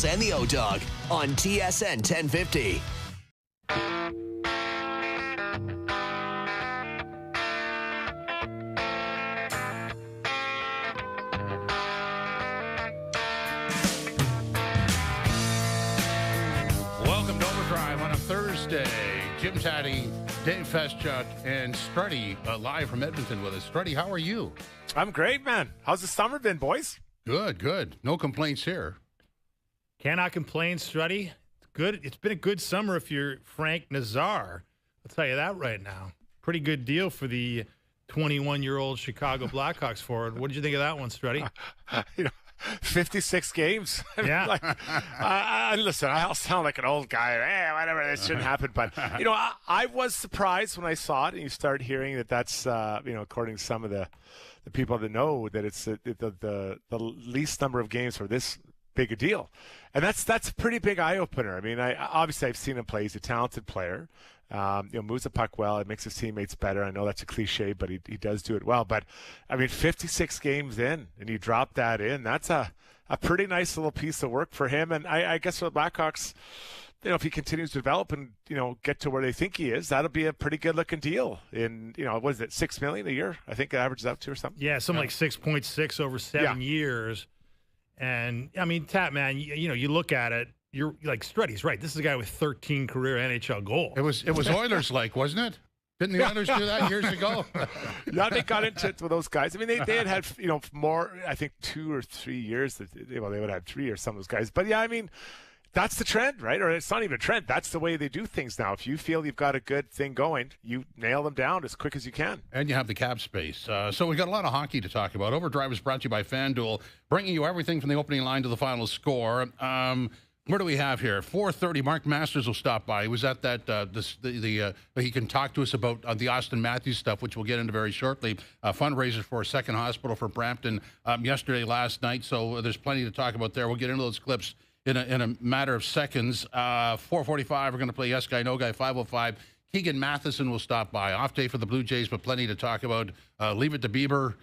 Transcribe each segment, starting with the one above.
Noodles and the O-Dog on TSN 1050. Welcome to OverDrive on a Thursday. Jim Taddy, Dave Feschuk, and Struddy live from Edmonton with us. Struddy, how are you? I'm great, man. How's the summer been, boys? Good, good. No complaints here. Cannot complain, Struddy. It's good. It's been a good summer if you're Frank Nazar. I'll tell you that right now. Pretty good deal for the 21-year-old Chicago Blackhawks forward. What did you think of that one, Struddy? 56 games. Yeah. Listen, I'll sound like an old guy. Whatever, this shouldn't happen. But, I was surprised when I saw it, and you start hearing that's, according to some of the people that know, that it's the least number of games for this big a deal. And that's a pretty big eye-opener. I mean, obviously I've seen him play. He's a talented player. Moves the puck well. It makes his teammates better. I know that's a cliche, but he does do it well. But, 56 games in, and you drop that in. That's a pretty nice little piece of work for him. And I guess for the Blackhawks, if he continues to develop and, get to where they think he is, that'll be a pretty good-looking deal. In, what is it, $6 million a year? I think it averages out to or something. Yeah, something like 6.6 over 7 years. And, Tatman, you look at it, you're like, Struddy's right. This is a guy with 13 career NHL goals. It was Oilers-like, wasn't it? Didn't the Oilers do that years ago? Yeah, they got into it with those guys. They had more, I think, 2 or 3 years. They would have had 3 or some of those guys. But, that's the trend, right? Or it's not even a trend. That's the way they do things now. If you feel you've got a good thing going, you nail them down as quick as you can. And you have the cap space. So we've got a lot of hockey to talk about. OverDrive is brought to you by FanDuel, bringing you everything from the opening line to the final score. Where do we have here? 4:30. Mark Masters will stop by. He was at that. He can talk to us about the Auston Matthews stuff, which we'll get into very shortly. Fundraiser for a second hospital for Brampton last night. So there's plenty to talk about there. We'll get into those clips in a matter of seconds. 4:45. We're going to play Yes Guy, No Guy. 5:05. Keegan Matheson will stop by. Off day for the Blue Jays, but plenty to talk about. Leave it to Bieber,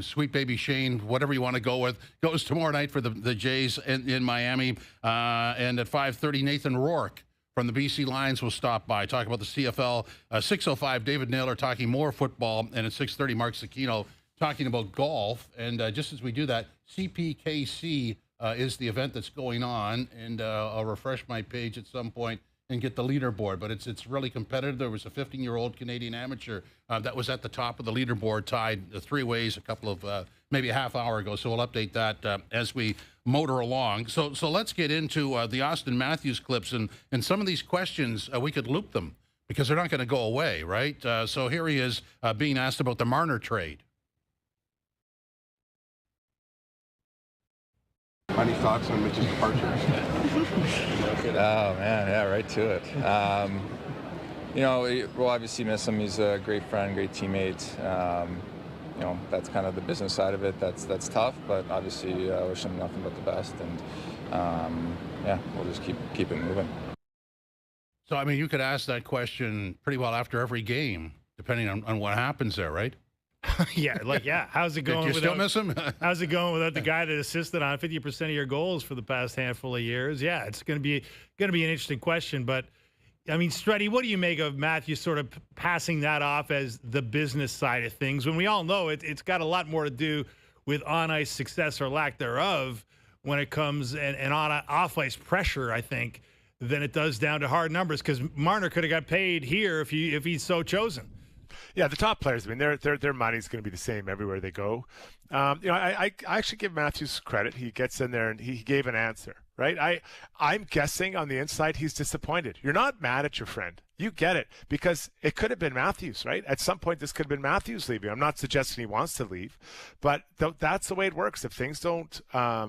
Sweet Baby Shane, whatever you want to go with. Goes tomorrow night for the Jays in Miami. And at 5:30, Nathan Rourke from the BC Lions will stop by. Talk about the CFL. 6:05, David Naylor talking more football. And at 6:30, Mark Sakino talking about golf. And just as we do that, CPKC is the event that's going on. And I'll refresh my page at some point and get the leaderboard, but it's really competitive. There was a 15-year-old Canadian amateur that was at the top of the leaderboard, tied 3 ways a couple of maybe a half hour ago. So we'll update that as we motor along. So let's get into the Auston Matthews clips and some of these questions. We could loop them because they're not going to go away, right? So here he is being asked about the Marner trade. Any thoughts on Mitch's departure? Oh, man, yeah, right to it. We'll obviously miss him. He's a great friend, great teammate. That's kind of the business side of it. That's tough, but obviously I wish him nothing but the best. And, we'll just keep it moving. So, you could ask that question pretty well after every game, depending on what happens there, right? How's it going? Do you still miss him? How's it going without the guy that assisted on 50% of your goals for the past handful of years? Yeah, it's going to be an interesting question. But, Struddy, what do you make of Matthews sort of passing that off as the business side of things when we all know it's got a lot more to do with on-ice success or lack thereof when it comes and off-ice pressure, I think, than it does down to hard numbers, because Marner could have got paid here if he's so chosen. Yeah, the top players, their money's going to be the same everywhere they go. I actually give Matthews credit. He gets in there and he gave an answer, right? I'm guessing on the inside he's disappointed. You're not mad at your friend. You get it, because it could have been Matthews, right? At some point, this could have been Matthews leaving. I'm not suggesting he wants to leave, but that's the way it works. If things don't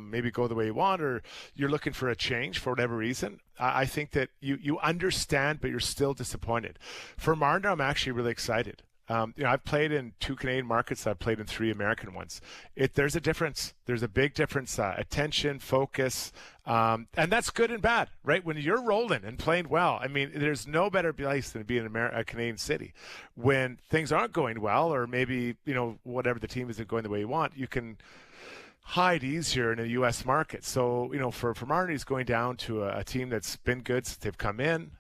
maybe go the way you want, or you're looking for a change for whatever reason, I think that you understand, but you're still disappointed. For Marner, I'm actually really excited. I've played in 2 Canadian markets. I've played in 3 American ones. There's a difference. There's a big difference. Attention, focus, and that's good and bad, right? When you're rolling and playing well, there's no better place than to be in a Canadian city. When things aren't going well, or maybe whatever the team isn't going the way you want, you can hide easier in a U.S. market. So, for Marner, he's going down to a team that's been good since they've come in.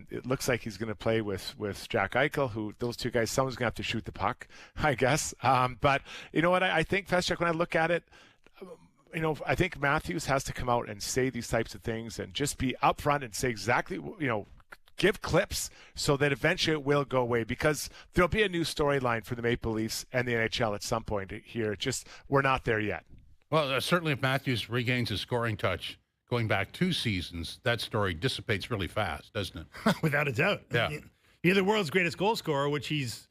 It looks like he's going to play with Jack Eichel, who those two guys, someone's going to have to shoot the puck, I guess. But you know what? I think, Festcheck, when I look at it, I think Matthews has to come out and say these types of things and just be upfront and say exactly, give clips so that eventually it will go away, because there'll be a new storyline for the Maple Leafs and the NHL at some point here. Just we're not there yet. Well, certainly if Matthews regains his scoring touch going back 2 seasons, that story dissipates really fast, doesn't it? Without a doubt. Yeah. You're the world's greatest goal scorer, which he's,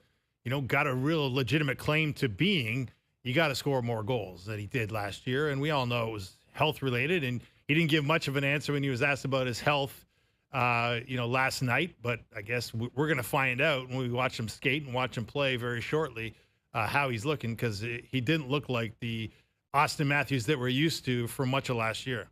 got a real legitimate claim to being. You got to score more goals than he did last year. And we all know it was health related. And he didn't give much of an answer when he was asked about his health, last night. But I guess we're going to find out when we watch him skate and watch him play very shortly how he's looking, because he didn't look like the Auston Matthews that we're used to for much of last year.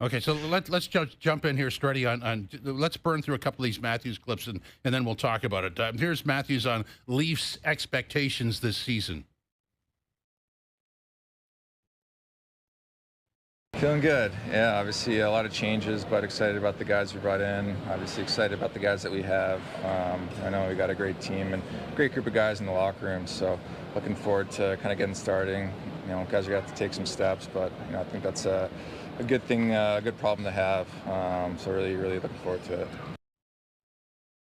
Okay, so let's jump in here, Struddy, on let's burn through a couple of these Matthews clips, and then we'll talk about it. Here's Matthews on Leafs expectations this season. Feeling good. Yeah, obviously a lot of changes, but excited about the guys we brought in. Obviously excited about the guys that we have. I know we got a great team and a great group of guys in the locker room, so looking forward to kind of getting starting. Guys are going to have to take some steps, but I think that's a good thing, a good problem to have. So really, really looking forward to it.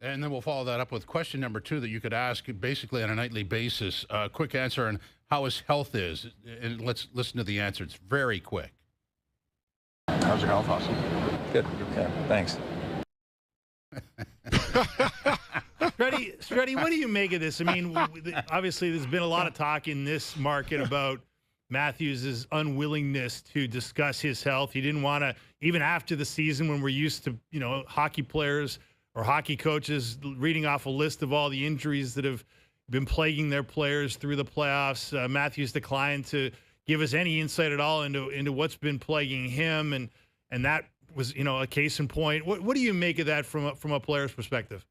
And then we'll follow that up with question number 2 that you could ask basically on a nightly basis. Quick answer on how his health is, and let's listen to the answer. It's very quick. How's your health, Auston? Good. Yeah, thanks. Struddy, what do you make of this? I mean, obviously there's been a lot of talk in this market about Matthews' unwillingness to discuss his health. He didn't want to, even after the season when we're used to, hockey players or hockey coaches reading off a list of all the injuries that have been plaguing their players through the playoffs. Matthews declined to give us any insight at all into what's been plaguing him, and that was a case in point. What do you make of that from a player's perspective?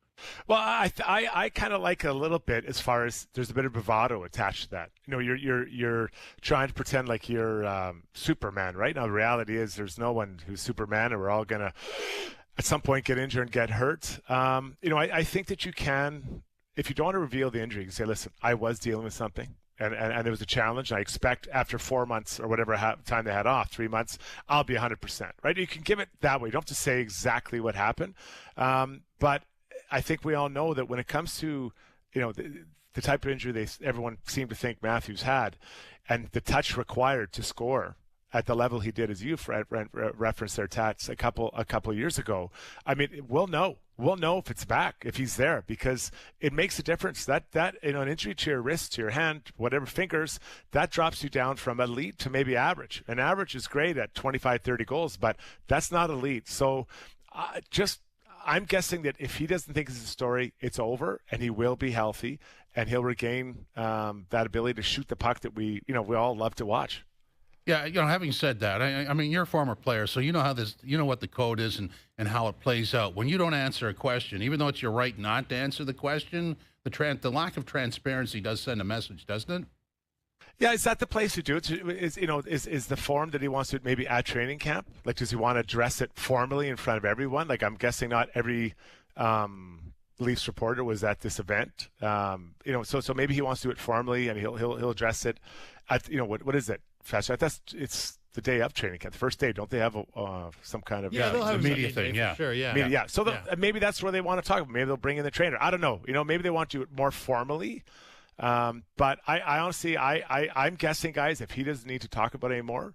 Well, I kind of like it a little bit as far as there's a bit of bravado attached to that. You're trying to pretend like you're Superman, right? Now the reality is there's no one who's Superman, and we're all gonna at some point get injured and get hurt. I think that you can, if you don't want to reveal the injury, you can say, listen, I was dealing with something. And it was a challenge. And I expect after 4 months or whatever time they had off, 3 months, I'll be 100%. Right? You can give it that way. You don't have to say exactly what happened. But I think we all know that when it comes to, the type of injury everyone seemed to think Matthews had, and the touch required to score at the level he did, as you referenced their tats a couple of years ago. I mean, we'll know. We'll know if it's back, if he's there, because it makes a difference. That an injury to your wrist, to your hand, whatever fingers, that drops you down from elite to maybe average. And average is great at 25, 30 goals, but that's not elite. So I'm guessing that if he doesn't think it's a story, it's over, and he will be healthy, and he'll regain that ability to shoot the puck that we all love to watch. Yeah, having said that, I mean, you're a former player, so you know how what the code is and how it plays out. When you don't answer a question, even though it's your right not to answer the question, the lack of transparency does send a message, doesn't it? Yeah, is that the place to do it? Is the form that he wants to maybe at training camp? Like, does he want to address it formally in front of everyone? Like, I'm guessing not every Leafs reporter was at this event. So maybe he wants to do it formally, and he'll address it at what is it? It's the day of training camp, the first day. Don't they have some kind of they'll have a media thing? Yeah, sure, yeah, media, yeah. So maybe that's where they want to talk about. Maybe they'll bring in the trainer. I don't know. Maybe they want to do it more formally. But I honestly, I'm guessing, guys, if he doesn't need to talk about it anymore,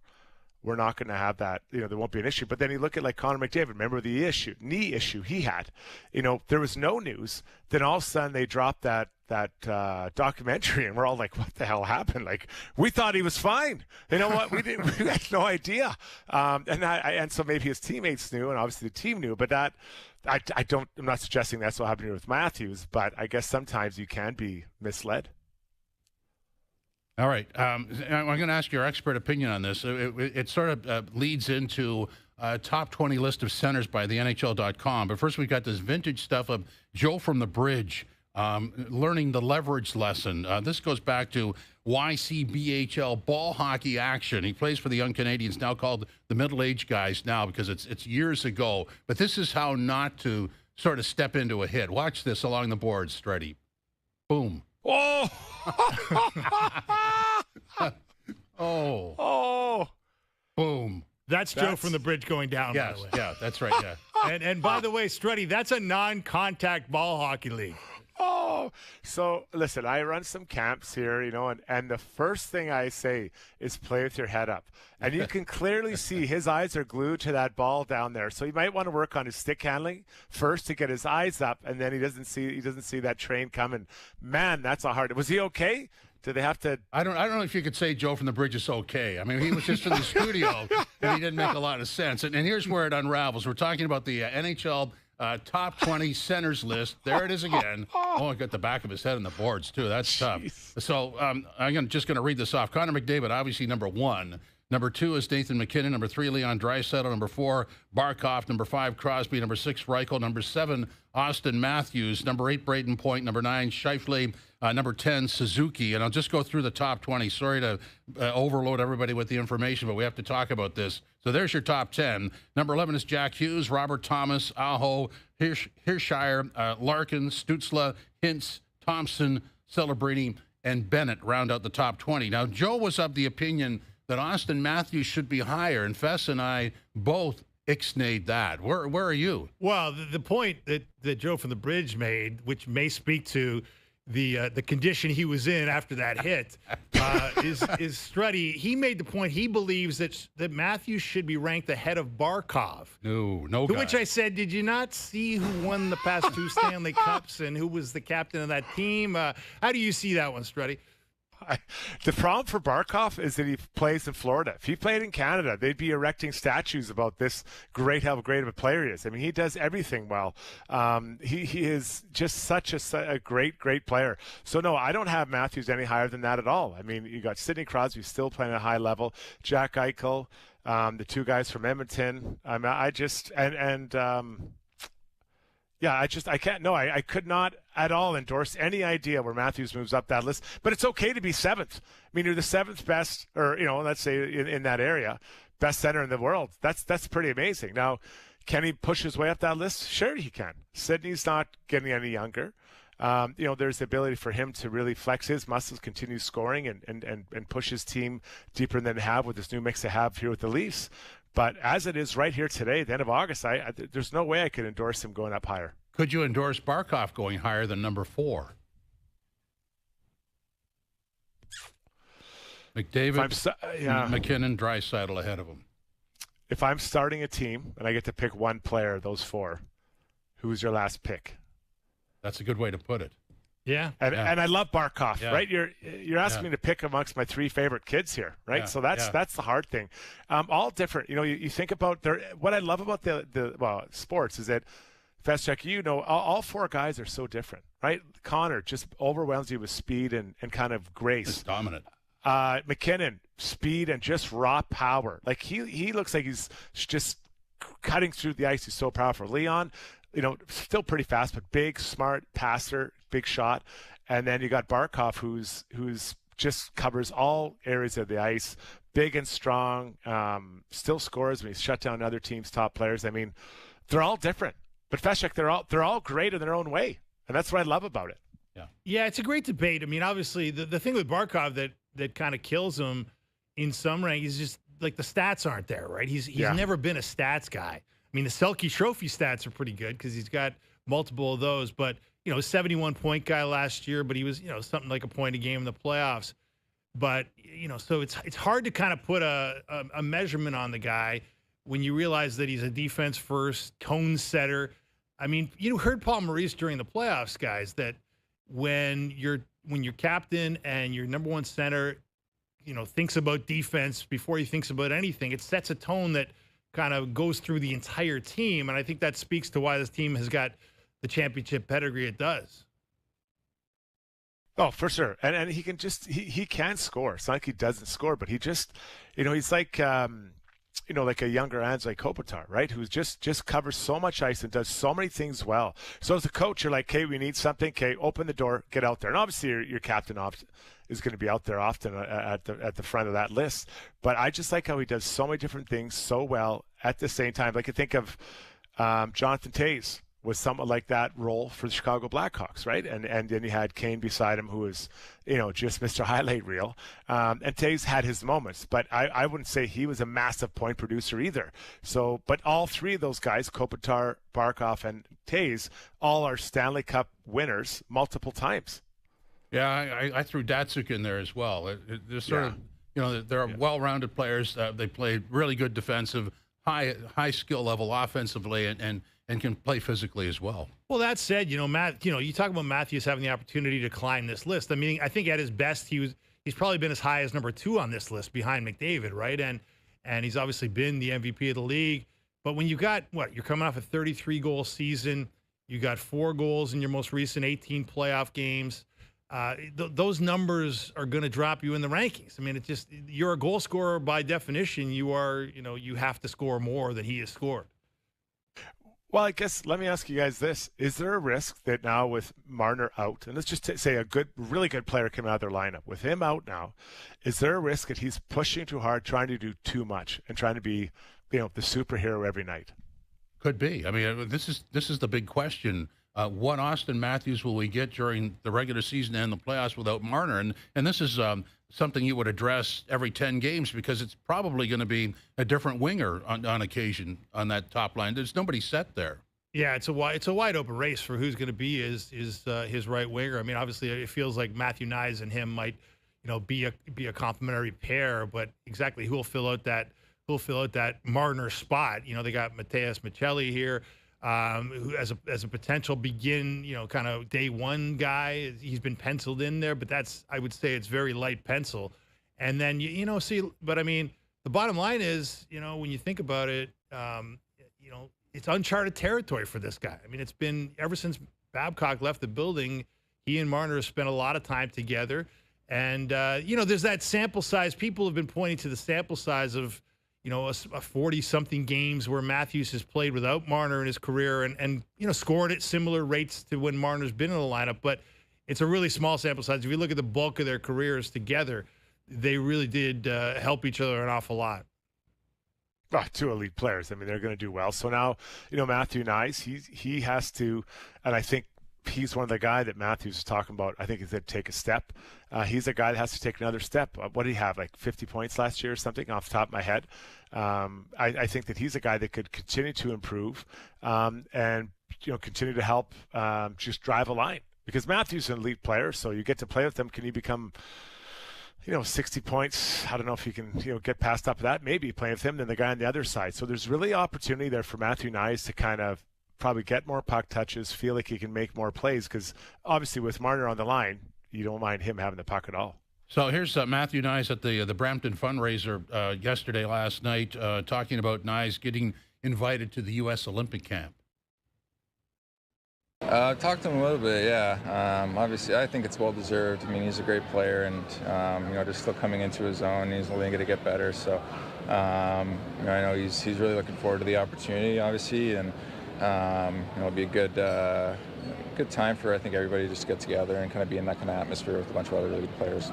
we're not going to have that. There won't be an issue. But then you look at like Connor McDavid. Remember the knee issue he had. There was no news. Then all of a sudden they dropped that documentary, and we're all like, "What the hell happened?" Like, we thought he was fine. You know what? We had no idea. And so maybe his teammates knew, and obviously the team knew. But that I'm not suggesting that's what happened here with Matthews. But I guess sometimes you can be misled. All right. I'm going to ask your expert opinion on this. It sort of leads into a top 20 list of centers by the NHL.com. But first, we've got this vintage stuff of Joe from the Bridge learning the leverage lesson. This goes back to YCBHL ball hockey action. He plays for the Young Canadians, now called the middle-aged guys now because it's years ago. But this is how not to sort of step into a hit. Watch this along the boards, Stretty. Boom. Oh! Oh. Oh! Boom. That's Joe from the bridge going down, Yes, by the way. yeah, that's right, yeah. And by the way, Strutty, that's a non-contact ball hockey league. Oh, so listen, I run some camps here, and the first thing I say is play with your head up. And you can clearly see his eyes are glued to that ball down there. So you might want to work on his stick handling first to get his eyes up, and then he doesn't see that train coming. Man, that's a hard. Was he okay? Did they have to? I don't know if you could say Joe from the Bridge is okay. I mean, he was just in the studio, and he didn't make a lot of sense. And here's where it unravels. We're talking about the NHL top 20 centers list. There it is again. Oh, I got the back of his head on the boards, too. That's tough. So I'm just going to read this off. Connor McDavid, obviously number 1. Number 2 is Nathan McKinnon. Number 3, Leon Draisaitl. Number 4, Barkov. Number 5, Crosby. Number 6, Reichel. Number 7, Auston Matthews. Number 8, Braden Point. Number 9, Scheifele. Number 10, Suzuki. And I'll just go through the top 20. Sorry to overload everybody with the information, but we have to talk about this. So there's your top 10. Number 11 is Jack Hughes, Robert Thomas, Aho, Hirschire, Larkin, Stutzla, Hintz, Thompson, Celebrini, and Bennett round out the top 20. Now, Joe was of the opinion that Auston Matthews should be higher, and Fess and I both ixnayed that. Where are you? Well, the point that Joe from the Bridge made, which may speak to the condition he was in after that hit, is Strutty. He made the point he believes that Matthews should be ranked ahead of Barkov. No. To which I said, did you not see who won the past 2 Stanley Cups and who was the captain of that team? How do you see that one, Strutty? The problem for Barkov is that he plays in Florida. If he played in Canada, they'd be erecting statues about this how great of a player he is. I mean, he does everything well. He is just such a great player. So, no, I don't have Matthews any higher than that at all. I mean, you got Sidney Crosby still playing at a high level, Jack Eichel, the 2 guys from Edmonton. I could not at all endorse any idea where Matthews moves up that list. But it's okay to be 7th. I mean, you're the 7th best, or, let's say in that area, best center in the world. That's pretty amazing. Now, can he push his way up that list? Sure he can. Sidney's not getting any younger. There's the ability for him to really flex his muscles, continue scoring, and push his team deeper than they have with this new mix they have here with the Leafs. But as it is right here today, the end of August, there's no way I could endorse him going up higher. Could you endorse Barkov going higher than number 4? McDavid, McKinnon, Draisaitl ahead of him. If I'm starting a team and I get to pick one player, those 4, who's your last pick? That's a good way to put it. Yeah. And I love Barkov, right? You're asking me to pick amongst my 3 favorite kids here, right? Yeah. So that's the hard thing. All different. You think about what I love about the sports is that, Festcheck, all 4 guys are so different, right? Connor just overwhelms you with speed and kind of grace. He's dominant. McKinnon, speed and just raw power. Like he looks like he's just cutting through the ice. He's so powerful. Leon, still pretty fast, but big, smart passer, big shot. And then you got Barkov, who's just covers all areas of the ice, big and strong, still scores when he's shut down other teams' top players. I mean, they're all different. But Feshek, they're all great in their own way. And that's what I love about it. Yeah, it's a great debate. I mean, obviously, the thing with Barkov that kind of kills him in some rank is just, like, the stats aren't there, right? He's never been a stats guy. I mean, the Selke Trophy stats are pretty good because he's got multiple of those. But, 71-point guy last year, but he was, something like a point a game in the playoffs. But, so it's hard to kind of put a measurement on the guy when you realize that he's a defense-first, tone setter. I mean, you heard Paul Maurice during the playoffs, guys, that when your captain and your number 1 center, thinks about defense before he thinks about anything, it sets a tone that kind of goes through the entire team. And I think that speaks to why this team has got the championship pedigree it does. Oh, for sure. And he can just, he can score. It's not like he doesn't score, but he just, he's like, like a younger Andrei Kopitar, right? Who's just covers so much ice and does so many things well. So as a coach, you're like, okay, we need something. Okay, open the door, get out there. And obviously your captain is going to be out there often at the front of that list. But I just like how he does so many different things so well at the same time. Like I think of Jonathan Toews was somewhat like that role for the Chicago Blackhawks, right? And then you had Kane beside him, who was, just Mr. Highlight Reel. And Toews had his moments, but I wouldn't say he was a massive point producer either. So, but all three of those guys, Kopitar, Barkov, and Toews, all are Stanley Cup winners multiple times. Yeah, I threw Datsuk in there as well. They're sort of, they're well-rounded players. They play really good defensive, high skill level offensively, and can play physically as well. Well, that said, Matt, you talk about Matthews having the opportunity to climb this list. I mean, I think at his best, he's probably been as high as number 2 on this list behind McDavid, right? And he's obviously been the MVP of the league. But when you got, you're coming off a 33-goal season, you got 4 goals in your most recent 18 playoff games. Those numbers are going to drop you in the rankings. I mean, it's just, you're a goal scorer by definition. You have to score more than he has scored. Well, I guess let me ask you guys this. Is there a risk that now with Marner out, and let's just say a really good player came out of their lineup, with him out now, is there a risk that he's pushing too hard, trying to do too much, and trying to be, the superhero every night? Could be. I mean, this is the big question. What Auston Matthews will we get during the regular season and the playoffs without Marner? And this is something you would address every 10 games, because it's probably going to be a different winger on occasion on that top line. There's nobody set there. Yeah, it's a wide open race for who's going to be his right winger. I mean, obviously, it feels like Matthew Knies and him might, be a complementary pair, but exactly who will fill out that Marner spot? They got Mateus Michelli here. Who as a potential begin, kind of day one guy. He's been penciled in there, but I would say it's very light pencil. And then, but I mean, the bottom line is, when you think about it, it's uncharted territory for this guy. I mean, it's been ever since Babcock left the building, he and Marner have spent a lot of time together. And, there's that sample size. People have been pointing to the sample size of, a 40-something games where Matthews has played without Marner in his career and scored at similar rates to when Marner's been in the lineup. But it's a really small sample size. If you look at the bulk of their careers together, they really did help each other an awful lot. Oh, 2 elite players. I mean, they're going to do well. So now, Matthew Knies, he has to, and I think he's one of the guys that Matthews is talking about. I think he said take a step. He's a guy that has to take another step. What did he have, like 50 points last year or something off the top of my head? I think that he's a guy that could continue to improve and continue to help just drive a line. Because Matthews is an elite player, so you get to play with him. Can he become 60 points? I don't know if he can get past up that. Maybe playing with him than the guy on the other side. So there's really opportunity there for Matthew Knies to kind of probably get more puck touches, feel like he can make more plays, because obviously with Marner on the line, you don't mind him having the puck at all. So here's Matthew Knies at the Brampton fundraiser last night, talking about Knies getting invited to the U.S. Olympic camp. I've talked to him a little bit, yeah. Obviously, I think it's well-deserved. I mean, he's a great player and, just still coming into his own. He's only going to get better. So, I know he's really looking forward to the opportunity, obviously, and it'll be a good time for, I think, everybody just to get together and kind of be in that kind of atmosphere with a bunch of other really good players.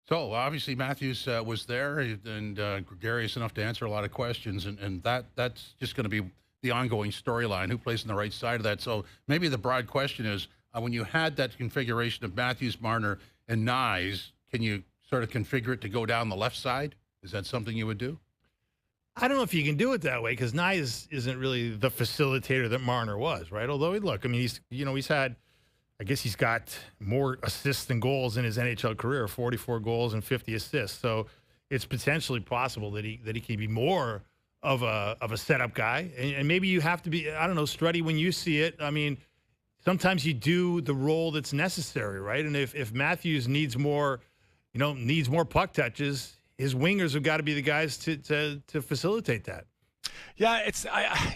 So obviously Matthews was there and gregarious enough to answer a lot of questions, and that's just going to be the ongoing storyline, who plays on the right side of that. So maybe the broad question is, when you had that configuration of Matthews, Marner, and Knies, can you sort of configure it to go down the left side? Is that something you would do? I don't know if you can do it that way, because Knies isn't really the facilitator that Marner was, right? Although, look, I mean, he's had, I guess he's got more assists than goals in his NHL career, 44 goals and 50 assists. So it's potentially possible that he can be more of a setup guy. And maybe you have to be, I don't know, Struddy, when you see it, I mean, sometimes you do the role that's necessary, right? And if Matthews needs more puck touches, his wingers have got to be the guys to facilitate that. Yeah,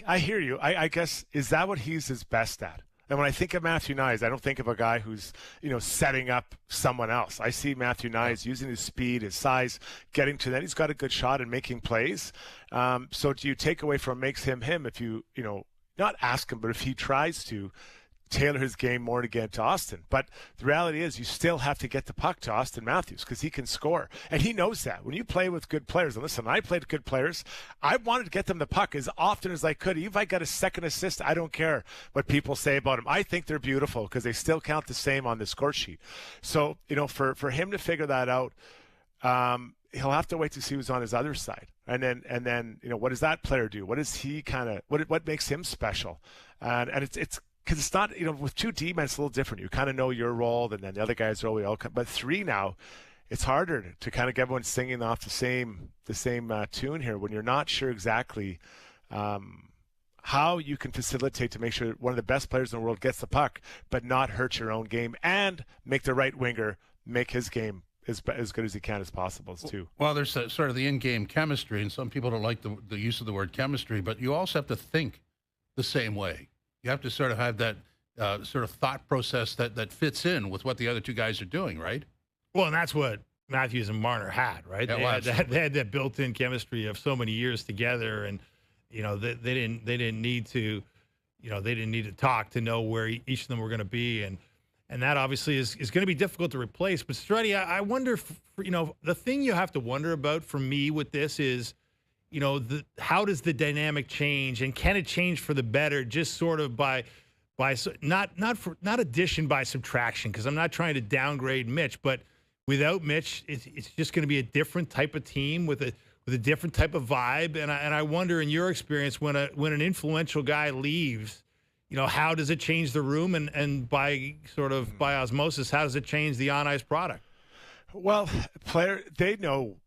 I hear you. I guess, is that what he's his best at? And when I think of Matthew Knies, I don't think of a guy who's, setting up someone else. I see Matthew Knies using his speed, his size, getting to that. He's got a good shot and making plays. So do you take away from makes him if you, not ask him, but if he tries to tailor his game more to get to Auston. But the reality is you still have to get the puck to Auston Matthews because he can score. And he knows that. When you play with good players, and listen, I played with good players, I wanted to get them the puck as often as I could. Even if I got a second assist, I don't care what people say about them. I think they're beautiful because they still count the same on the score sheet. So, for him to figure that out, he'll have to wait to see who's on his other side. And then, what does that player do? What does he what makes him special? And it's because it's not, with 2 D-men, it's a little different. You kind of know your role, and then the other guys role. But 3 now, it's harder to kind of get everyone singing off the same tune here when you're not sure exactly how you can facilitate to make sure one of the best players in the world gets the puck, but not hurt your own game and make the right winger make his game as good as he can as possible too. Well, there's sort of the in-game chemistry, and some people don't like the use of the word chemistry, but you also have to think the same way. You have to sort of have that sort of thought process that fits in with what the other 2 guys are doing, right? Well, and that's what Matthews and Marner had, right? Yeah, they had that built-in chemistry of so many years together, and they didn't need to talk to know where each of them were going to be, and that obviously is going to be difficult to replace. But Struddy, I wonder, the thing you have to wonder about for me with this is, how does the dynamic change, and can it change for the better just sort of by not addition by subtraction, because I'm not trying to downgrade Mitch, but without Mitch, it's just going to be a different type of team with a different type of vibe. And I wonder, in your experience, when an influential guy leaves, how does it change the room, and by osmosis, how does it change the on-ice product? Well, they know.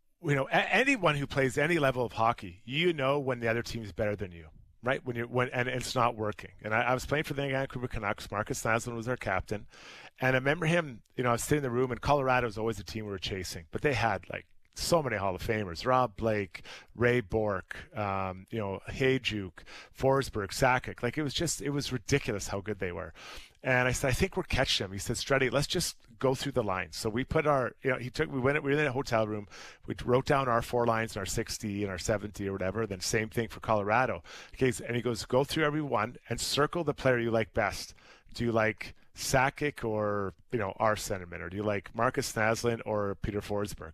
Anyone who plays any level of hockey, when the other team is better than you, right? And it's not working. And I was playing for the Vancouver Canucks. Marcus Naslund was our captain, and I remember him. I was sitting in the room, and Colorado was always the team we were chasing, but they had so many Hall of Famers: Rob Blake, Ray Bourque, Hayjuk, Forsberg, Sakic. It was ridiculous how good they were. And I said, I think we're catching them. He said, Struddy, let's just go through the lines. So we put we were in a hotel room. We wrote down our 4 lines and our 60 and our 70 or whatever. Then same thing for Colorado. Okay, and he goes, go through every one and circle the player you like best. Do you like Sakic or our centerman, or do you like Marcus Naslund or Peter Forsberg?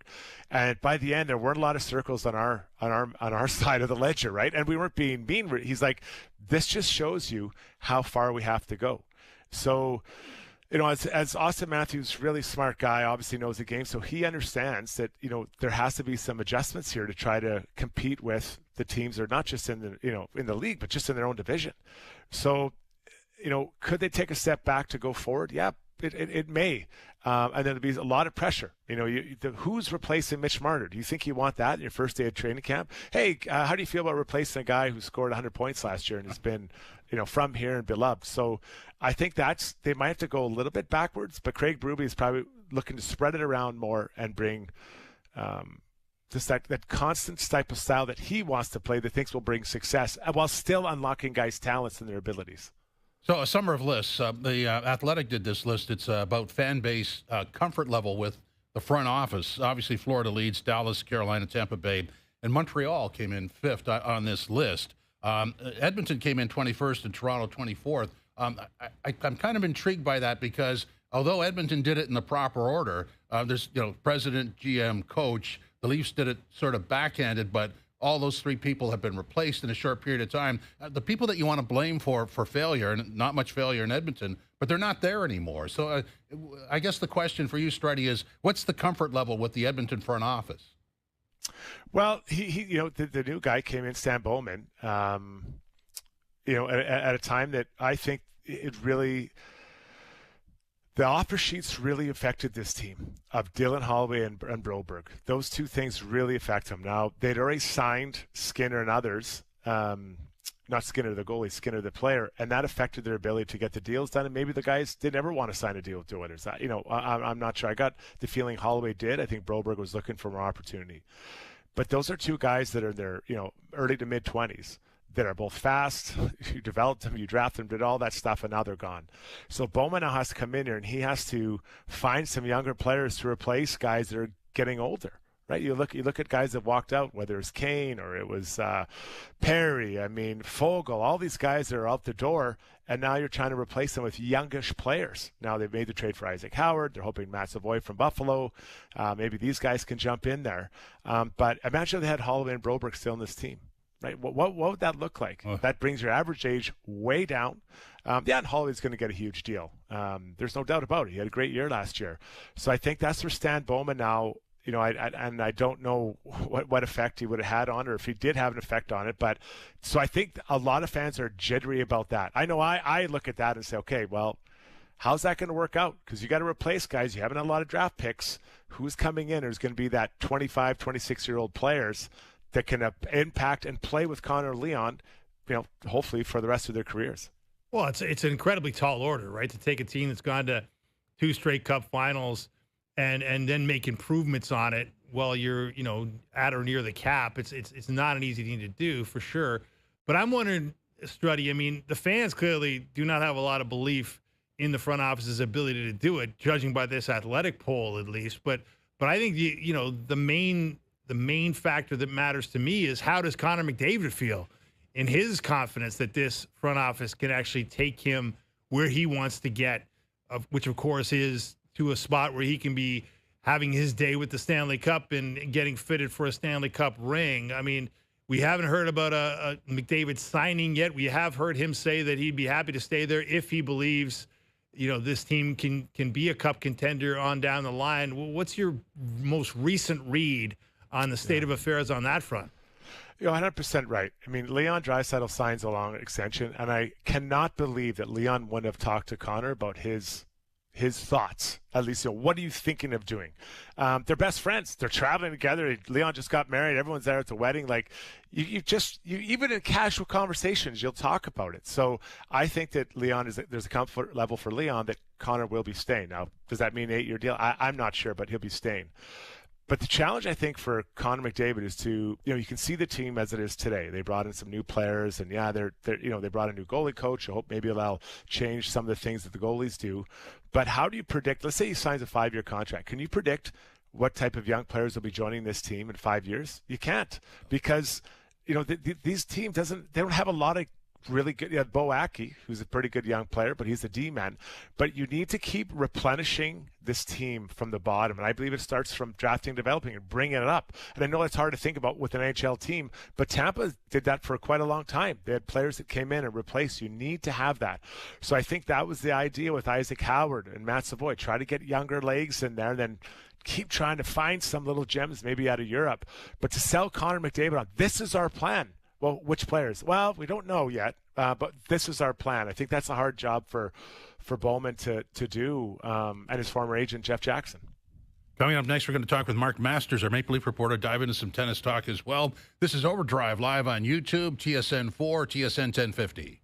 And by the end, there weren't a lot of circles on our side of the ledger, right? And we weren't being mean. He's like, this just shows you how far we have to go. So, as Auston Matthews, really smart guy, obviously knows the game, so he understands that there has to be some adjustments here to try to compete with the teams that are not just in the league, but just in their own division. So, could they take a step back to go forward? Yeah, it may. And then there'll be a lot of pressure. Who's replacing Mitch Marner? Do you think you want that in your first day of training camp? Hey, how do you feel about replacing a guy who scored 100 points last year and has been, from here and beloved? So I think they might have to go a little bit backwards, but Craig Berube is probably looking to spread it around more and bring just that constant type of style that he wants to play that thinks will bring success while still unlocking guys' talents and their abilities. So a summer of lists. The Athletic did this list. It's about fan base comfort level with the front office. Obviously, Florida leads, Dallas, Carolina, Tampa Bay, and Montreal came in 5th on this list. Edmonton came in 21st and Toronto 24th. I'm kind of intrigued by that because although Edmonton did it in the proper order, there's president, GM, coach. The Leafs did it sort of backhanded, but all those 3 people have been replaced in a short period of time. The people that you want to blame for failure, and not much failure in Edmonton, but they're not there anymore. So I guess the question for you, Struddy, is what's the comfort level with the Edmonton front office? Well, the new guy came in, Stan Bowman, at a time that I think it really – the offer sheets really affected this team of Dylan Holloway and Broberg. Those 2 things really affect them. Now, they'd already signed Skinner and others, not Skinner the goalie, Skinner the player, and that affected their ability to get the deals done. And maybe the guys didn't ever want to sign a deal with the Oilers. I'm not sure. I got the feeling Holloway did. I think Broberg was looking for more opportunity. But those are 2 guys that are in their early to mid-20s that are both fast. You developed them, you drafted them, did all that stuff, and now they're gone. So Bowman now has to come in here, and he has to find some younger players to replace guys that are getting older. Right, you look at guys that walked out, whether it's Kane or it was Perry. I mean, Fogle, all these guys that are out the door, and now you're trying to replace them with youngish players. Now they've made the trade for Isaac Howard. They're hoping Matt Savoy from Buffalo. Maybe these guys can jump in there. But imagine if they had Holloway and Broberg still in this team. Right, what would that look like? That brings your average age way down. And Holloway's going to get a huge deal. There's no doubt about it. He had a great year last year. So I think that's where Stan Bowman now. You know, I don't know what effect he would have had on, or if he did have an effect on it. But so I think a lot of fans are jittery about that. I know I look at that and say, okay, well, how's that going to work out? Because you got to replace guys. You haven't had a lot of draft picks. Who's coming in? There's going to be that 25, 26-year-old players that can impact and play with Connor Leon, you know, hopefully for the rest of their careers. Well, it's an incredibly tall order, right? To take a team that's gone to 2 straight Cup finals and then make improvements on it while you're, you know, at or near the cap. It's not an easy thing to do, for sure. But I'm wondering, Struddy, I mean, the fans clearly do not have a lot of belief in the front office's ability to do it, judging by this athletic poll at least. But I think the main factor that matters to me is, how does Connor McDavid feel in his confidence that this front office can actually take him where he wants to get, which of course is to a spot where he can be having his day with the Stanley Cup and getting fitted for a Stanley Cup ring. I mean, we haven't heard about a McDavid signing yet. We have heard him say that he'd be happy to stay there if he believes, you know, this team can be a Cup contender on down the line. What's your most recent read on the state of affairs on that front? You're 100% right. I mean, Leon Draisaitl signs a long extension, and I cannot believe that Leon wouldn't have talked to Connor about his thoughts. At least, you know, what are you thinking of doing? They're best friends. They're traveling together. Leon just got married. Everyone's there at the wedding. Like, you even in casual conversations, you'll talk about it. So I think that there's a comfort level for Leon that Connor will be staying. Now, does that mean an 8-year deal? I'm not sure, but he'll be staying. But the challenge, I think, for Connor McDavid is to, you know, you can see the team as it is today. They brought in some new players, and they brought a new goalie coach. I hope maybe they'll change some of the things that the goalies do. But how do you predict? Let's say he signs a 5-year contract. Can you predict what type of young players will be joining this team in 5 years? You can't, because, you know, these teams they don't have a lot of really good. You have Bo Aki, who's a pretty good young player, but he's a D-man. But you need to keep replenishing this team from the bottom, and I believe it starts from drafting, developing, and bringing it up. And I know it's hard to think about with an NHL team, but Tampa did that for quite a long time. They had players that came in and replaced. You need to have that. So I think that was the idea with Isaac Howard and Matt Savoy. Try to get younger legs in there, and then keep trying to find some little gems maybe out of Europe. But to sell Connor McDavid on, this is our plan. Well, which players? Well, we don't know yet, but this is our plan. I think that's a hard job for Bowman to do, and his former agent, Jeff Jackson. Coming up next, we're going to talk with Mark Masters, our Maple Leaf reporter, dive into some tennis talk as well. This is OverDrive, live on YouTube, TSN 4, TSN 1050.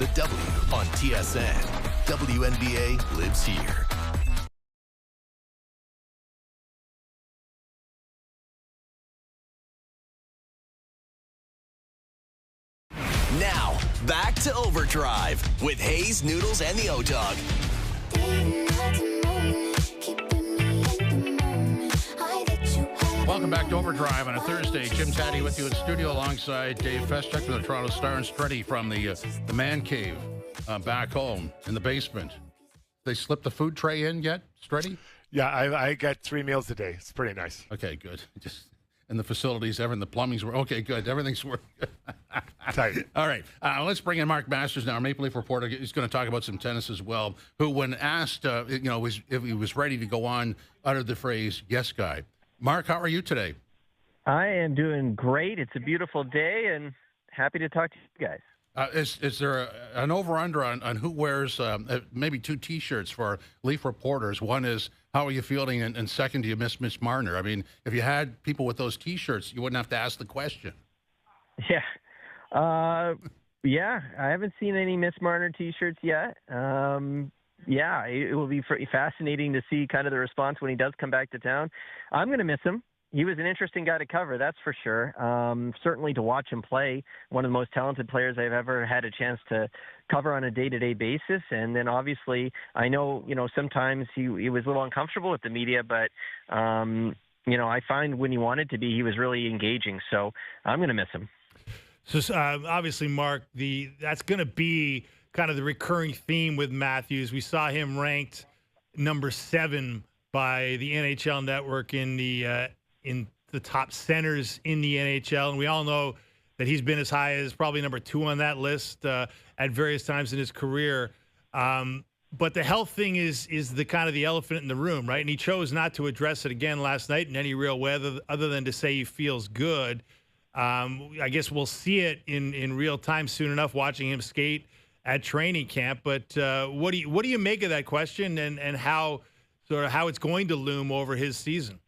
The W on TSN. WNBA lives here. Now, back to Overdrive with Hayes, Noodles, and the O-Dog. Welcome back to Overdrive on a Thursday. Jim Taddy with you in studio alongside Dave Feschuk from the Toronto Star and Struddy from the man cave back home in the basement. They slipped the food tray in yet, Struddy? Yeah, I get 3 meals a day. It's pretty nice. Okay, good. Just and the facilities, everything, the plumbing's okay, good. Everything's working. Tight. All right, let's bring in Mark Masters now, our Maple Leaf reporter. He's going to talk about some tennis as well. Who, when asked, if he was ready to go on, uttered the phrase "yes, guy." Mark, how are you today? I am doing great. It's a beautiful day, and happy to talk to you guys. Is there an over-under on who wears maybe 2 T-shirts for Leaf reporters? One is, how are you feeling? And second, do you miss Miss Marner? I mean, if you had people with those T-shirts, you wouldn't have to ask the question. Yeah. Yeah, I haven't seen any Miss Marner T-shirts yet. Yeah, it will be fascinating to see kind of the response when he does come back to town. I'm going to miss him. He was an interesting guy to cover, that's for sure. Certainly to watch him play, one of the most talented players I've ever had a chance to cover on a day-to-day basis. And then obviously, I know, sometimes he was a little uncomfortable with the media, but, I find when he wanted to be, he was really engaging. So I'm going to miss him. So obviously, Mark, that's going to be kind of the recurring theme with Matthews. We saw him ranked number 7 by the NHL Network in the top centers in the NHL, and we all know that he's been as high as probably number 2 on that list at various times in his career. But the health thing is the kind of the elephant in the room, right? And he chose not to address it again last night in any real way, other than to say he feels good. I guess we'll see it in real time soon enough, watching him skate at training camp. But what do you make of that question, and how it's going to loom over his season?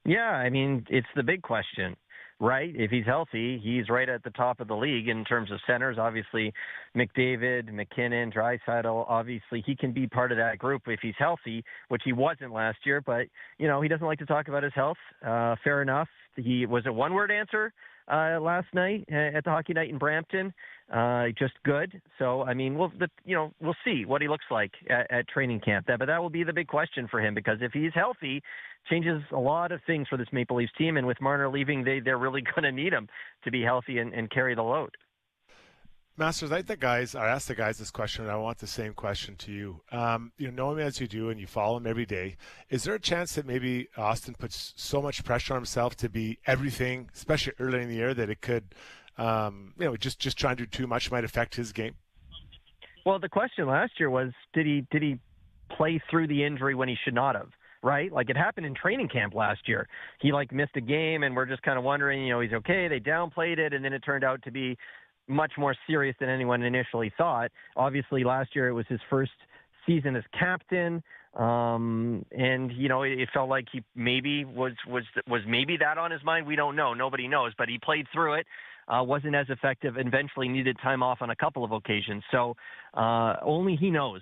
Yeah, I mean, it's the big question, right? If he's healthy, he's right at the top of the league in terms of centers. Obviously, McDavid, McKinnon, Draisaitl, obviously he can be part of that group if he's healthy, which he wasn't last year. But, he doesn't like to talk about his health. Fair enough. He was a one-word answer last night at the Hockey Night in Brampton. Just good. So, I mean, we'll see what he looks like at training camp. But that will be the big question for him, because if he's healthy, changes a lot of things for this Maple Leafs team. And with Marner leaving, they're really going to need him to be healthy and carry the load. Masters, I asked the guys this question, and I want the same question to you. Know him as you do, and you follow him every day. Is there a chance that maybe Auston puts so much pressure on himself to be everything, especially early in the year, that it could, just trying to do too much might affect his game? Well, the question last year was, did he play through the injury when he should not have? Right? Like, it happened in training camp last year. He missed a game, and we're just kind of wondering, he's okay. They downplayed it, and then it turned out to be much more serious than anyone initially thought. Obviously, last year it was his first season as captain, and it felt like he maybe was maybe that on his mind. We don't know. Nobody knows. But he played through it. Wasn't as effective, and eventually needed time off on a couple of occasions. So only he knows,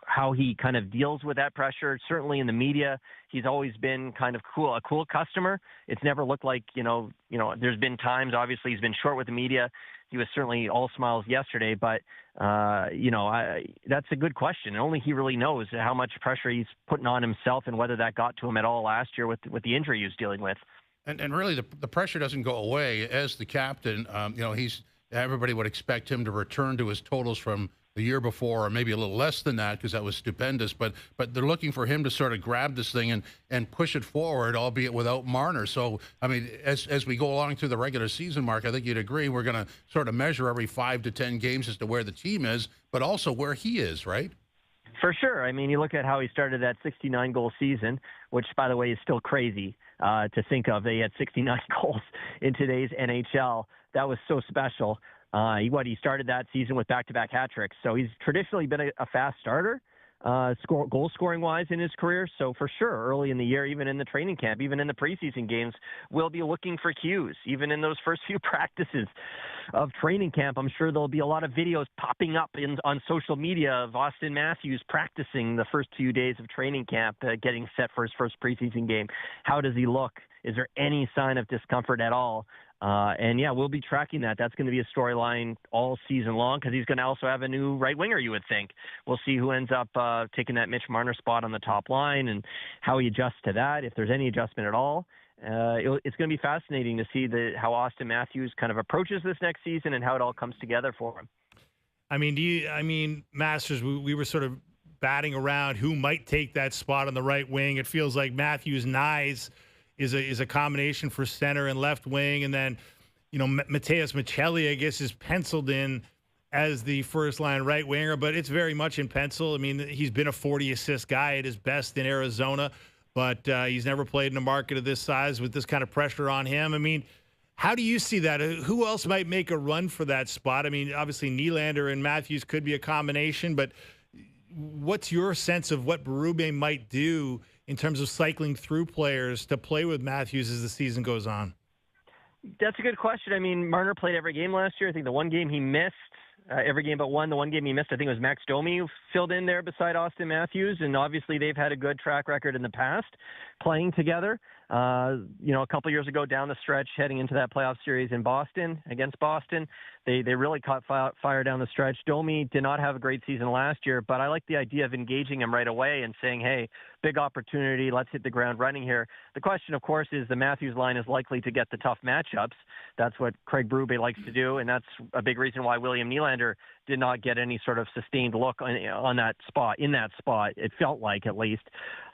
how he kind of deals with that pressure. Certainly in the media, he's always been kind of a cool customer. It's never looked like, there's been times, obviously, he's been short with the media. He was certainly all smiles yesterday, but, that's a good question. Only he really knows how much pressure he's putting on himself and whether that got to him at all last year with the injury he was dealing with. And really, the pressure doesn't go away. As the captain, everybody would expect him to return to his totals from the year before, or maybe a little less than that, because that was stupendous. But they're looking for him to sort of grab this thing and push it forward, albeit without Marner. So, I mean, as we go along through the regular season, Mark, I think you'd agree we're going to sort of measure every 5 to 10 games as to where the team is, but also where he is, right? For sure. I mean, you look at how he started that 69-goal season, which, by the way, is still crazy to think of. They had 69 goals in today's NHL. That was so special. He started that season with back-to-back hat tricks. So he's traditionally been a fast starter. goal scoring wise in his career. So for sure, early in the year, even in the training camp, even in the preseason games, we'll be looking for cues. Even in those first few practices of training camp, I'm sure there'll be a lot of videos popping up on social media of Auston Matthews practicing the first few days of training camp, getting set for his first preseason game. How does he look? Is there any sign of discomfort at all? And yeah, we'll be tracking that. That's going to be a storyline all season long because he's going to also have a new right winger, you would think. We'll see who ends up taking that Mitch Marner spot on the top line and how he adjusts to that, if there's any adjustment at all. It's going to be fascinating to see how Auston Matthews kind of approaches this next season and how it all comes together for him. I mean, Masters, we were sort of batting around who might take that spot on the right wing. It feels like Matthews Knies is a combination for center and left wing, and then Mateus Michelli, I guess, is penciled in as the first line right winger, but it's very much in pencil. I mean, he's been a 40 assist guy at his best in Arizona, but he's never played in a market of this size with this kind of pressure on him. I mean, how do you see that? Who else might make a run for that spot? I mean, obviously Nylander and Matthews could be a combination, but what's your sense of what Berube might do in terms of cycling through players to play with Matthews as the season goes on? That's a good question. I mean, Marner played every game last year. I think the one game he missed, every game but one, the one game he missed, I think it was Max Domi who filled in there beside Auston Matthews. And obviously they've had a good track record in the past playing together. A couple years ago down the stretch, heading into that playoff series in Boston, against Boston, they really caught fire down the stretch. Domi did not have a great season last year, but I like the idea of engaging him right away and saying, hey, big opportunity, let's hit the ground running here. The question, of course, is the Matthews line is likely to get the tough matchups. That's what Craig Berube likes to do, and that's a big reason why William Nylander did not get any sort of sustained look on that spot, it felt like, at least.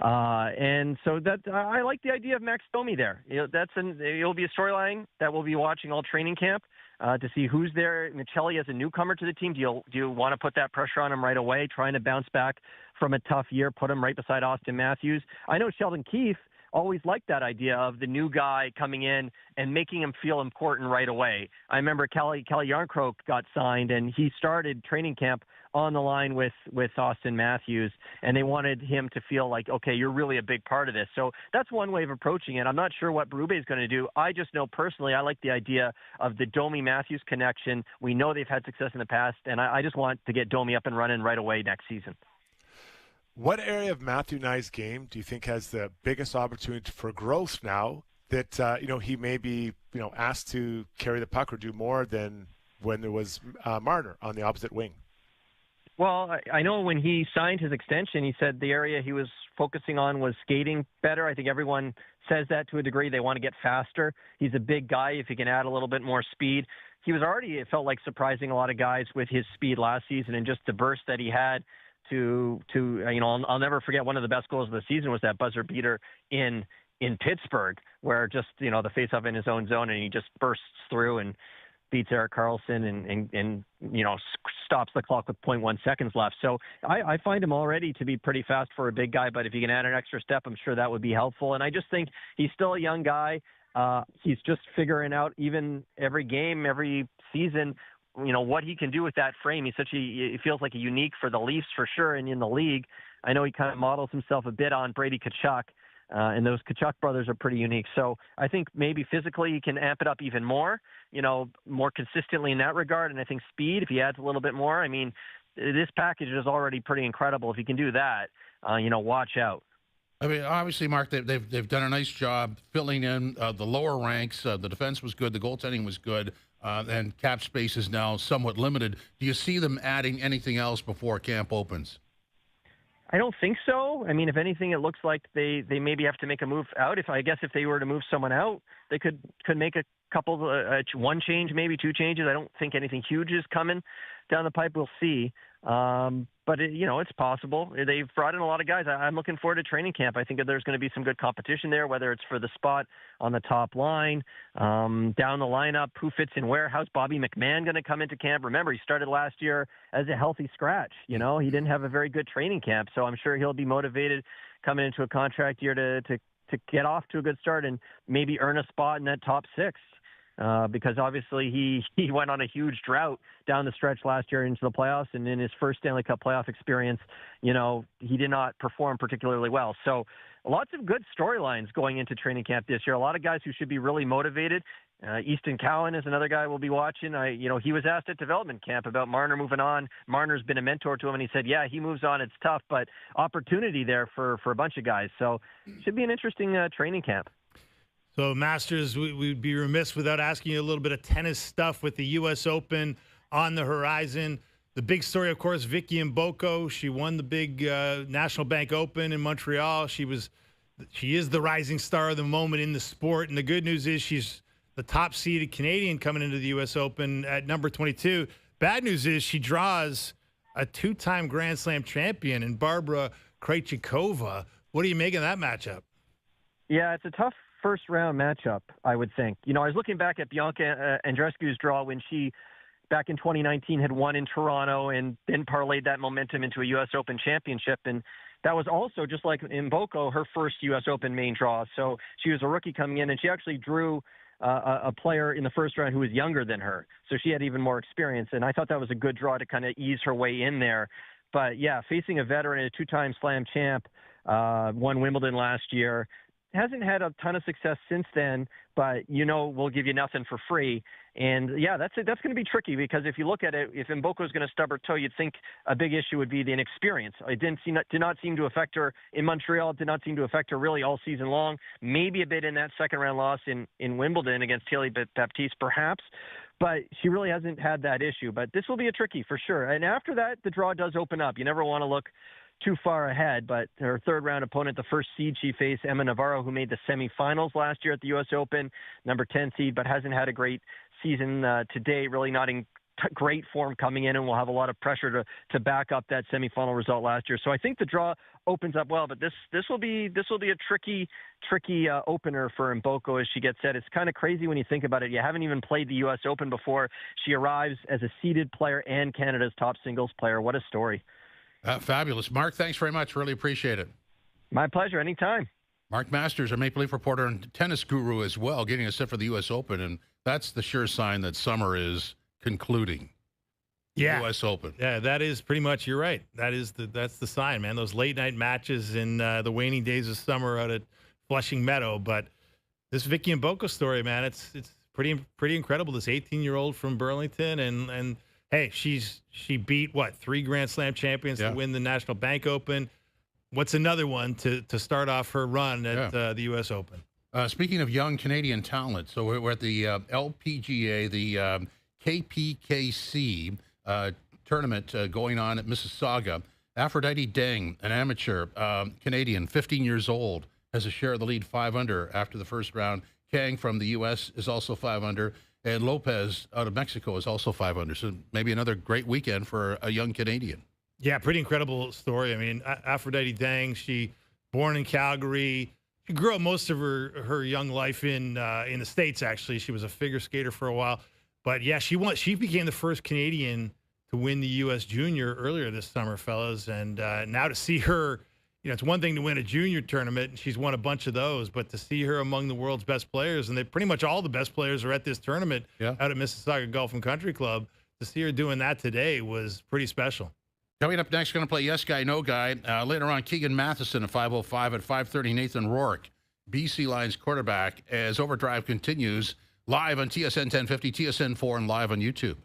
And so that I like the idea of Max Domi there. It'll be a storyline that we'll be watching all training camp to see who's there. Michelli as a newcomer to the team, do you want to put that pressure on him right away, trying to bounce back from a tough year, put him right beside Auston Matthews? I know Sheldon Keefe always liked that idea of the new guy coming in and making him feel important right away. I remember Kelly Yarncroke got signed, and he started training camp on the line with Auston Matthews, and they wanted him to feel like, okay, you're really a big part of this. So that's one way of approaching it. I'm not sure what Berube is going to do. I just know personally I like the idea of the Domi-Matthews connection. We know they've had success in the past, and I just want to get Domi up and running right away next season. What area of Matthew Knies' game do you think has the biggest opportunity for growth now that he may be asked to carry the puck or do more than when there was Marner on the opposite wing? Well, I know when he signed his extension, he said the area he was focusing on was skating better. I think everyone says that to a degree. They want to get faster. He's a big guy. If he can add a little bit more speed, he was already, it felt like, surprising a lot of guys with his speed last season and just the burst that he had. I'll never forget one of the best goals of the season was that buzzer beater in Pittsburgh, where just the face-off in his own zone, and he just bursts through and beats Erik Karlsson and stops the clock with 0.1 seconds left. So I find him already to be pretty fast for a big guy, but if he can add an extra step, I'm sure that would be helpful. And I just think he's still a young guy. He's just figuring out, even every game, every season, what he can do with that frame. It feels like a unique for the Leafs for sure, and in the league. I know he kind of models himself a bit on Brady Tkachuk, and those Tkachuk brothers are pretty unique. So I think maybe physically he can amp it up even more, more consistently in that regard. And I think speed, if he adds a little bit more, I mean, this package is already pretty incredible. If he can do that, watch out. I mean, obviously, Mark, they've done a nice job filling in the lower ranks. The defense was good. The goaltending was good. And cap space is now somewhat limited. Do you see them adding anything else before camp opens? I don't think so. I mean, if anything, it looks like they maybe have to make a move out. If they were to move someone out, they could make a couple, one change, maybe two changes. I don't think anything huge is coming down the pipe. We'll see. But it's possible. They've brought in a lot of guys. I'm looking forward to training camp. I think there's going to be some good competition there, whether it's for the spot on the top line, down the lineup, who fits in where. How's Bobby McMahon going to come into camp? Remember, he started last year as a healthy scratch. He didn't have a very good training camp, so I'm sure he'll be motivated coming into a contract year to get off to a good start and maybe earn a spot in that top six. because obviously he went on a huge drought down the stretch last year into the playoffs, and in his first Stanley Cup playoff experience, he did not perform particularly well. So lots of good storylines going into training camp this year. A lot of guys who should be really motivated. Easton Cowan is another guy we'll be watching. He was asked at development camp about Marner moving on. Marner's been a mentor to him, and he said, yeah, he moves on. It's tough, but opportunity there for a bunch of guys. So should be an interesting training camp. So, Masters, we'd be remiss without asking you a little bit of tennis stuff with the U.S. Open on the horizon. The big story, of course, Vicky Mboko. She won the big National Bank Open in Montreal. She is the rising star of the moment in the sport. And the good news is she's the top-seeded Canadian coming into the U.S. Open at number 22. Bad news is she draws a two-time Grand Slam champion in Barbara Krejcikova. What do you make of that matchup? Yeah, it's a tough first-round matchup, I would think. I was looking back at Bianca Andreescu's draw when she, back in 2019, had won in Toronto and then parlayed that momentum into a U.S. Open championship. And that was also, just like in Mboko, her first U.S. Open main draw. So she was a rookie coming in, and she actually drew a player in the first round who was younger than her. So she had even more experience. And I thought that was a good draw to kind of ease her way in there. But, yeah, facing a veteran, a two-time slam champ, won Wimbledon last year, hasn't had a ton of success since then, but we'll give you nothing for free. And yeah, that's going to be tricky, because if you look at it, if Mboko is going to stub her toe, you'd think a big issue would be the inexperience. It did not seem to affect her in Montreal. It did not seem to affect her really all season long. Maybe a bit in that second round loss in Wimbledon against Haley Baptiste, perhaps. But she really hasn't had that issue. But this will be a tricky for sure. And after that, the draw does open up. You never want to look too far ahead, but her third round opponent, the first seed she faced, Emma Navarro, who made the semifinals last year at the U.S. Open, number 10 seed, but hasn't had a great season to date, really not in great form coming in, and will have a lot of pressure to back up that semifinal result last year. So I think the draw opens up well, but this will be a tricky opener for Mboko as she gets set. It's kind of crazy when you think about it. You haven't even played the U.S. Open before. She arrives as a seeded player and Canada's top singles player. What a story. Fabulous. Mark, thanks very much. Really appreciate it. My pleasure. Anytime. Mark Masters, our Maple Leaf reporter and tennis guru as well, getting us set for the U.S. Open, and that's the sure sign that summer is concluding. Yeah. U.S. Open. Yeah, that is pretty much, you're right. That's the sign, man. Those late-night matches in the waning days of summer out at Flushing Meadow. But this Vicky Mboko story, man, it's pretty incredible. This 18-year-old from Burlington, and hey, she beat, 3 Grand Slam champions to win the National Bank Open. What's another one to start off her run at the U.S. Open? Speaking of young Canadian talent, so we're at the LPGA, the KPKC tournament going on at Mississauga. Aphrodite Deng, an amateur Canadian, 15 years old, has a share of the lead, 5 under after the first round. Kang from the U.S. is also 5 under. And Lopez out of Mexico is also 5 under. So maybe another great weekend for a young Canadian. Yeah, pretty incredible story. I mean, Aphrodite Deng, she born in Calgary. She grew up most of her young life in the States, actually. She was a figure skater for a while. But, yeah, she became the first Canadian to win the U.S. Junior earlier this summer, fellas. And now to see her, it's one thing to win a junior tournament, and she's won a bunch of those, but to see her among the world's best players, and pretty much all the best players are at this tournament out at Mississauga Golf and Country Club, to see her doing that today was pretty special. Coming up next, going to play Yes Guy, No Guy. Later on, Keegan Matheson at 5:05. At 5:30, Nathan Rourke, BC Lions quarterback, as OverDrive continues live on TSN 1050, TSN 4, and live on YouTube.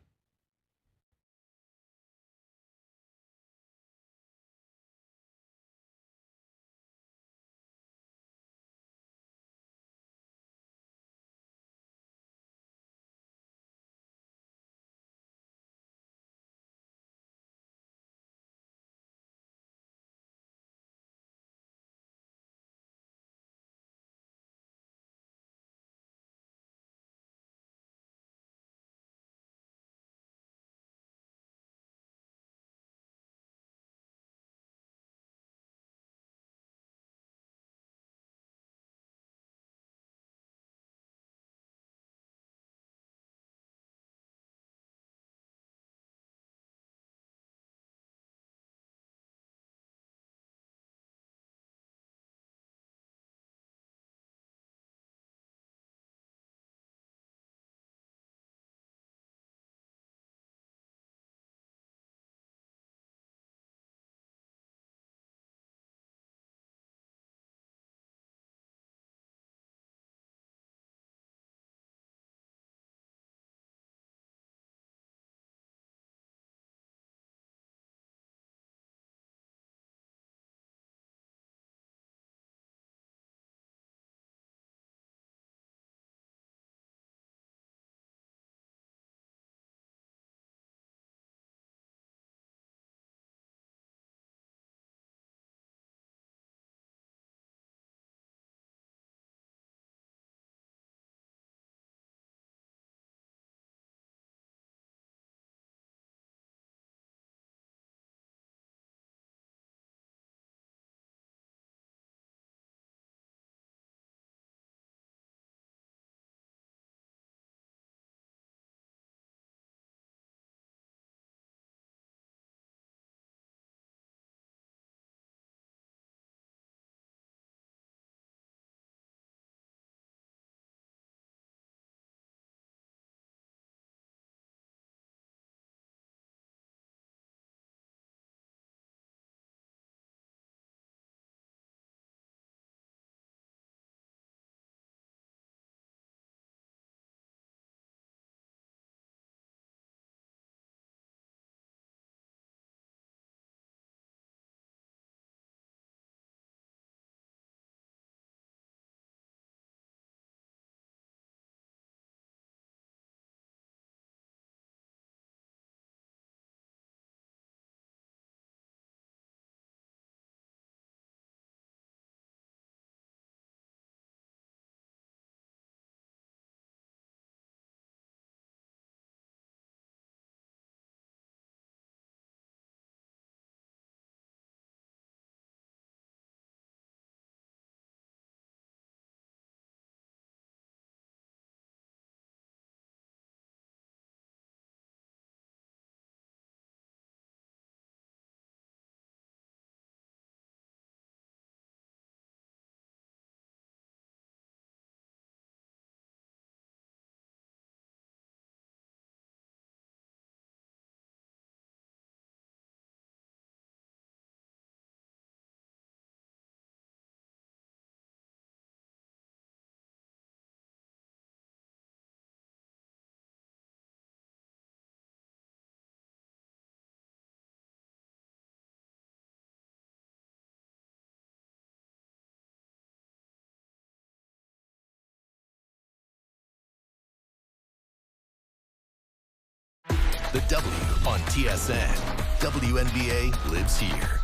The W on TSN. WNBA lives here.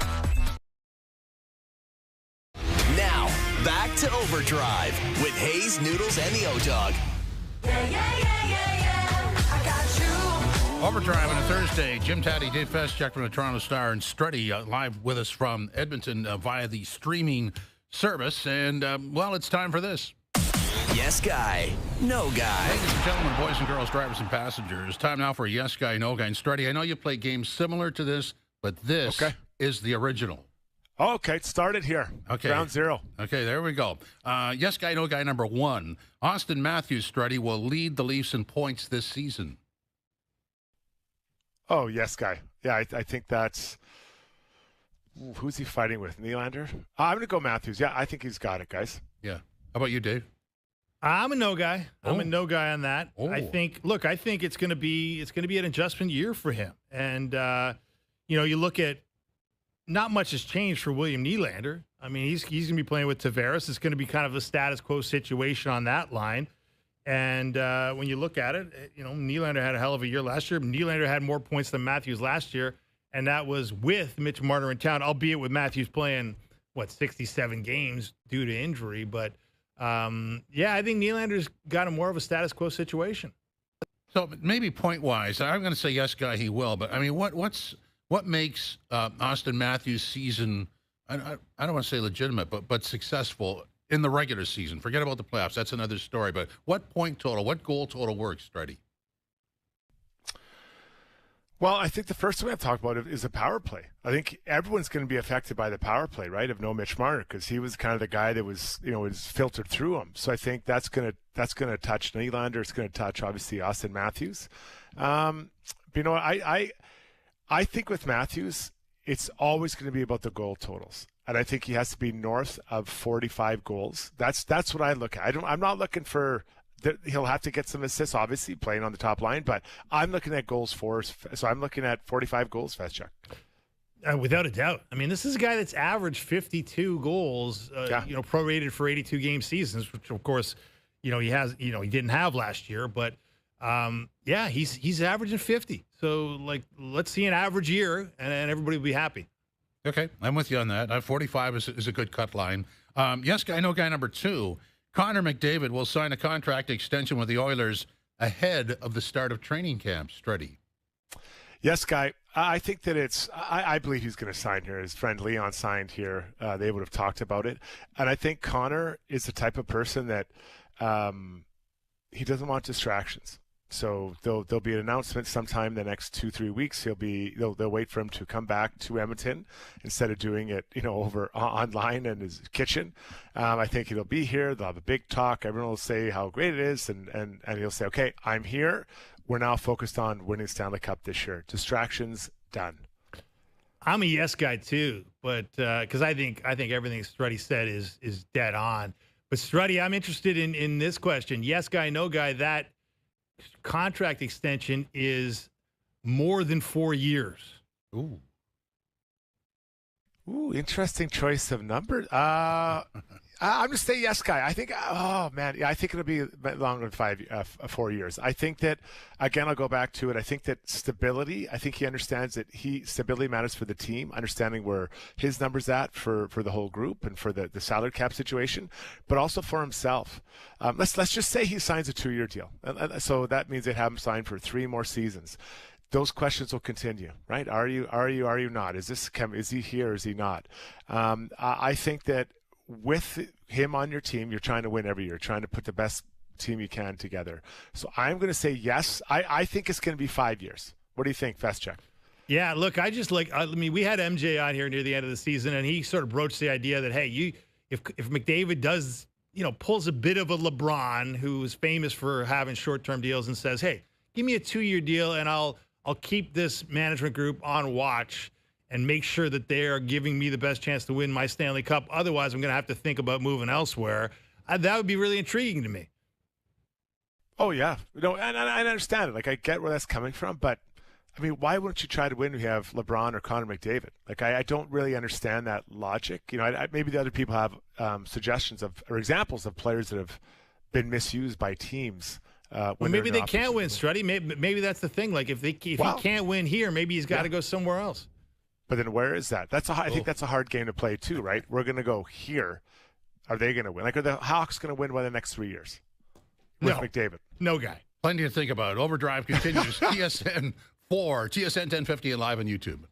Now, back to Overdrive with Hayes, Noodles, and the O-Dog. Overdrive on a Thursday. Jim Taddy, Dave Feschuk from the Toronto Star, and Struddy live with us from Edmonton via the streaming service. And, well, it's time for this. Yes guy, no guy. Ladies and gentlemen, boys and girls, drivers and passengers, time now for a yes guy, no guy. And Struddy, I know you play games similar to this, but this is the original. Okay, start it here. Okay. Ground zero. Okay, there we go. Yes guy, no guy number 1. Auston Matthews, Struddy, will lead the Leafs in points this season. Oh, yes, guy. Yeah, I think that's... Who's he fighting with? Nylander? I'm going to go Matthews. Yeah, I think he's got it, guys. Yeah. How about you, Dave? I'm a no guy. I'm a no guy on that. Oh. I think it's going to be an adjustment year for him. And you look at, not much has changed for William Nylander. I mean, he's going to be playing with Tavares. It's going to be kind of a status quo situation on that line. And when you look at it, Nylander had a hell of a year last year. Nylander had more points than Matthews last year, and that was with Mitch Marner in town, albeit with Matthews playing, 67 games due to injury. But, I think Nylander's got a more of a status quo situation. So maybe point-wise, I'm going to say yes guy, he will. But, I mean, what makes Auston Matthews' season, I don't want to say legitimate, but successful in the regular season? Forget about the playoffs. That's another story. But what point total, what goal total works, Struddy? Well, I think the first thing we have to talk about is a power play. I think everyone's going to be affected by the power play, right, of no Mitch Marner, because he was kind of the guy that was, was filtered through him. So I think that's going to touch Nylander. It's going to touch, obviously, Auston Matthews. I think with Matthews, it's always going to be about the goal totals. And I think he has to be north of 45 goals. That's what I look at. I'm not looking for he'll have to get some assists, obviously, playing on the top line, but I'm looking at goals for. So I'm looking at 45 goals, Feschuk. Without a doubt. I mean, this is a guy that's averaged 52 goals, prorated for 82 game seasons, which of course, he didn't have last year, but he's averaging 50. So let's see an average year and everybody will be happy. Okay, I'm with you on that. 45 is a good cut line. Yes guy, no guy number 2. Connor McDavid will sign a contract extension with the Oilers ahead of the start of training camp. Struddy. Yes, guy. I think that I believe he's going to sign here. His friend Leon signed here. They would have talked about it. And I think Connor is the type of person that he doesn't want distractions. So there'll be an announcement sometime the next 2-3 weeks. They'll wait for him to come back to Edmonton instead of doing it, over online in his kitchen. I think he'll be here. They'll have a big talk. Everyone will say how great it is, and he'll say, "Okay, I'm here. We're now focused on winning Stanley Cup this year. Distractions done." I'm a yes guy too, but because I think everything Struddy said is dead on. But Struddy, I'm interested in this question: yes guy, no guy. That contract extension is more than 4 years. Ooh, interesting choice of number. I'm going to say yes, guy. I think, I think it'll be longer than 4 years. I think that, again, I'll go back to it. I think that stability, I think he understands that stability matters for the team, understanding where his number's at for the whole group and for the salary cap situation, but also for himself. Let's just say he signs a 2-year deal. So that means they'd have him sign for 3 more seasons. Those questions will continue, right? Are you not? Is he here? Is he not? I think that with him on your team, you're trying to win every year, trying to put the best team you can together. So I'm going to say yes. I think it's going to be 5 years. What do you think, Feschuk? Yeah, look, we had MJ on here near the end of the season, and he sort of broached the idea that, hey, if McDavid does, pulls a bit of a LeBron, who's famous for having short-term deals, and says, hey, give me a 2-year deal, and I'll keep this management group on watch and make sure that they are giving me the best chance to win my Stanley Cup. Otherwise, I'm going to have to think about moving elsewhere. That would be really intriguing to me. Oh, yeah. And I understand it. I get where that's coming from. But, why wouldn't you try to win when you have LeBron or Connor McDavid? I don't really understand that logic. Maybe the other people have suggestions or examples of players that have been misused by teams Well, when maybe they're they can't win, Strutty. Maybe that's the thing. Like if he can't win here, maybe he's got to go somewhere else. But then where is that? I think that's a hard game to play too, right? We're going to go here. Are they going to win? Like, are the Hawks going to win by the next 3 years with McDavid? No guy. Plenty to think about. OverDrive continues. TSN 4, TSN 1050 and live on YouTube.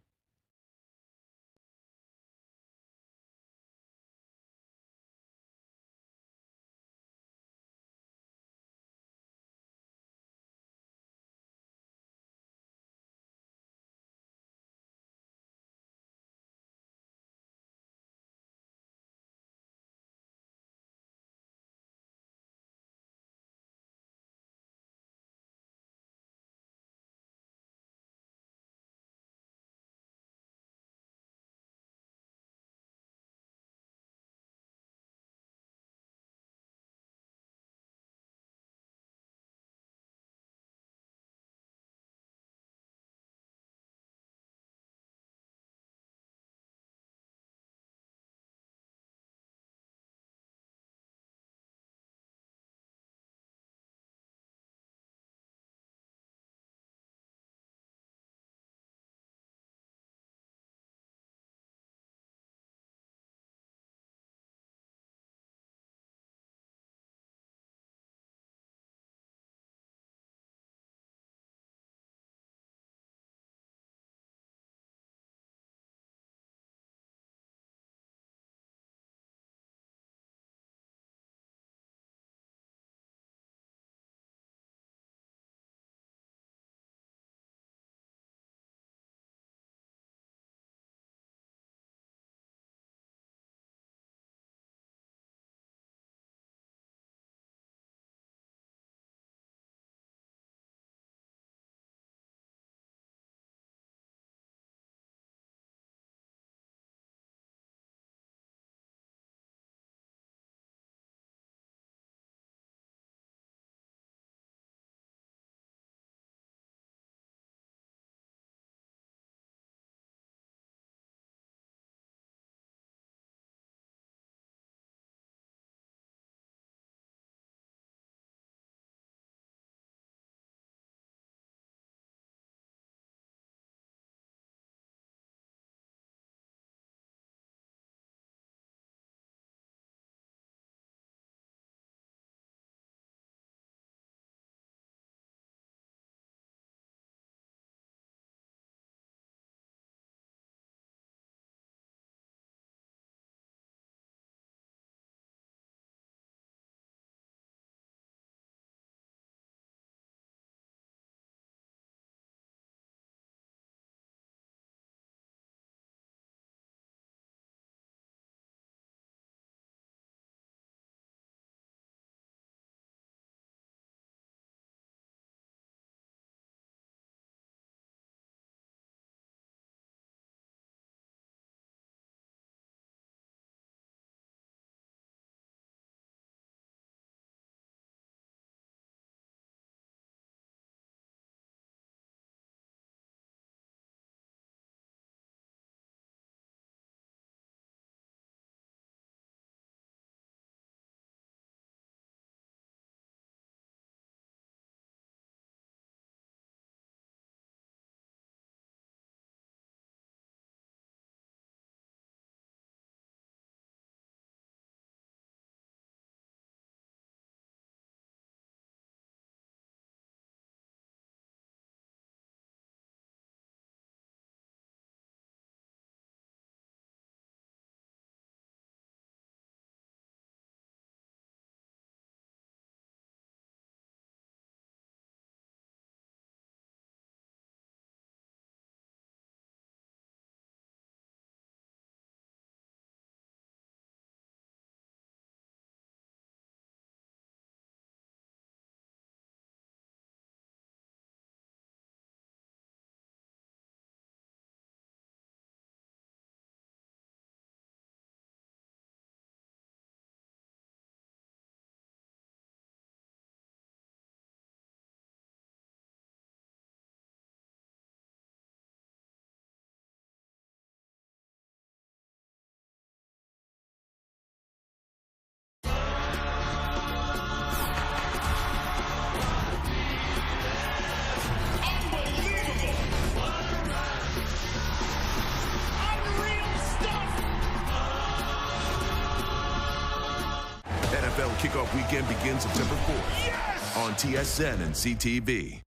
NFL kickoff weekend begins September 4th on TSN and CTV.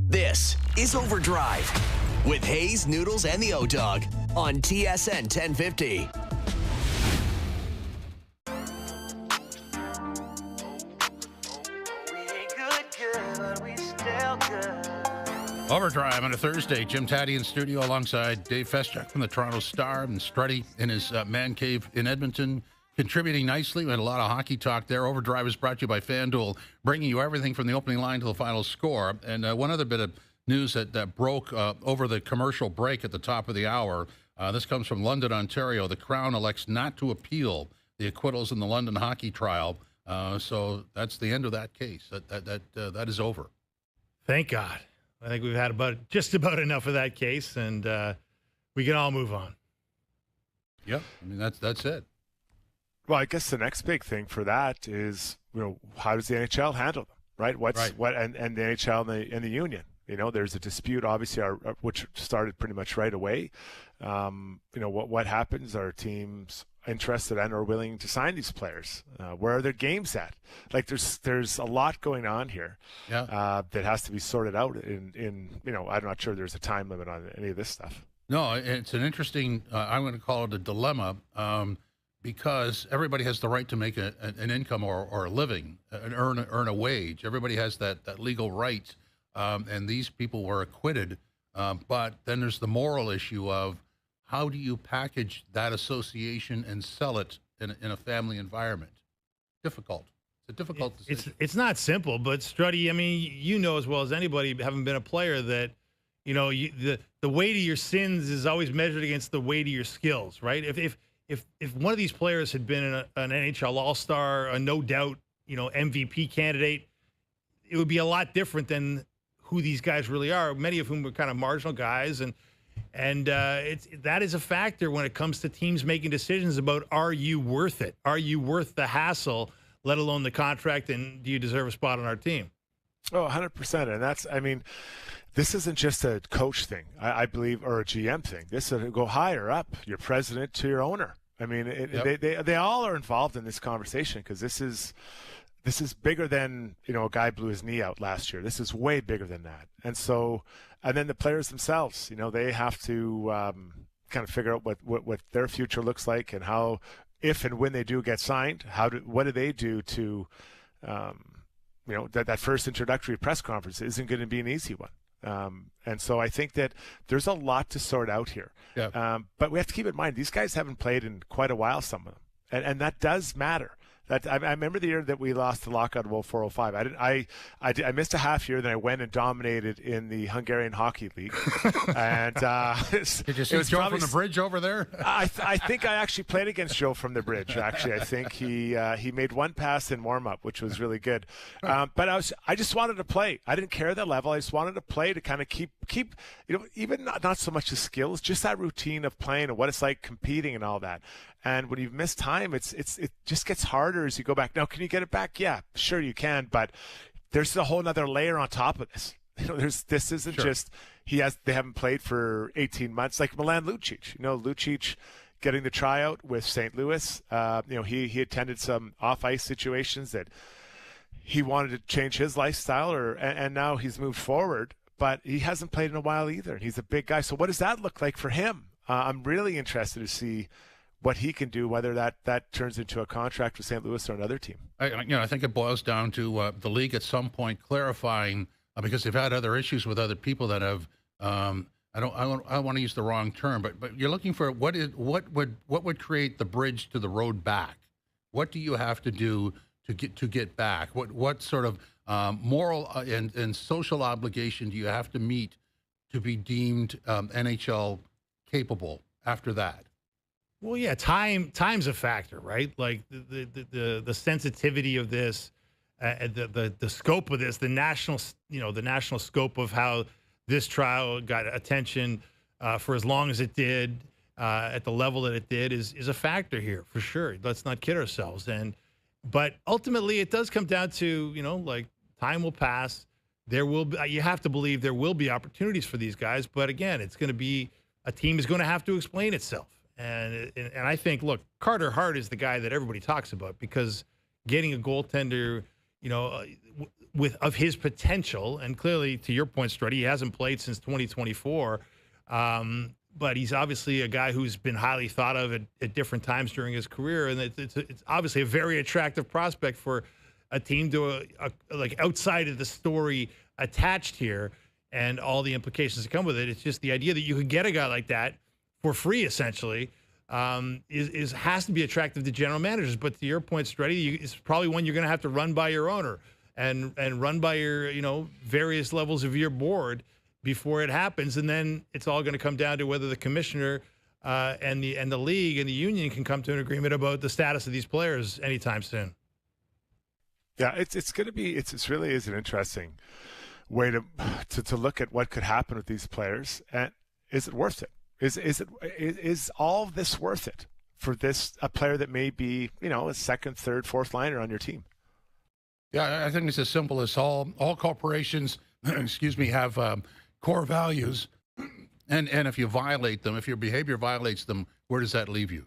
This is OverDrive with Hayes, Noodles, and the O-Dog on TSN 1050. OverDrive on a Thursday. Jim Taddy in studio alongside Dave Feschuk from the Toronto Star and Strutty in his man cave in Edmonton, contributing nicely. We had a lot of hockey talk there. OverDrive is brought to you by FanDuel, bringing you everything from the opening line to the final score. And one other bit of news that broke over the commercial break at the top of the hour. This comes from London, Ontario. The Crown elects not to appeal the acquittals in the London hockey trial. So that's the end of that case. That is over. Thank God. I think we've had just about enough of that case, and we can all move on. Yep. I mean, that's it. Well, I guess the next big thing for that is, how does the NHL handle them, right? And the NHL and the union. There's a dispute, obviously, which started pretty much right away. What happens? Are teams interested and are willing to sign these players? Where are their games at? Like, there's a lot going on here that has to be sorted out. I'm not sure there's a time limit on any of this stuff. No, it's an interesting. I'm going to call it a dilemma. Because everybody has the right to make an income or a living, and earn a wage. Everybody has that legal right, and these people were acquitted. But then there's the moral issue of how do you package that association and sell it in a family environment? Difficult. It's a difficult decision. It's not simple, but Strutty, I mean, as well as anybody, having been a player, that the weight of your sins is always measured against the weight of your skills, right? If one of these players had been an NHL All-Star, a no doubt, MVP candidate, it would be a lot different than who these guys really are. Many of whom were kind of marginal guys, and that is a factor when it comes to teams making decisions about, are you worth it? Are you worth the hassle, let alone the contract, and do you deserve a spot on our team? Oh, 100%. And this isn't just a coach thing, I believe, or a GM thing. This is go higher up, your president to your owner. I mean, they all are involved in this conversation, because this is bigger than, a guy blew his knee out last year. This is way bigger than that. And then the players themselves, they have to kind of figure out what their future looks like, and how, if and when they do get signed, what do they do to, that first introductory press conference isn't going to be an easy one. And so I think that there's a lot to sort out here. Yeah. But we have to keep in mind, these guys haven't played in quite a while, some of them. And that does matter. I remember the year that we lost the lockout of 04-05. I missed a half year, then I went and dominated in the Hungarian Hockey League. And did you see Joe from the bridge over there? I think I actually played against Joe from the bridge. Actually, I think he made one pass in warm up, which was really good. But I just wanted to play. I didn't care the level. I just wanted to play to kind of keep even not so much the skills, just that routine of playing and what it's like competing and all that. And when you've missed time, it just gets harder as you go back. Now, can you get it back? Yeah, sure you can, but there's a whole other layer on top of this. This isn't just they haven't played for 18 months, like Milan Lucic. Lucic getting the tryout with St. Louis. He attended some off-ice situations that he wanted to change his lifestyle, and now he's moved forward, but he hasn't played in a while either. He's a big guy. So what does that look like for him? I'm really interested to see what he can do, whether that turns into a contract with St. Louis or another team. I think it boils down to the league at some point clarifying, because they've had other issues with other people that have. I don't want to use the wrong term, but you're looking for what would create the bridge to the road back. What do you have to do to get back? What sort of moral and social obligation do you have to meet to be deemed NHL capable after that? Well, yeah, time's a factor, right? Like the sensitivity of this, the scope of this, the national scope of how this trial got attention for as long as it did, at the level that it did, is a factor here for sure. Let's not kid ourselves. But ultimately, it does come down to like time will pass. You have to believe there will be opportunities for these guys, but again, it's going to be a team is going to have to explain itself. And I think, look, Carter Hart is the guy that everybody talks about because getting a goaltender, of his potential, and clearly, to your point, Struddy, he hasn't played since 2024, but he's obviously a guy who's been highly thought of at different times during his career, and it's obviously a very attractive prospect for a team to like outside of the story attached here and all the implications that come with it. It's just the idea that you could get a guy like that for free, essentially, has to be attractive to general managers. But to your point, Struddy, it's probably one you're going to have to run by your owner and run by your various levels of your board before it happens, and then it's all going to come down to whether the commissioner and the league and the union can come to an agreement about the status of these players anytime soon. Yeah, it's going to be it really is an interesting way to look at what could happen with these players, and is it worth it? Is all of this worth it for a player that may be a second, third, fourth liner on your team? Yeah, I think it's as simple as all corporations, have core values, and if you violate them, if your behavior violates them, where does that leave you?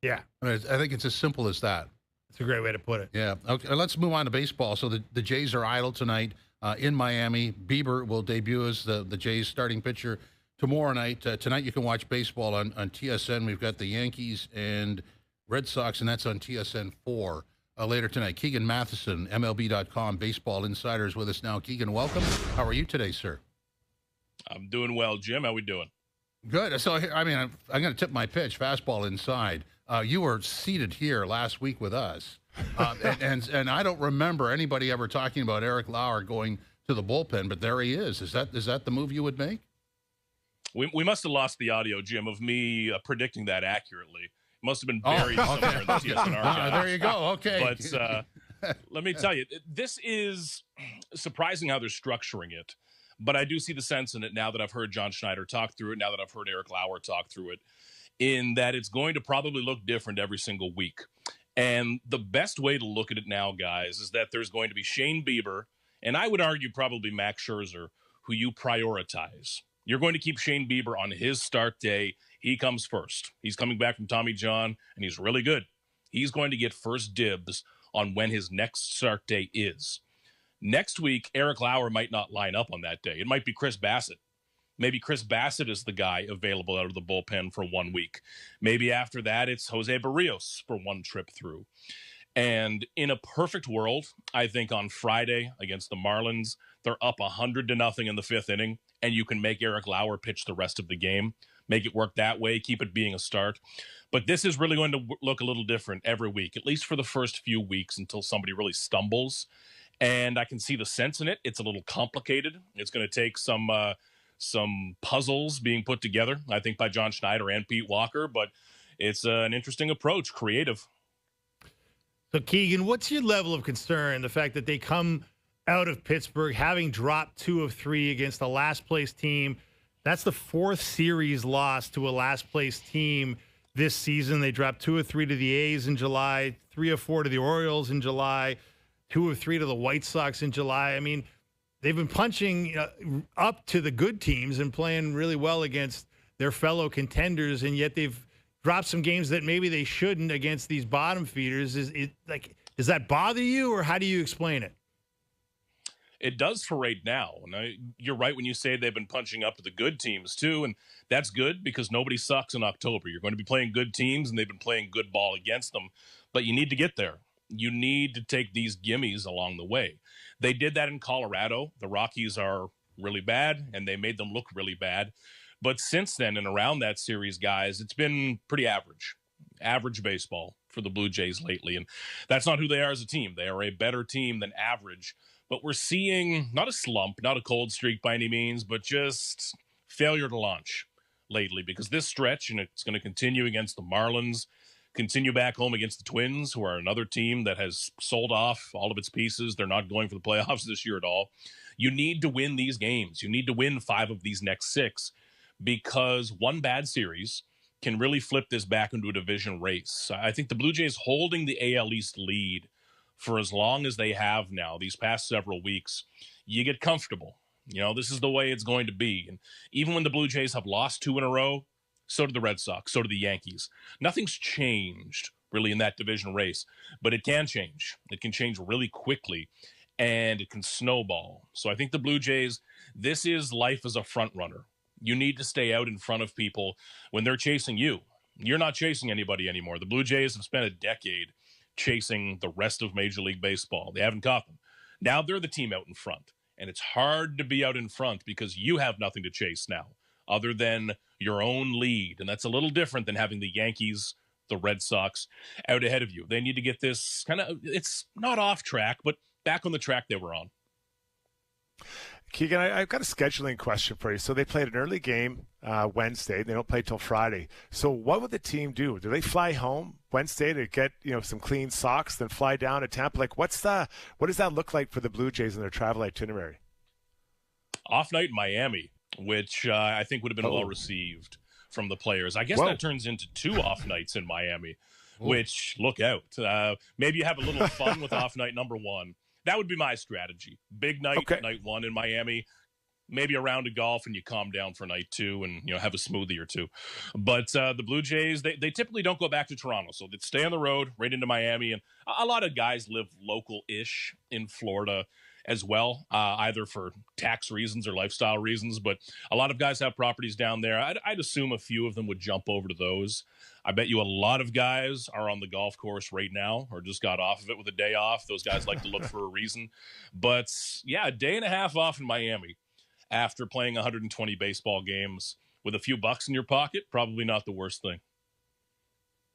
Yeah, I think it's as simple as that. It's a great way to put it. Yeah. Okay. Let's move on to baseball. So the Jays are idle tonight in Miami. Bieber will debut as the Jays starting pitcher tomorrow night. Tonight you can watch baseball on TSN. We've got the Yankees and Red Sox, and that's on TSN 4 later tonight. Keegan Matheson, MLB.com, Baseball Insider is with us now. Keegan, welcome. How are you today, sir? I'm doing well, Jim. How we doing? Good. So, I'm going to tip my pitch, fastball inside. You were seated here last week with us, and I don't remember anybody ever talking about Eric Lauer going to the bullpen, but there he is. Is that the move you would make? We must have lost the audio, Jim, of me predicting that accurately. It must have been buried somewhere in the TSN archive. There you go. Okay. But let me tell you, this is surprising how they're structuring it. But I do see the sense in it now that I've heard John Schneider talk through it, now that I've heard Eric Lauer talk through it, in that it's going to probably look different every single week. And the best way to look at it now, guys, is that there's going to be Shane Bieber, and I would argue probably Max Scherzer, who you prioritize. You're going to keep Shane Bieber on his start day. He comes first. He's coming back from Tommy John, and he's really good. He's going to get first dibs on when his next start day is. Next week, Eric Lauer might not line up on that day. It might be Chris Bassett. Maybe Chris Bassett is the guy available out of the bullpen for 1 week. Maybe after that, it's Jose Barrios for one trip through. And in a perfect world, I think on Friday against the Marlins, they're up 100-0 in the fifth inning, and you can make Eric Lauer pitch the rest of the game. Make it work that way, keep it being a start. But this is really going to look a little different every week, at least for the first few weeks until somebody really stumbles. And I can see the sense in it. It's a little complicated. It's going to take some puzzles being put together, I think, by John Schneider and Pete Walker. But it's an interesting approach, creative. So, Keegan, what's your level of concern, the fact that they come out of Pittsburgh having dropped 2 of 3 against the last-place team? That's the 4th series loss to a last-place team this season. They dropped 2 of 3 to the A's in July, 3 of 4 to the Orioles in July, 2 of 3 to the White Sox in July. I mean, they've been punching up to the good teams and playing really well against their fellow contenders, and yet they've dropped some games that maybe they shouldn't against these bottom feeders. Does that bother you, or how do you explain it? It does for right now. And you're right when you say they've been punching up to the good teams too, and that's good because nobody sucks in October. You're going to be playing good teams, and they've been playing good ball against them, but you need to get there. You need to take these gimmies along the way. They did that in Colorado. The Rockies are really bad, and they made them look really bad. But since then and around that series, guys, it's been pretty average baseball for the Blue Jays lately. And that's not who they are as a team. They are a better team than average. But we're seeing not a slump, not a cold streak by any means, but just failure to launch lately. Because this stretch, and it's going to continue against the Marlins, continue back home against the Twins, who are another team that has sold off all of its pieces. They're not going for the playoffs this year at all. You need to win these games. You need to win 5 of these next 6. Because one bad series can really flip this back into a division race. I think the Blue Jays holding the AL East lead for as long as they have now, these past several weeks, you get comfortable. This is the way it's going to be. And even when the Blue Jays have lost 2 in a row, So did the Red Sox. So did the Yankees. Nothing's changed really in that division race, but it can change. It can change really quickly, and it can snowball. So I think the Blue Jays, this is life as a front runner. You need to stay out in front of people when they're chasing you. You're not chasing anybody anymore. The Blue Jays have spent a decade chasing the rest of Major League Baseball. They haven't caught them. Now they're the team out in front, and it's hard to be out in front because you have nothing to chase now other than your own lead, and that's a little different than having the Yankees, the Red Sox out ahead of you. They need to get this kind of, it's not off track, but back on the track they were on. Keegan, I've got a scheduling question for you. So they played an early game Wednesday. They don't play till Friday. So what would the team do? Do they fly home Wednesday to get some clean socks, then fly down to Tampa? Like, what does that look like for the Blue Jays in their travel itinerary? Off night in Miami, which I think would have been well received from the players. I guess that turns into 2 off nights in Miami, which, look out. Maybe you have a little fun with off night number 1. That would be my strategy. Big night, night 1 in Miami, maybe a round of golf, and you calm down for night 2 and have a smoothie or 2. But the Blue Jays, they typically don't go back to Toronto, so they'd stay on the road right into Miami. And a lot of guys live local-ish in Florida as well, either for tax reasons or lifestyle reasons. But a lot of guys have properties down there. I'd assume a few of them would jump over to those. I bet you a lot of guys are on the golf course right now or just got off of it with a day off. Those guys like to look for a reason. But, yeah, a day and a half off in Miami after playing 120 baseball games with a few bucks in your pocket, probably not the worst thing.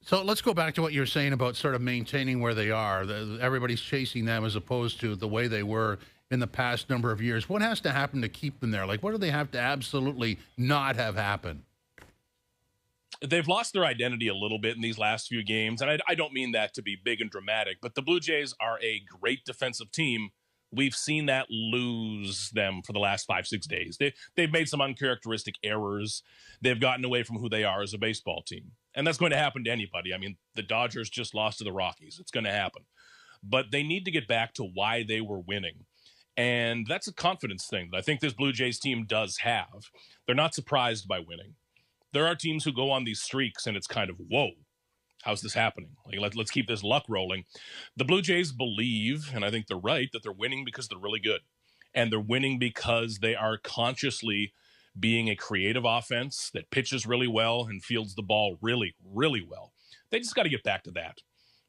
So let's go back to what you were saying about sort of maintaining where they are. Everybody's chasing them as opposed to the way they were in the past number of years. What has to happen to keep them there? Like, what do they have to absolutely not have happen? They've lost their identity a little bit in these last few games, and I don't mean that to be big and dramatic, but the Blue Jays are a great defensive team. We've seen that lose them for the last 5-6 days. They've made some uncharacteristic errors. They've gotten away from who they are as a baseball team. And that's going to happen to anybody. I mean, the Dodgers just lost to the Rockies. It's going to happen. But they need to get back to why they were winning. And that's a confidence thing that I think this Blue Jays team does have. They're not surprised by winning. There are teams who go on these streaks and it's kind of, whoa, how's this happening? Like, let's keep this luck rolling. The Blue Jays believe, and I think they're right, that they're winning because they're really good. And they're winning because they are consciously being a creative offense that pitches really well and fields the ball really, really well. They just got to get back to that.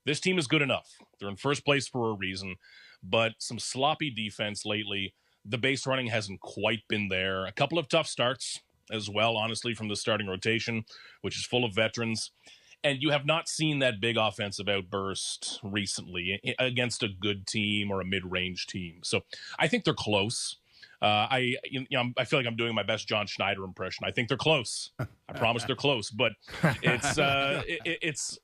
This team is good enough. They're in first place for a reason, but some sloppy defense lately. The base running hasn't quite been there. A couple of tough starts as well, honestly, from the starting rotation, which is full of veterans. And you have not seen that big offensive outburst recently against a good team or a mid-range team. So I think they're close. I feel like I'm doing my best John Schneider impression. I think they're close. I promise they're close, but it's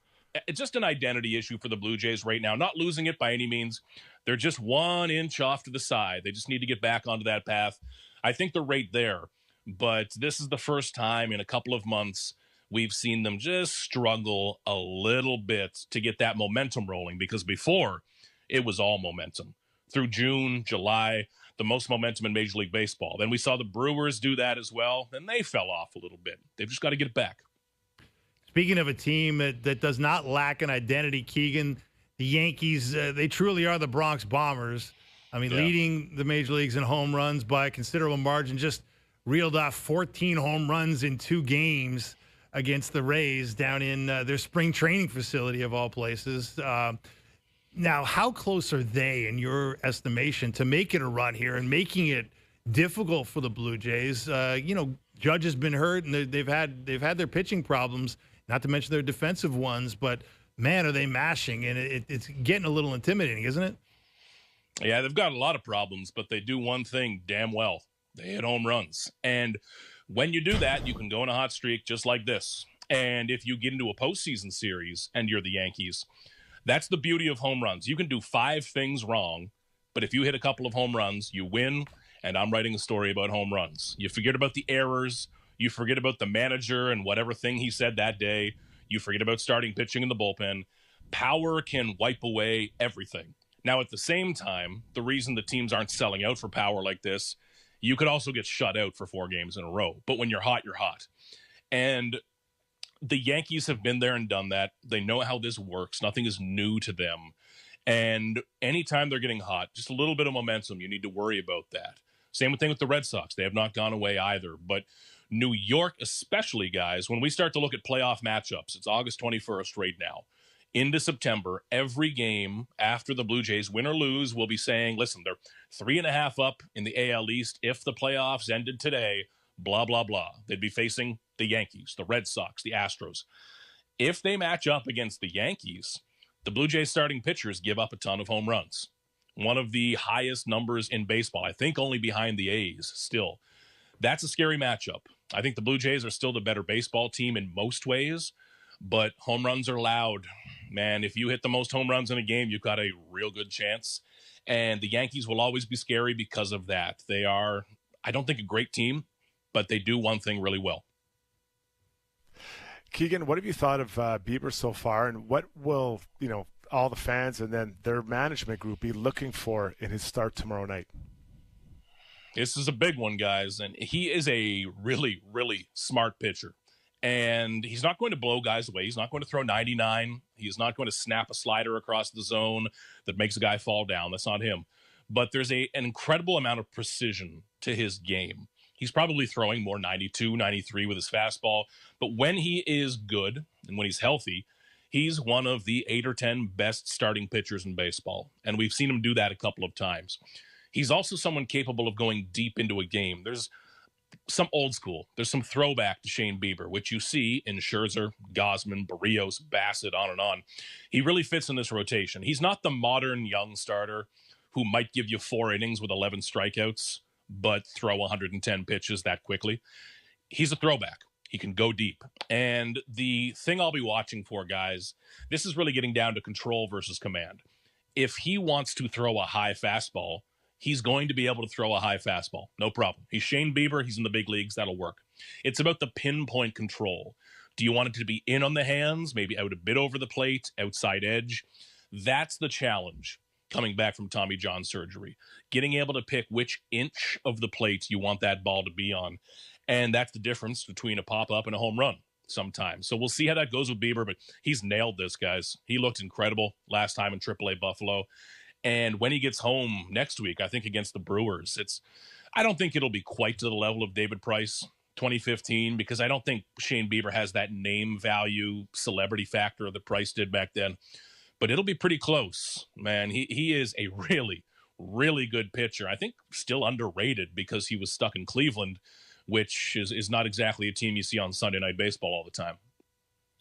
just an identity issue for the Blue Jays right now. Not losing it by any means. They're just 1 inch off to the side. They just need to get back onto that path. I think they're right there, but this is the first time in a couple of months we've seen them just struggle a little bit to get that momentum rolling, because before it was all momentum. Through June, July, the most momentum in Major League Baseball. Then we saw the Brewers do that as well, and they fell off a little bit. They've just got to get it back. Speaking of a team that does not lack an identity, Keegan, the Yankees, they truly are the Bronx Bombers. I mean, leading the major leagues in home runs by a considerable margin, just reeled off 14 home runs in 2 games against the Rays down in their spring training facility of all places. Now, how close are they, in your estimation, to making a run here and making it difficult for the Blue Jays? Judge has been hurt, and they've had their pitching problems, not to mention their defensive ones. But man, are they mashing? And it's getting a little intimidating, isn't it? Yeah, they've got a lot of problems, but they do one thing damn well: they hit home runs. And when you do that, you can go on a hot streak just like this. And if you get into a postseason series and you're the Yankees, that's the beauty of home runs. You can do 5 things wrong, but if you hit a couple of home runs, you win, and I'm writing a story about home runs. You forget about the errors. You forget about the manager and whatever thing he said that day. You forget about starting pitching in the bullpen. Power can wipe away everything. Now, at the same time, the reason the teams aren't selling out for power like this, you could also get shut out for 4 games in a row. But when you're hot, you're hot. And the Yankees have been there and done that. They know how this works. Nothing is new to them. And anytime they're getting hot, just a little bit of momentum, you need to worry about that. Same thing with the Red Sox. They have not gone away either. But New York especially, guys, when we start to look at playoff matchups, it's August 21st right now. Into September, every game after the Blue Jays win or lose, we'll be saying, listen, they're 3.5 up in the AL East. If the playoffs ended today, blah, blah, blah. They'd be facing the Yankees, the Red Sox, the Astros. If they match up against the Yankees, the Blue Jays starting pitchers give up a ton of home runs. One of the highest numbers in baseball, I think only behind the A's still. That's a scary matchup. I think the Blue Jays are still the better baseball team in most ways, but home runs are loud. Man, if you hit the most home runs in a game, you've got a real good chance. And the Yankees will always be scary because of that. They are, I don't think, a great team, but they do one thing really well. Keegan, what have you thought of Bieber so far, and what will, all the fans and then their management group be looking for in his start tomorrow night? This is a big one, guys, and he is a really, really smart pitcher. And he's not going to blow guys away. He's not going to throw 99. He's not going to snap a slider across the zone that makes a guy fall down. That's not him. But there's an incredible amount of precision to his game. He's probably throwing more 92, 93 with his fastball. But when he is good and when he's healthy, he's one of the 8 or 10 best starting pitchers in baseball. And we've seen him do that a couple of times. He's also someone capable of going deep into a game. There's some old school. There's some throwback to Shane Bieber, which you see in Scherzer, Gosman, Barrios, Bassett, on and on. He really fits in this rotation. He's not the modern young starter who might give you 4 innings with 11 strikeouts, but throw 110 pitches that quickly. He's a throwback. He can go deep. And the thing I'll be watching for, guys, this is really getting down to control versus command. If he wants to throw a high fastball, he's going to be able to throw a high fastball. No problem. He's Shane Bieber. He's in the big leagues. That'll work. It's about the pinpoint control. Do you want it to be in on the hands, maybe out a bit over the plate, outside edge? That's the challenge coming back from Tommy John surgery. Getting able to pick which inch of the plate you want that ball to be on. And that's the difference between a pop-up and a home run sometimes. So we'll see how that goes with Bieber, but he's nailed this, guys. He looked incredible last time in AAA Buffalo. And when he gets home next week, I think against the Brewers, I don't think it'll be quite to the level of David Price 2015, because I don't think Shane Bieber has that name value, celebrity factor that Price did back then. But it'll be pretty close, man. He is a really, really good pitcher. I think still underrated because he was stuck in Cleveland, which is not exactly a team you see on Sunday Night Baseball all the time.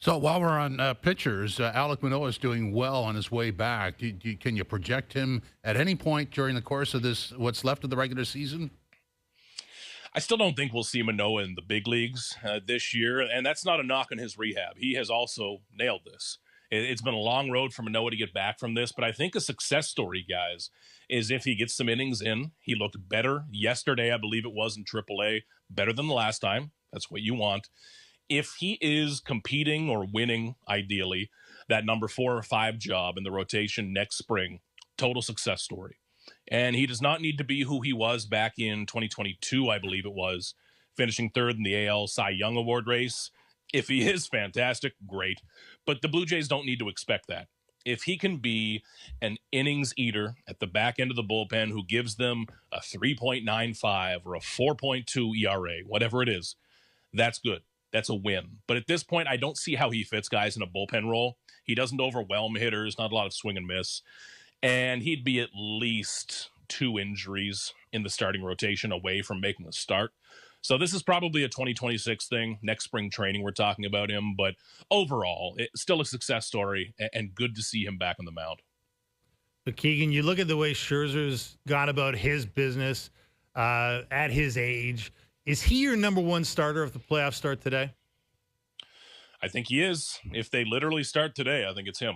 So while we're on pitchers, Alek Manoah is doing well on his way back. Can you project him at any point during the course of this, what's left of the regular season? I still don't think we'll see Manoah in the big leagues this year, and that's not a knock on his rehab. He has also nailed this. It's been a long road for Manoah to get back from this, but I think a success story, guys, is if he gets some innings in. He looked better yesterday, I believe it was, in AAA, better than the last time. That's what you want. If he is competing or winning, ideally, that number 4 or 5 job in the rotation next spring, total success story. And he does not need to be who he was back in 2022, I believe it was, finishing 3rd in the AL Cy Young Award race. If he is fantastic, great. But the Blue Jays don't need to expect that. If he can be an innings eater at the back end of the bullpen who gives them a 3.95 or a 4.2 ERA, whatever it is, that's good. That's a win. But at this point, I don't see how he fits guys in a bullpen role. He doesn't overwhelm hitters, not a lot of swing and miss. And he'd be at least 2 injuries in the starting rotation away from making a start. So this is probably a 2026 thing. Next spring training, we're talking about him. But overall, it's still a success story, and good to see him back on the mound. But Keegan, you look at the way Scherzer's gone about his business at his age. Is he your number 1 starter if the playoffs start today? I think he is. If they literally start today, I think it's him.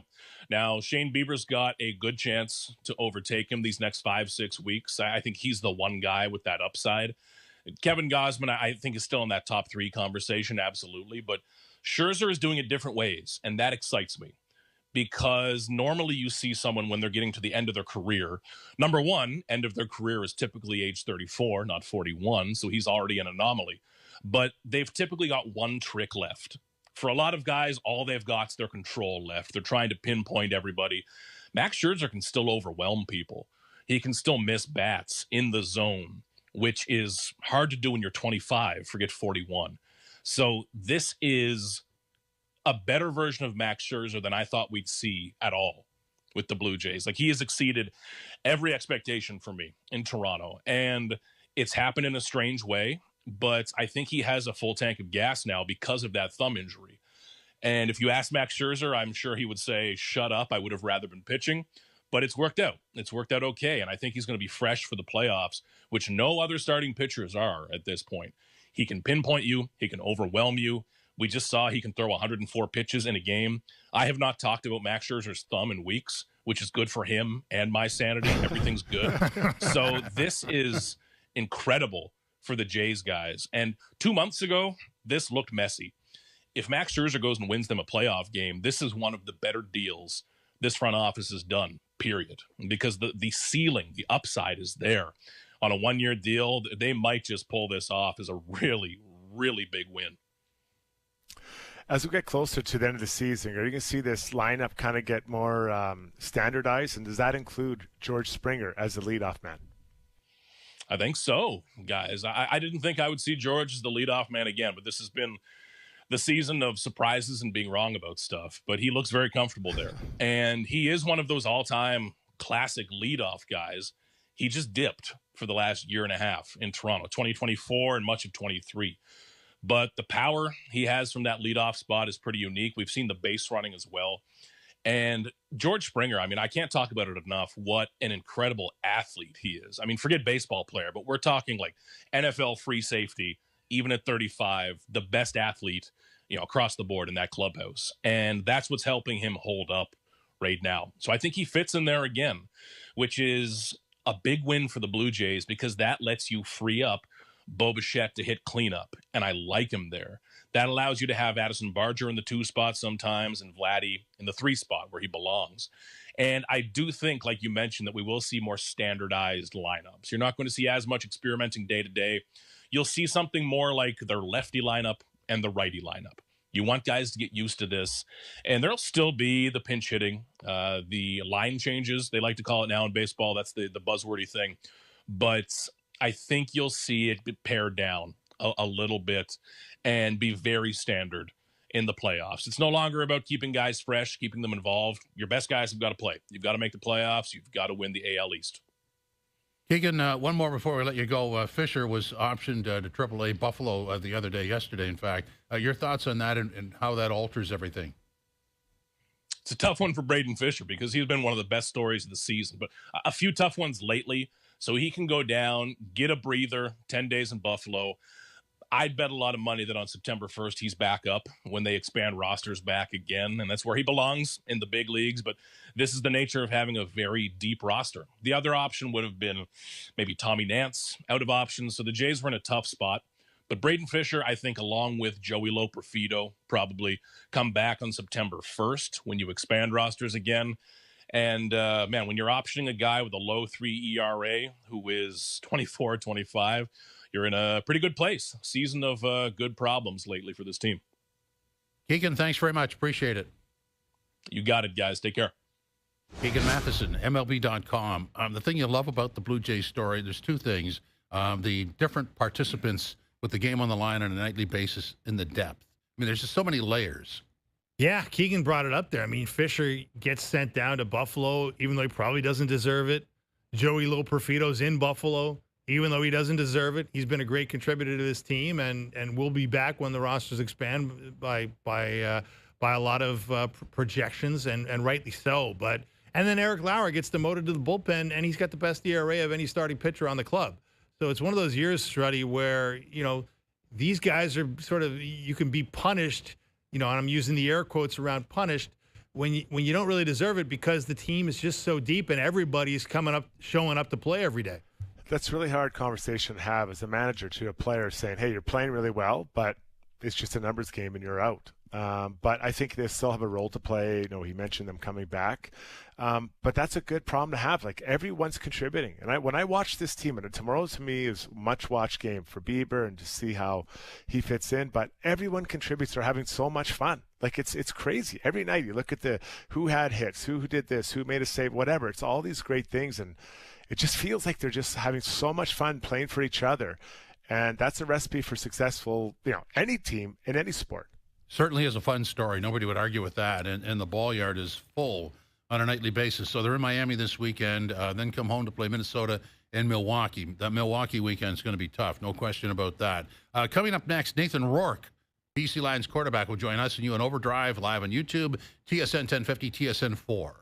Now, Shane Bieber's got a good chance to overtake him these next 5-6 weeks. I think he's the one guy with that upside. Kevin Gausman, I think, is still in that top 3 conversation, absolutely. But Scherzer is doing it different ways, and that excites me. Because normally you see someone when they're getting to the end of their career. Number 1, end of their career is typically age 34, not 41, so he's already an anomaly. But they've typically got one trick left For a lot of guys, all they've got is their control left. They're trying to pinpoint everybody. Max Scherzer can still overwhelm people. He can still miss bats in the zone, which is hard to do when you're 25, forget 41. So this is a better version of Max Scherzer than I thought we'd see at all with the Blue Jays. Like, he has exceeded every expectation for me in Toronto, and it's happened in a strange way, but I think he has a full tank of gas now because of that thumb injury. And if you ask Max Scherzer, I'm sure he would say, shut up, I would have rather been pitching. But it's worked out. It's worked out okay, and I think he's going to be fresh for the playoffs, which no other starting pitchers are at this point. He can pinpoint you. He can overwhelm you. We just saw he can throw 104 pitches in a game. I have not talked about Max Scherzer's thumb in weeks, which is good for him and my sanity. Everything's good. So this is incredible for the Jays guys. And 2 months ago, this looked messy. If Max Scherzer goes and wins them a playoff game, this is one of the better deals this front office has done, period. Because the ceiling, the upside is there. On a one-year deal, they might just pull this off as a really, really big win. As we get closer to the end of the season, are you going to see this lineup kind of get more standardized? And does that include George Springer as the leadoff man? I think so, guys. I didn't think I would see George as the leadoff man again, but this has been the season of surprises and being wrong about stuff. But he looks very comfortable there. And he is one of those all-time classic leadoff guys. He just dipped for the last year and a half in Toronto, 2024 and much of 23. But the power he has from that leadoff spot is pretty unique. We've seen the base running as well. And George Springer, I mean, I can't talk about it enough, what an incredible athlete he is. I mean, forget baseball player, but we're talking like NFL free safety, even at 35, the best athlete, across the board in that clubhouse. And that's what's helping him hold up right now. So I think he fits in there again, which is a big win for the Blue Jays because that lets you free up Bo Bichette to hit cleanup, and I like him there. That allows you to have Addison Barger in the 2 spot sometimes and Vladdy in the 3 spot where he belongs. And I do think, like you mentioned, that we will see more standardized lineups. You're not going to see as much experimenting day to day. You'll see something more like their lefty lineup and the righty lineup. You want guys to get used to this, and there'll still be the pinch hitting, the line changes, they like to call it now in baseball. That's the buzzwordy thing. But I think you'll see it pared down a little bit and be very standard in the playoffs. It's no longer about keeping guys fresh, keeping them involved. Your best guys have got to play. You've got to make the playoffs. You've got to win the AL East. Keegan, one more before we let you go. Fisher was optioned to AAA Buffalo yesterday, in fact. Your thoughts on that and how that alters everything? It's a tough one for Braden Fisher because he's been one of the best stories of the season, but a few tough ones lately. So he can go down, get a breather, 10 days in Buffalo. I'd bet a lot of money that on September 1st, he's back up when they expand rosters back again, and that's where he belongs in the big leagues. But this is the nature of having a very deep roster. The other option would have been maybe Tommy Nance out of options, so the Jays were in a tough spot. But Braden Fisher, I think, along with Joey Loperfido, probably come back on September 1st when you expand rosters again. And, when you're optioning a guy with a low 3 ERA who is 24-25, you're in a pretty good place. Season of good problems lately for this team. Keegan, thanks very much. Appreciate it. You got it, guys. Take care. Keegan Matheson, MLB.com. The thing you love about the Blue Jays story, there's 2 things. The different participants with the game on the line on a nightly basis in the depth. I mean, there's just so many layers. Yeah, Keegan brought it up there. I mean, Fisher gets sent down to Buffalo, even though he probably doesn't deserve it. Joey Loperfido's in Buffalo, even though he doesn't deserve it. He's been a great contributor to this team, and will be back when the rosters expand by a lot of projections, and rightly so. And then Eric Lauer gets demoted to the bullpen, and he's got the best ERA of any starting pitcher on the club. So it's one of those years, Struddy, where these guys are sort of, you can be punished. And I'm using the air quotes around punished when you don't really deserve it because the team is just so deep and everybody's showing up to play every day. That's a really hard conversation to have as a manager to a player saying, hey, you're playing really well, but it's just a numbers game and you're out. But I think they still have a role to play. He mentioned them coming back. But that's a good problem to have. Like, everyone's contributing. And when I watch this team, and tomorrow to me is a much-watched game for Bieber and to see how he fits in. But everyone contributes. They're having so much fun. Like, it's crazy. Every night you look at who had hits, who did this, who made a save, whatever. It's all these great things. And it just feels like they're just having so much fun playing for each other. And that's a recipe for successful, any team in any sport. Certainly is a fun story. Nobody would argue with that. And the ball yard is full on a nightly basis. So they're in Miami this weekend, then come home to play Minnesota and Milwaukee. That Milwaukee weekend is going to be tough. No question about that. Coming up next, Nathan Rourke, BC Lions quarterback, will join us and you on OverDrive live on YouTube, TSN 1050, TSN 4.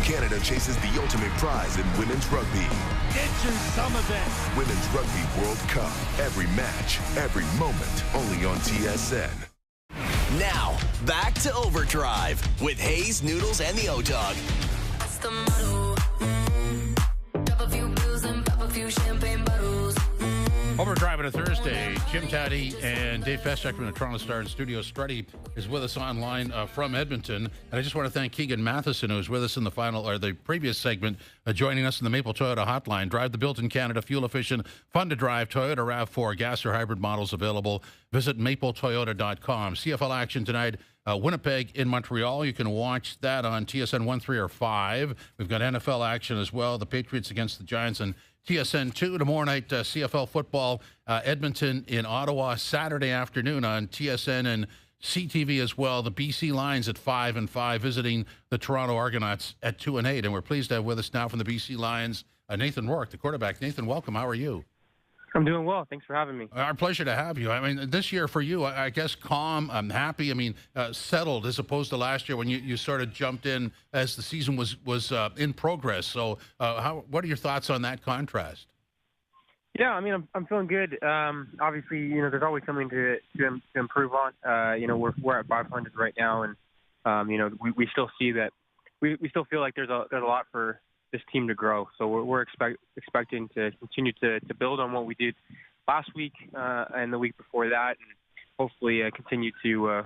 Canada chases the ultimate prize in women's rugby. Get you some of it. Women's Rugby World Cup. Every match, every moment, only on TSN. Now, back to OverDrive with Hayes, Noodles, and the O-Dog. That's the motto. OverDrive on a Thursday. Jim Taddy and Dave Feschek from the Toronto Star in studio. Strutty is with us online from Edmonton. And I just want to thank Keegan Matheson, who was with us in the the previous segment, joining us in the Maple Toyota hotline. Drive the built-in Canada, fuel-efficient, fun-to-drive Toyota RAV4 gas or hybrid models available. Visit mapletoyota.com. CFL action tonight. Winnipeg in Montreal. You can watch that on TSN 1, 3, or 5. We've got NFL action as well. The Patriots against the Giants and TSN 2. Tomorrow night, CFL football, Edmonton in Ottawa, Saturday afternoon on TSN and CTV as well. The BC Lions at 5 and 5, visiting the Toronto Argonauts at 2 and 8. And we're pleased to have with us now from the BC Lions, Nathan Rourke, the quarterback. Nathan, welcome. How are you? I'm doing well. Thanks for having me. Our pleasure to have you. I mean, this year for you, I guess calm, I'm happy. I mean, settled as opposed to last year when you sort of jumped in as the season was in progress. So what are your thoughts on that contrast? Yeah, I mean, I'm feeling good. Obviously, you know, there's always something to improve on. You know, we're at 500 right now, and you know, we still see that we still feel like there's a lot for this team to grow. So we're expecting to continue to build on what we did last week and the week before that, and hopefully continue to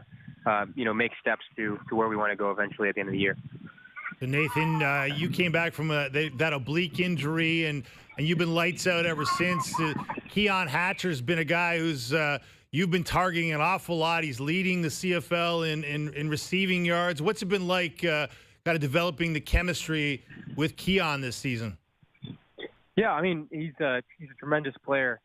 you know, make steps to where we want to go eventually at the end of the year. So Nathan, you came back from that oblique injury, and you've been lights out ever since. Keon Hatcher's been a guy who's you've been targeting an awful lot. He's leading the CFL in receiving yards. What's it been like kind of developing the chemistry with Keon this season? Yeah, I mean, he's a tremendous player.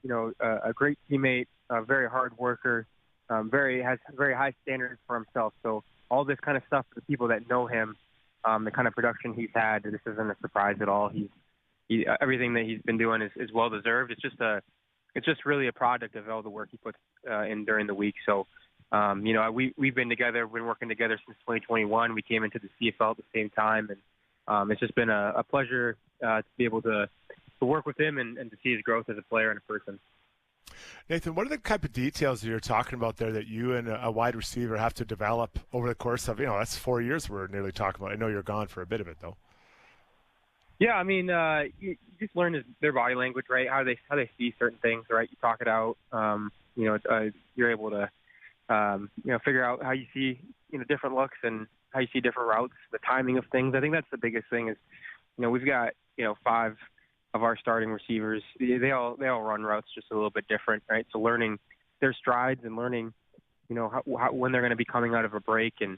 You know, a great teammate, a very hard worker, has very high standards for himself. So all this kind of stuff for the people that know him, the kind of production he's had, this isn't a surprise at all. Everything that he's been doing is well deserved. It's just really a product of all the work he puts in during the week. So. You know, we've been working together since 2021. We came into the CFL at the same time, and it's just been a pleasure to be able to work with him and to see his growth as a player and a person. Nathan, what are the type of details that you're talking about there that you and a wide receiver have to develop over the course of, you know, that's 4 years we're nearly talking about. I know you're gone for a bit of it, though. Yeah, I mean, you just learn their body language, right? How they see certain things, right? You talk it out. You know, you're able to you know, figure out how you see, you know, different looks and how you see different routes, the timing of things. I think that's the biggest thing is, you know, we've got, you know, 5 of our starting receivers. They all run routes just a little bit different, right? So learning their strides and learning, you know, how when they're going to be coming out of a break and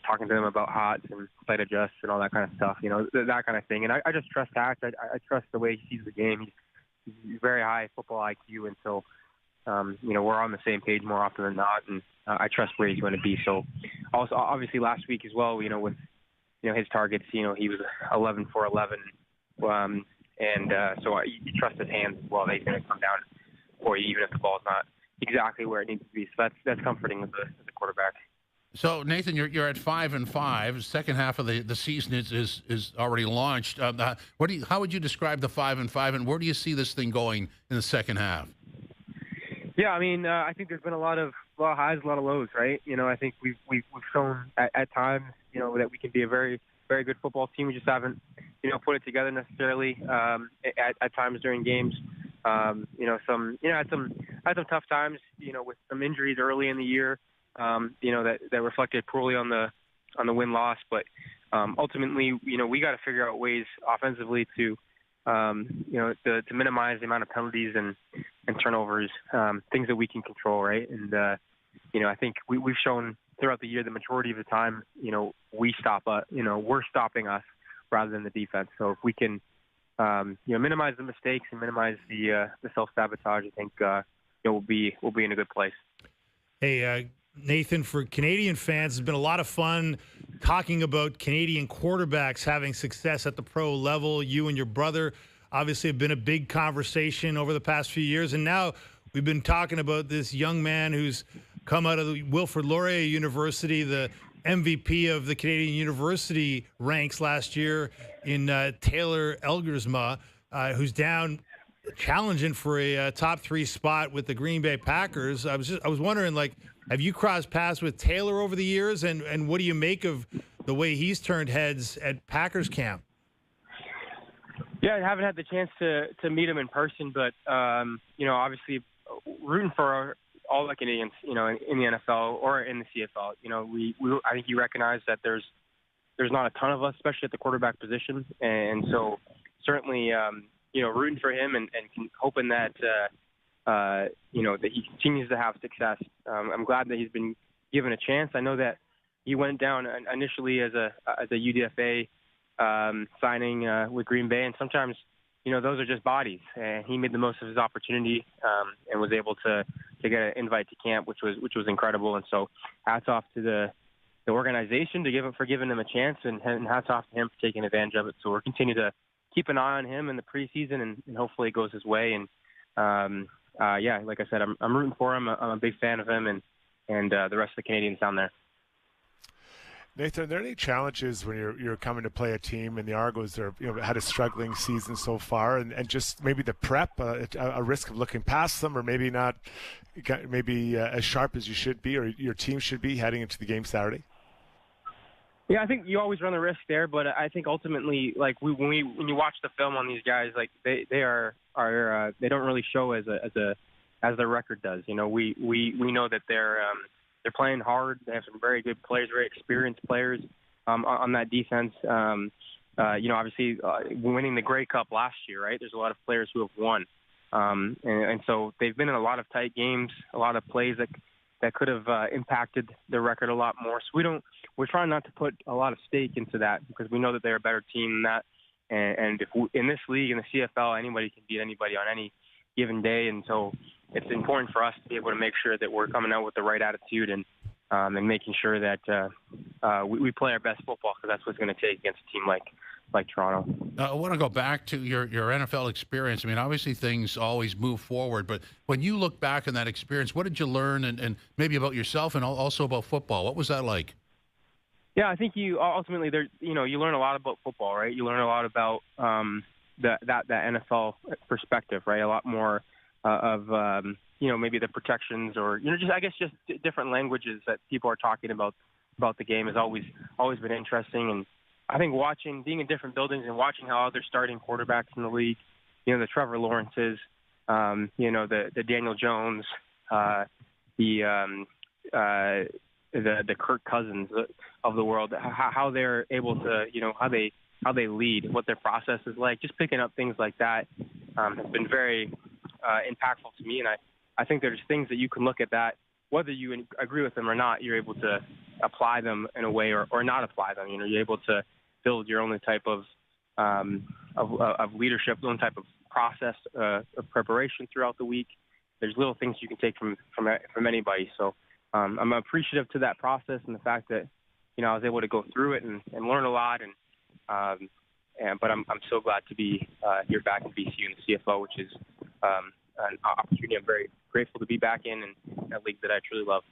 talking to them about hots and slight adjusts and all that kind of stuff, you know, that kind of thing. And I just trust Hatch. I trust the way he sees the game. He's very high football IQ, and so you know, we're on the same page more often than not, and I trust where he's going to be. So, also obviously last week as well, you know, with you know his targets, you know, he was 11 for 11, and so you trust his hands as well. That he's going to come down for you, even if the ball's not exactly where it needs to be. So that's comforting as a quarterback. So Nathan, you're at 5 and 5. Second half of the season is already launched. How would you describe the 5 and 5, and where do you see this thing going in the second half? Yeah, I mean, I think there's been a lot of highs, a lot of lows, right? You know, I think we've shown at times, you know, that we can be a very, very good football team. We just haven't, you know, put it together necessarily at times during games. You know, had some tough times, you know, with some injuries early in the year, you know, that reflected poorly on the win-loss. But ultimately, you know, we got to figure out ways offensively to, you know, to minimize the amount of penalties and turnovers, things that we can control, right? And, you know, I think we've shown throughout the year the majority of the time, you know, we're stopping us rather than the defense. So if we can, you know, minimize the mistakes and minimize the self-sabotage, I think, you know, we'll be in a good place. Hey, Nathan, for Canadian fans, it's been a lot of fun talking about Canadian quarterbacks having success at the pro level. You and your brother obviously have been a big conversation over the past few years. And now we've been talking about this young man who's come out of the Wilfrid Laurier University, the MVP of the Canadian University ranks last year in Taylor Elgersma, who's down challenging for a top 3 spot with the Green Bay Packers. I was wondering, like, have you crossed paths with Taylor over the years, and what do you make of the way he's turned heads at Packers camp? Yeah, I haven't had the chance to meet him in person, but obviously rooting for all the Canadians, in the NFL or in the CFL. I think you recognize that there's not a ton of us, especially at the quarterback position, and so certainly rooting for him and hoping that that he continues to have success. I'm glad that he's been given a chance. I know that he went down initially as a UDFA signing with Green Bay, and sometimes those are just bodies. And he made the most of his opportunity and was able to get an invite to camp, which was incredible. And so hats off to the organization for giving him a chance, and hats off to him for taking advantage of it. So we're continuing to keep an eye on him in the preseason, and hopefully it goes his way. And like I said, I'm rooting for him. I'm a big fan of him and the rest of the Canadians down there. Nathan, are there any challenges when you're coming to play a team, and the Argos are had a struggling season so far, and just maybe the prep, a risk of looking past them, or maybe not, maybe as sharp as you should be, or your team should be heading into the game Saturday? Yeah, I think you always run the risk there, but I think ultimately, like when you watch the film on these guys, like they don't really show as their record does. We know that they're playing hard. They have some very good players, very experienced players on that defense. Obviously winning the Grey Cup last year, right? There's a lot of players who have won, and so they've been in a lot of tight games, a lot of plays that could have impacted their record a lot more. So we're trying not to put a lot of stake into that, because we know that they're a better team than that. And in this league, in the CFL, anybody can beat anybody on any given day. And so it's important for us to be able to make sure that we're coming out with the right attitude and making sure that we play our best football, because that's what's going to take against a team like Toronto. I want to go back to your NFL experience. I mean, obviously things always move forward, but when you look back on that experience, what did you learn, and maybe about yourself and also about football? What was that like? Yeah, I think you ultimately you learn a lot about football, right? You learn a lot about that NFL perspective, right? A lot more of maybe the protections, or just different languages that people are talking about the game has always been interesting. And I think being in different buildings and watching how other starting quarterbacks in the league, the Trevor Lawrences, the Daniel Jones, the Kirk Cousins of the world, how they're able to, how they lead, what their process is like. Just picking up things like that has been very impactful to me. And I think there's things that you can look at that, whether you agree with them or not, you're able to apply them in a way or not apply them. You're able to build your own type of leadership, own type of process of preparation throughout the week. There's little things you can take from anybody. So I'm appreciative to that process and the fact that I was able to go through it and learn a lot. But I'm so glad to be here back in BC in the CFL, which is an opportunity I'm very grateful to be back in a league that I truly love.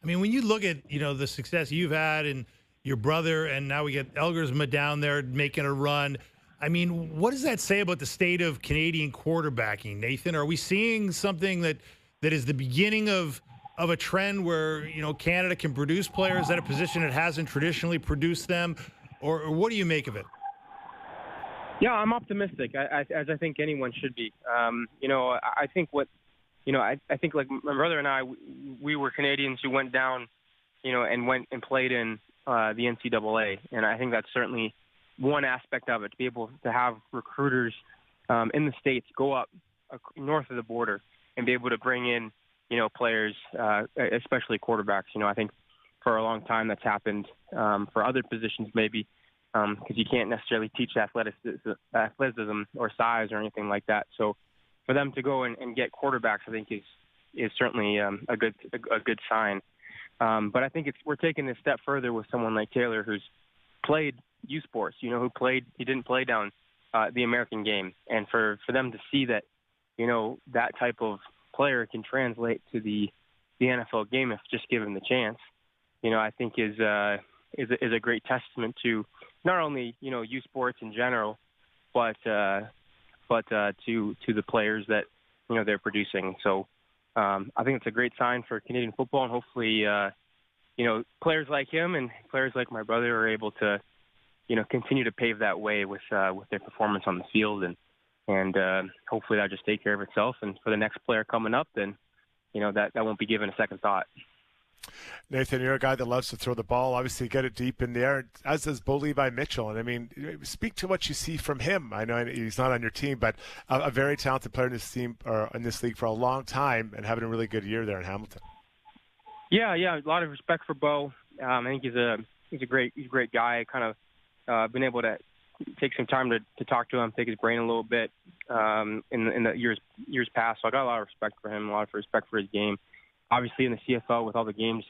I mean, when you look at the success you've had and your brother, and now we get Elgersma down there making a run. I mean, what does that say about the state of Canadian quarterbacking, Nathan? Are we seeing something that is the beginning of a trend where Canada can produce players at a position it hasn't traditionally produced them, or what do you make of it? Yeah, I'm optimistic, as I think anyone should be. I think I think like my brother and I, we were Canadians who went down, and went and played in the NCAA, and I think that's certainly one aspect of it, to be able to have recruiters in the States go up north of the border and be able to bring in, players, especially quarterbacks. I think for a long time that's happened for other positions maybe, because you can't necessarily teach athleticism or size or anything like that. So for them to go and get quarterbacks, I think is certainly a good sign. But I think we're taking this step further with someone like Taylor, who's played U Sports, he didn't play down the American game. And for them to see that, that type of player can translate to the NFL game if just given the chance, I think is a great testament to not only, U Sports in general, but to the players that, they're producing. So I think it's a great sign for Canadian football, and hopefully, players like him and players like my brother are able to, continue to pave that way with their performance on the field, and hopefully that'll just take care of itself. And for the next player coming up, then that won't be given a second thought. Nathan, you're a guy that loves to throw the ball, obviously get it deep in the air, as does Bo Levi Mitchell. And I mean, speak to what you see from him. I know he's not on your team, but a very talented player in this team or in this league for a long time and having a really good year there in Hamilton. Yeah, a lot of respect for Bo. I think he's a great guy. Kind of been able to take some time to talk to him, take his brain a little bit in the years past. So I got a lot of respect for him, a lot of respect for his game. Obviously, in the CFL, with all the games,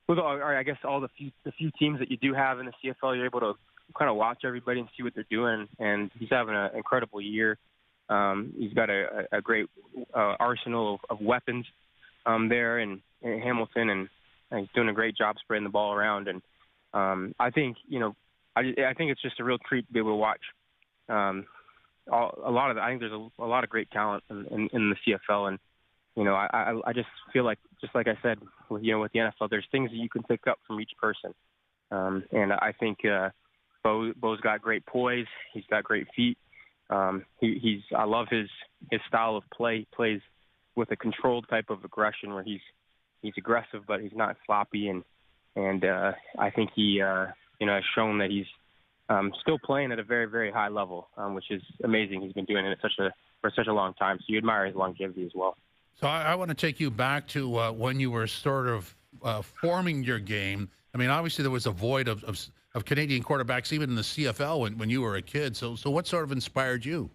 I guess all the few teams that you do have in the CFL, you're able to kind of watch everybody and see what they're doing. And he's having an incredible year. He's got a great arsenal of weapons there in Hamilton, and he's doing a great job spreading the ball around. And I think I think it's just a real treat to be able to watch I think there's a lot of great talent in the CFL, and I just feel like, just like I said, with the NFL, there's things that you can pick up from each person. And I think Bo's got great poise. He's got great feet. I love his style of play. He plays with a controlled type of aggression where he's aggressive, but he's not sloppy. And I think he has shown that he's still playing at a very, very high level, which is amazing. He's been doing it for such a long time. So you admire his longevity as well. So I want to take you back to when you were sort of forming your game. I mean, obviously there was a void of Canadian quarterbacks even in the CFL when you were a kid. So what sort of inspired you?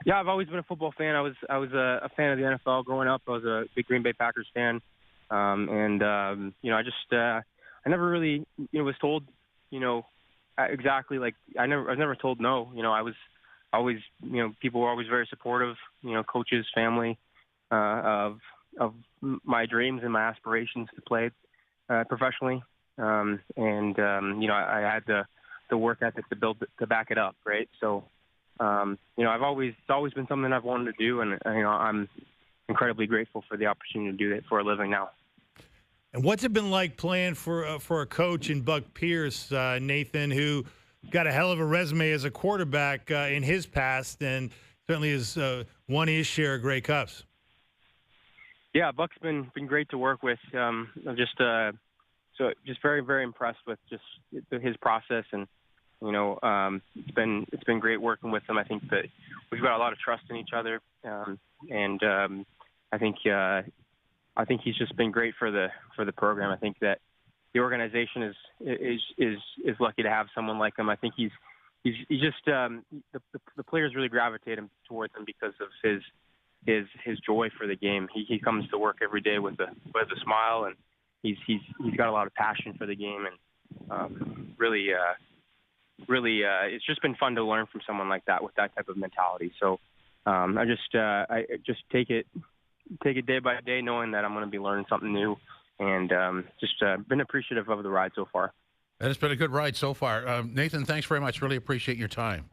Yeah, I've always been a football fan. I was a fan of the NFL growing up. I was a big Green Bay Packers fan, I never really was told exactly, like I was never told no. I was always people were always very supportive. Coaches, family. Of my dreams and my aspirations to play professionally, I had the work ethic to back it up, right? So, it's always been something I've wanted to do, and I'm incredibly grateful for the opportunity to do it for a living now. And what's it been like playing for a coach in Buck Pierce, Nathan, who got a hell of a resume as a quarterback in his past, and certainly has won his share of Grey Cups? Yeah, Buck's been great to work with. Just very, very impressed with just his process, and it's been great working with him. I think that we've got a lot of trust in each other, and I think he's just been great for the program. I think that the organization is lucky to have someone like him. I think he's just the players really gravitate towards him because of his joy for the game. He comes to work every day with a smile, and he's got a lot of passion for the game, and really it's just been fun to learn from someone like that with that type of mentality. So I just take it day by day, knowing that I'm going to be learning something new, and been appreciative of the ride so far. And it's been a good ride so far. Nathan, thanks very much. Really appreciate your time.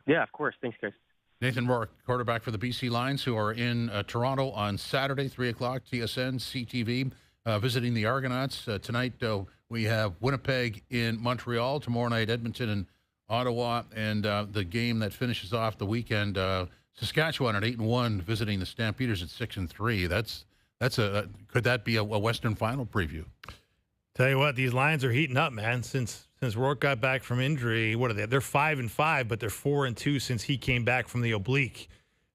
Yeah, of course. Thanks, guys. Nathan Rourke, quarterback for the BC Lions, who are in Toronto on Saturday, 3 o'clock, TSN, CTV, visiting the Argonauts. Tonight, we have Winnipeg in Montreal. Tomorrow night, Edmonton and Ottawa. And the game that finishes off the weekend, Saskatchewan at 8-1, visiting the Stampeders at 6-3. Could that be a Western Final preview? Tell you what, these Lions are heating up, man. Since Rourke got back from injury, what are they? They're 5-5, but they're 4-2 since he came back from the oblique,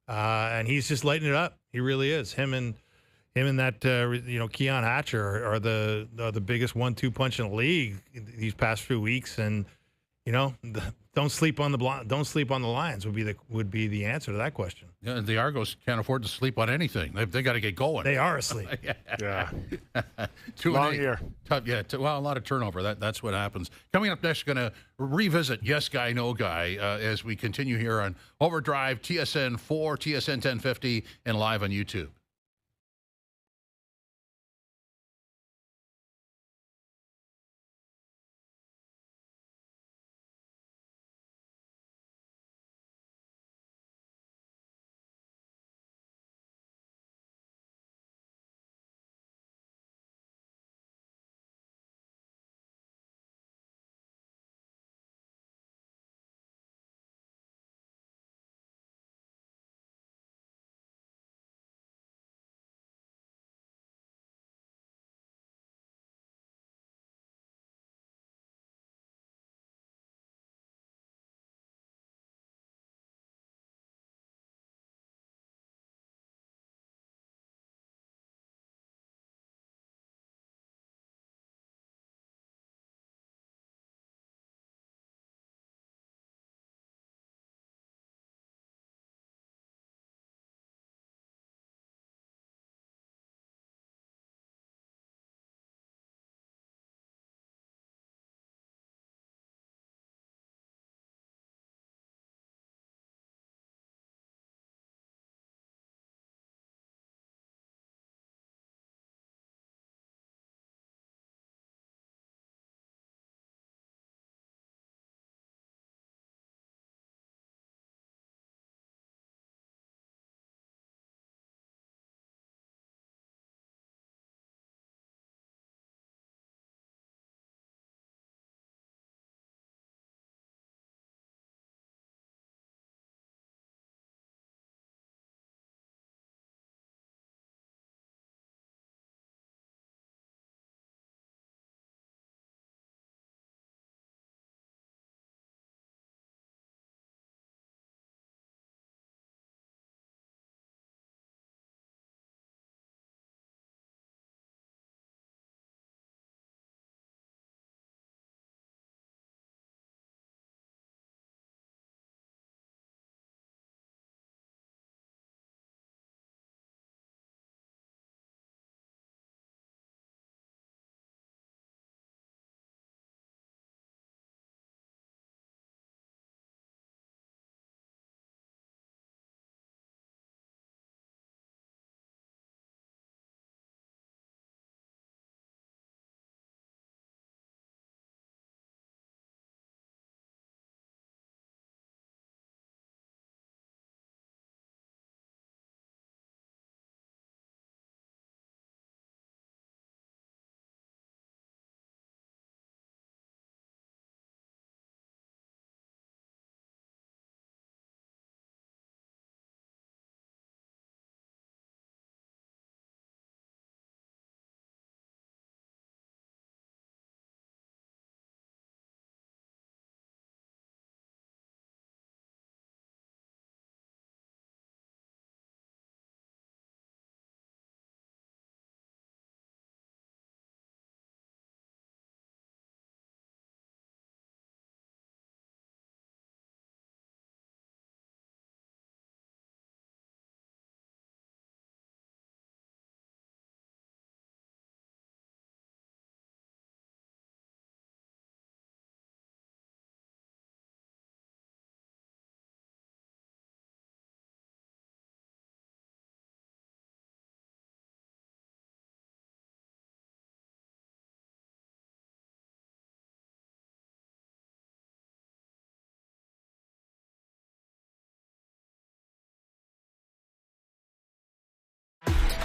and he's just lighting it up. He really is. Him and that Keon Hatcher are the biggest 1-2 punch in the league these past few weeks, and don't sleep on the Lions would be the answer to that question. Yeah, the Argos can't afford to sleep on anything. They got to get going. They are asleep. Yeah. Long year. Tough, a lot of turnover. That's what happens. Coming up next, going to revisit Yes Guy, No Guy as we continue here on OverDrive, TSN 4, TSN 1050, and live on YouTube.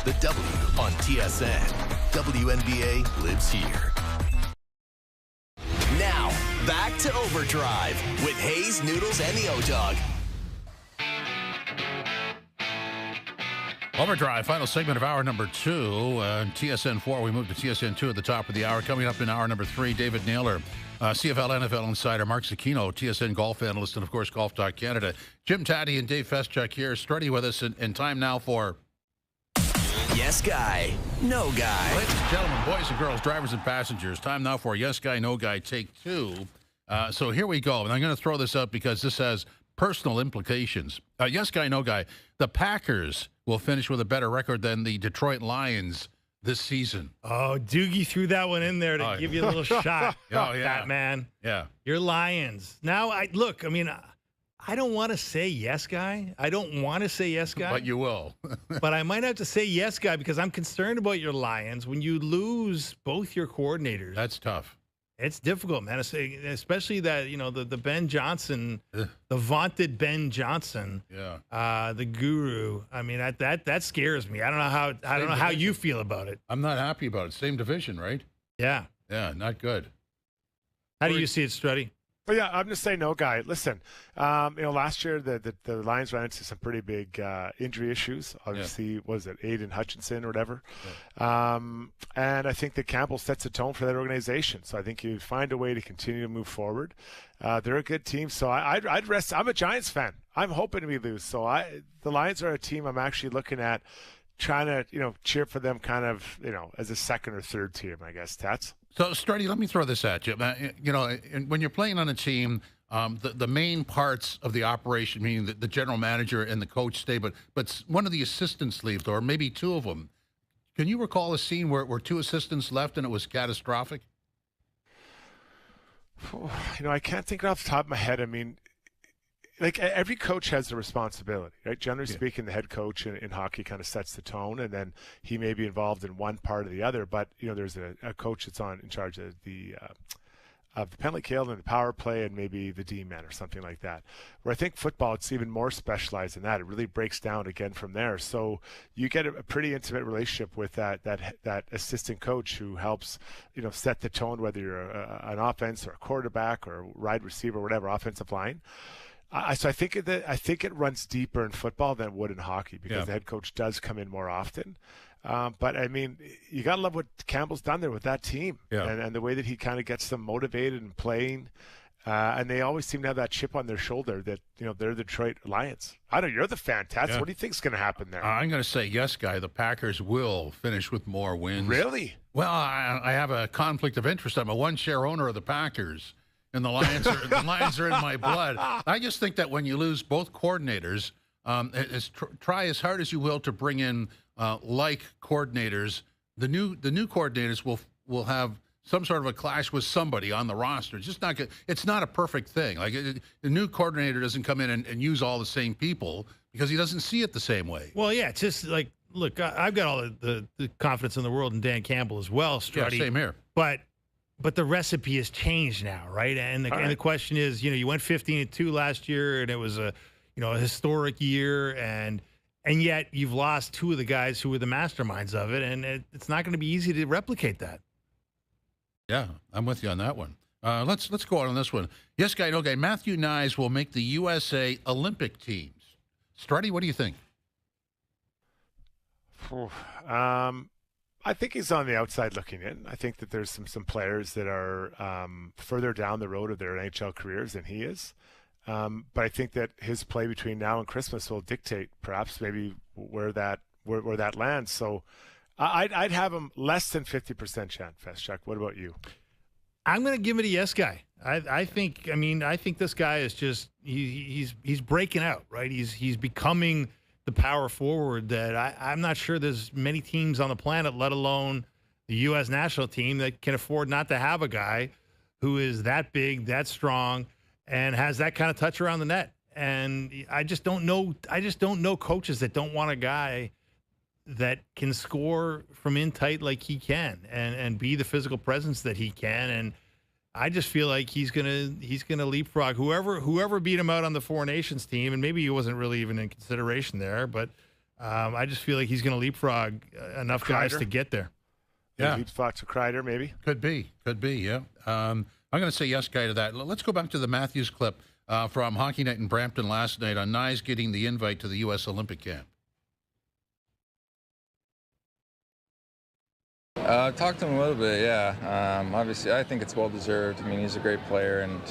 the W on TSN. WNBA lives here. Now, back to Overdrive with Hayes, Noodles, and the O-Dog. Overdrive, final segment of hour number 2. TSN 4, we move to TSN 2 at the top of the hour. Coming up in hour number 3, David Naylor, CFL NFL insider, Mark Sakino, TSN golf analyst, and, of course, Golf Talk Canada. Jim Taddy and Dave Feschuk here, Struddy with us, and time now for... Yes Guy, No Guy. Ladies and gentlemen, boys and girls, drivers and passengers, time now for Yes Guy, No Guy, take 2. So here we go, and I'm going to throw this up because this has personal implications. Yes Guy, No Guy, the Packers will finish with a better record than the Detroit Lions this season. Oh, Doogie threw that one in there to give you a little shot. That man. Yeah. You're Lions. Now, I don't want to say yes guy. I don't want to say yes guy. But you will. But I might have to say yes guy because I'm concerned about your Lions when you lose both your coordinators. That's tough. It's difficult, man. Especially that, the Ben Johnson, the vaunted Ben Johnson, the guru. I mean, that scares me. I don't know how you feel about it. I'm not happy about it. Same division, right? Yeah. Yeah, not good. How do you see it, Struddy? But yeah, I'm just saying no, guy. Listen, last year the Lions ran into some pretty big injury issues. Obviously, was it Aiden Hutchinson or whatever? Yeah. And I think that Campbell sets a tone for that organization. So I think you find a way to continue to move forward. They're a good team. So I'd rest. I'm a Giants fan. I'm hoping we lose. So the Lions are a team I'm actually looking at, trying to cheer for them, kind of as a second or third team, I guess. Tats. So, Struddy, let me throw this at you. When you're playing on a team, the main parts of the operation, meaning the general manager and the coach, stay, but one of the assistants leaves, or maybe 2 of them. Can you recall a scene where 2 assistants left and it was catastrophic? I can't think off the top of my head. I mean, like every coach has a responsibility, right? Generally speaking, the head coach in hockey kind of sets the tone, and then he may be involved in one part or the other. But there's a coach that's in charge of the penalty kill and the power play, and maybe the D-man or something like that. Where I think football, it's even more specialized than that. It really breaks down again from there. So you get a pretty intimate relationship with that assistant coach who helps set the tone, whether you're an offense or a quarterback or a wide receiver or whatever, offensive line. So I think it runs deeper in football than it would in hockey because the head coach does come in more often. But I mean, you got to love what Campbell's done there with that team and the way that he kind of gets them motivated and playing. And they always seem to have that chip on their shoulder that, they're the Detroit Lions. I don't know. You're the fan, Tats. What do you think's going to happen there? I'm going to say yes, guy. The Packers will finish with more wins. Really? Well, I have a conflict of interest. I'm a one-share owner of the Packers. And the Lions are in my blood. I just think that when you lose both coordinators, try as hard as you will to bring in like coordinators. The new coordinators will have some sort of a clash with somebody on the roster. It's just not good. It's not a perfect thing. Like the new coordinator doesn't come in and use all the same people because he doesn't see it the same way. Well, yeah, it's just like, look, I've got all the confidence in the world in Dan Campbell as well, Struddy. Yeah, same here. But the recipe has changed now, right? And the question is, you went 15-2 last year, and it was a historic year, and yet you've lost 2 of the guys who were the masterminds of it, and it's not going to be easy to replicate that. Yeah, I'm with you on that one. Let's go on this one. Yes, guy, no guy. Matthew Knies will make the USA Olympic teams. Struddy, what do you think? I think he's on the outside looking in. I think that there's some players that are further down the road of their NHL careers than he is. But I think that his play between now and Christmas will dictate perhaps maybe where that lands. So I'd have him less than 50% chance, Feschuk. What about you? I'm going to give it a yes guy. I think this guy is just he's breaking out, right? He's becoming the power forward that I'm not sure there's many teams on the planet, let alone the U.S. national team, that can afford not to have a guy who is that big, that strong, and has that kind of touch around the net. And I just don't know coaches that don't want a guy that can score from in tight like he can and be the physical presence that he can. And I just feel like he's gonna leapfrog whoever beat him out on the Four Nations team, and maybe he wasn't really even in consideration there, but I just feel like he's going to leapfrog enough guys to get there. Yeah. Leapfrog to Kreider, maybe? Could be, yeah. I'm going to say yes, guy, to that. Let's go back to the Matthews clip from Hockey Night in Brampton last night on Knies getting the invite to the U.S. Olympic camp. Talked to him a little bit, yeah. Obviously, I think it's well-deserved. I mean, he's a great player and,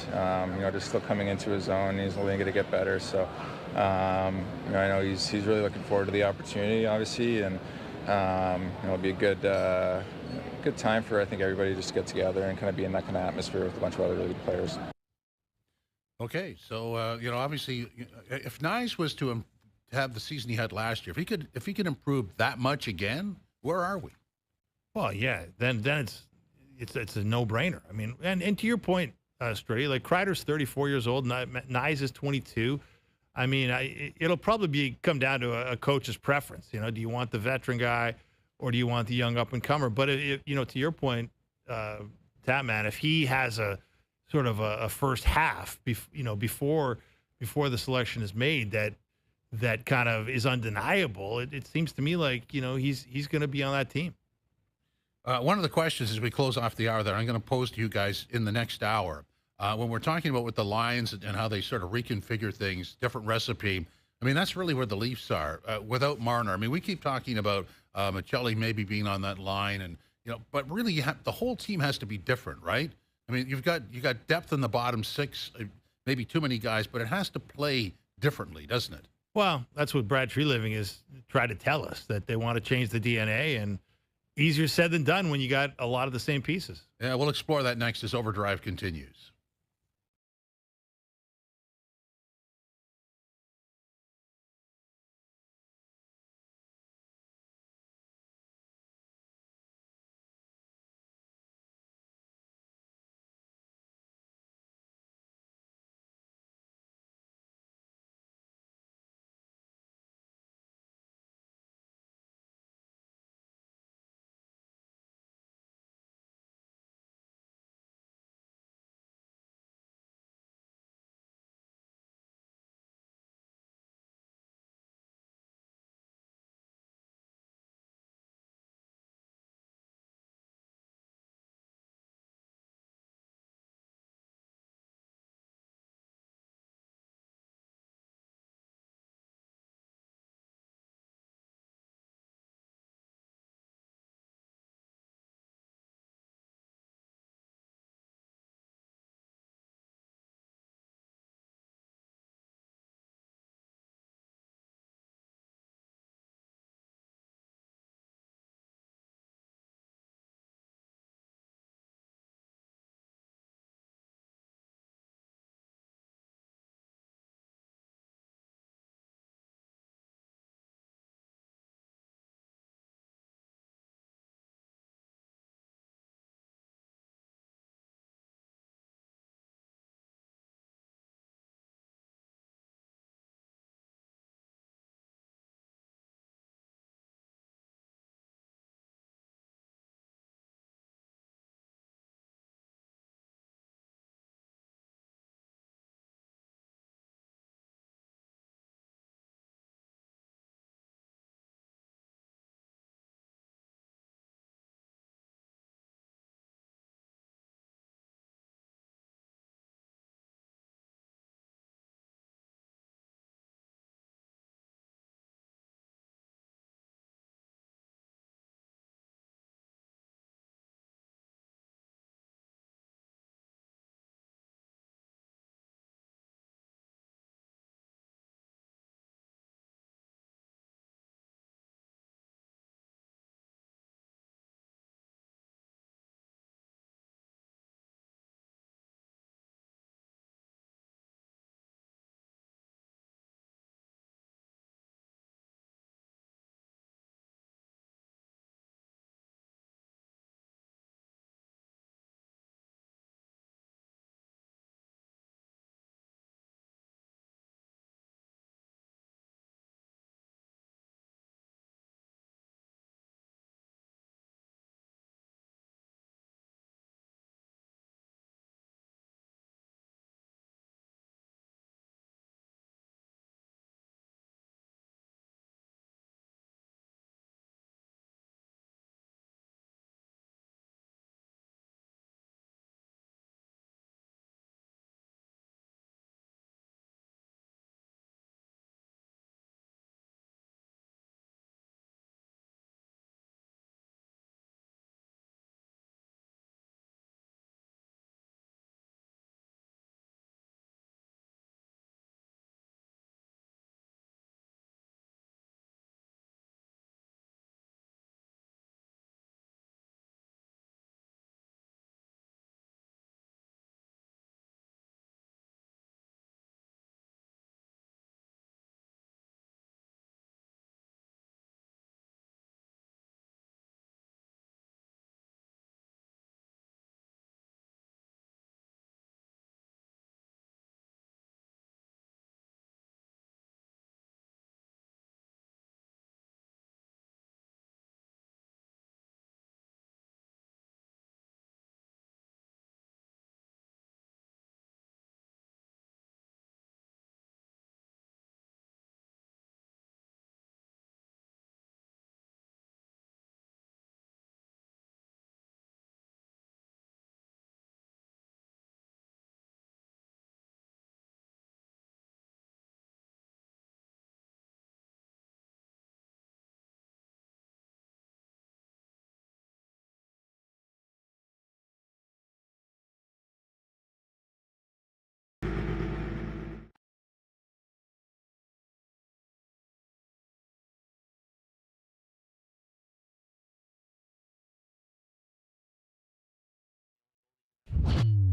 just still coming into his own. He's only going to get better. So, I know he's really looking forward to the opportunity, obviously, and, it'll be a good time for, I think, everybody just to get together and kind of be in that kind of atmosphere with a bunch of other really good players. Okay, so, obviously, if Knies was to have the season he had last year, if he could improve that much again, where are we? Well, yeah, then it's a no-brainer. I mean, and to your point, Strady, like Kreider's 34 years old, Knies is 22. I mean, it'll probably come down to a coach's preference. Do you want the veteran guy or do you want the young up-and-comer? But, to your point, Tatman, if he has a sort of a first half, before the selection is made that kind of is undeniable, it seems to me like, he's going to be on that team. One of the questions as we close off the hour that I'm going to pose to you guys in the next hour, when we're talking about with the Lions and how they sort of reconfigure things, different recipe, I mean, that's really where the Leafs are without Marner. I mean, we keep talking about Michelli maybe being on that line, and but really the whole team has to be different, right? I mean, you got depth in the bottom six, maybe too many guys, but it has to play differently, doesn't it? Well, that's what Brad Treliving is trying to tell us, that they want to change the DNA, and easier said than done when you got a lot of the same pieces. Yeah, we'll explore that next as OverDrive continues.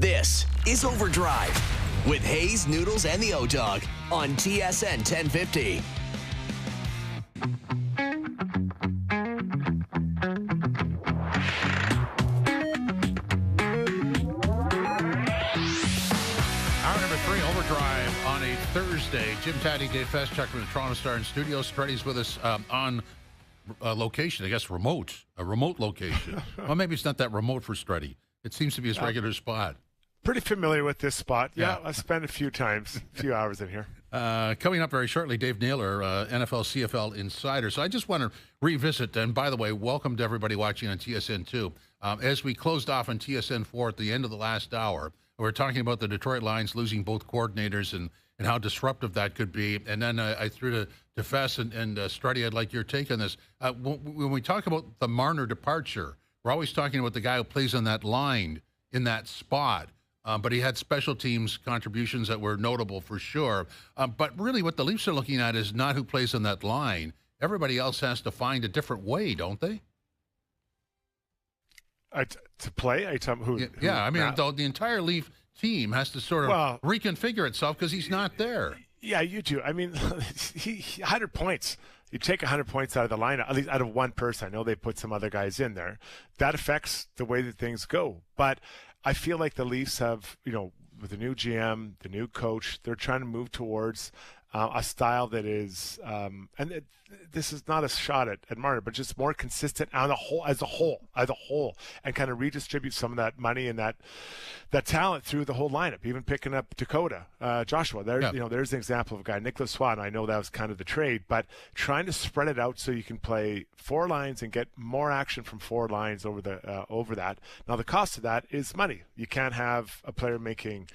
This is OverDrive with Hayes, Noodles, and the O-Dog on TSN 1050. OverDrive on a Thursday. Jim Taddy, Dave Feschuk from the Toronto Star in studio. Struddy's with us on location, I guess a remote location. Well, maybe it's not that remote for Struddy. It seems to be his regular spot. Pretty familiar with this spot. Yeah, I spent a few hours in here. Coming up very shortly, Dave Naylor, NFL CFL insider. So I just want to revisit, and by the way, welcome to everybody watching on TSN 2. As we closed off on TSN 4 at the end of the last hour, we're talking about the Detroit Lions losing both coordinators and how disruptive that could be. And then I threw to Fess and Struddy, I'd like your take on this. When we talk about the Marner departure, we're always talking about the guy who plays on that line in that spot. But he had special teams contributions that were notable for sure. But really what the Leafs are looking at is not who plays on that line. Everybody else has to find a different way, don't they? To play? I mean, the entire Leaf team has to sort of reconfigure itself because he's not there. Yeah, you do. I mean, 100 points. You take 100 points out of the lineup, at least out of one person. I know they put some other guys in there. That affects the way that things go. But I feel like the Leafs have, with the new GM, the new coach, they're trying to move towards a style that is, this is not a shot at Marner, but just more consistent on as a whole, and kind of redistribute some of that money and that talent through the whole lineup. Even picking up Dakota, Joshua. There's an example of a guy, Nicholas Swan. I know that was kind of the trade, but trying to spread it out so you can play four lines and get more action from four lines over that. Now the cost of that is money. You can't have a player making,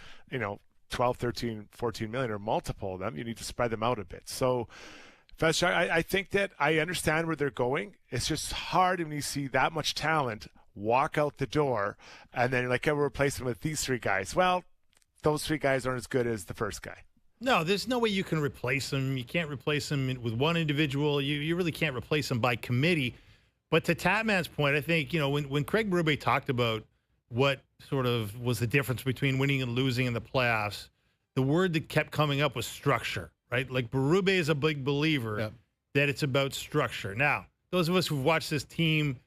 12, 13, 14 million or multiple of them. You need to spread them out a bit. So, I think that I understand where they're going. It's just hard when you see that much talent walk out the door and then you're like, we'll replace them with these three guys. Well, those three guys aren't as good as the first guy. No, there's no way you can replace them. You can't replace them with one individual. You really can't replace them by committee. But to Tatman's point, I think, when Craig Berube talked about what sort of was the difference between winning and losing in the playoffs, the word that kept coming up was structure, right? Like Berube is a big believer that it's about structure. Now, those of us who've watched this team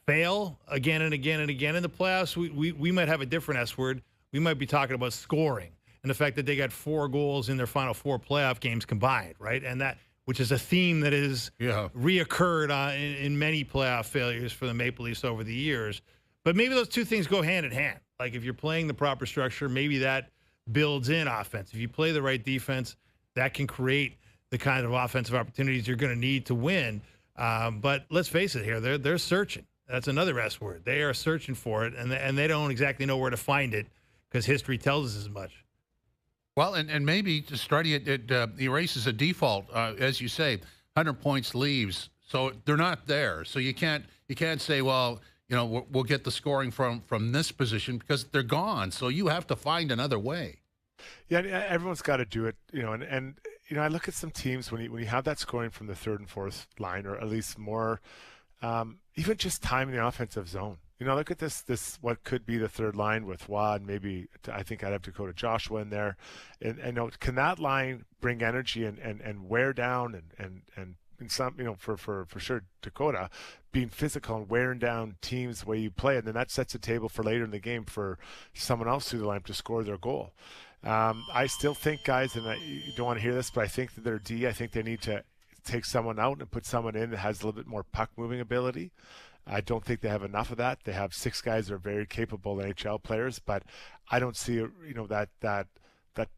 fail again and again and again in the playoffs, we might have a different S word. We might be talking about scoring and the fact that they got 4 goals in their final 4 playoff games combined, right? And that, which is a theme that is reoccurred in many playoff failures for the Maple Leafs over the years. But maybe those two things go hand in hand. Like if you're playing the proper structure, maybe that builds in offense. If you play the right defense, that can create the kind of offensive opportunities you're going to need to win. But let's face it here, they're searching. That's another S word. They are searching for it, and they don't exactly know where to find it because history tells us as much. Well, and maybe to start it erases a default, as you say, 100 points leaves. So they're not there. So you can't say, well, we'll get the scoring from this position because they're gone. So you have to find another way. Yeah, everyone's got to do it, and I look at some teams when you have that scoring from the third and fourth line, or at least more, even just time in the offensive zone. Look at this what could be the third line with Waugh, and maybe I think I'd have to go to Joshua in there, and can that line bring energy and wear down and some, for sure, Dakota being physical and wearing down teams the way you play, and then that sets a table for later in the game for someone else through the line to score their goal. I still think, guys, and you don't want to hear this, but I think that their D, I think they need to take someone out and put someone in that has a little bit more puck moving ability. I don't think they have enough of that. They have 6 guys that are very capable NHL players, but I don't see that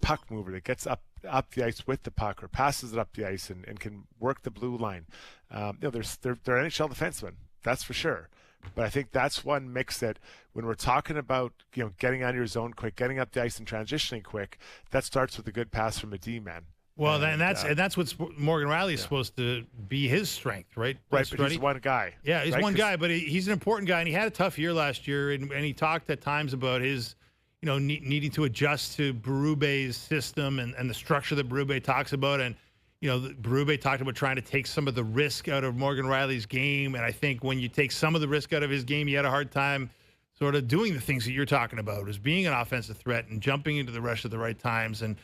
puck mover that gets up the ice with the puck or passes it up the ice and can work the blue line. They're NHL defensemen, that's for sure. But I think that's one mix that when we're talking about getting out of your zone quick, getting up the ice and transitioning quick, that starts with a good pass from a D-man. Well, and that's what Morgan Riley is supposed to be his strength, right? Right, but he's one guy. Yeah, he's one guy, but he's an important guy, and he had a tough year last year, and he talked at times about his needing to adjust to Berube's system and the structure that Berube talks about. And, Berube talked about trying to take some of the risk out of Morgan Riley's game. And I think when you take some of the risk out of his game, he had a hard time sort of doing the things that you're talking about, is being an offensive threat and jumping into the rush at the right times and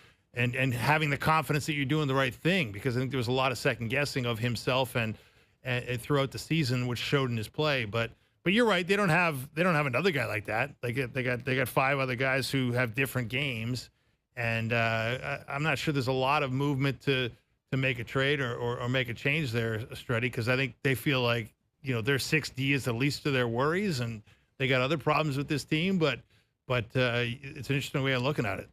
having the confidence that you're doing the right thing, because I think there was a lot of second guessing of himself and throughout the season, which showed in his play. But you're right, they don't have another guy like that. They got 5 other guys who have different games, and I'm not sure there's a lot of movement to make a trade or make a change there, Struddy, because I think they feel like, you know, their 6D is the least of their worries, and they got other problems with this team, but it's an interesting way of looking at it.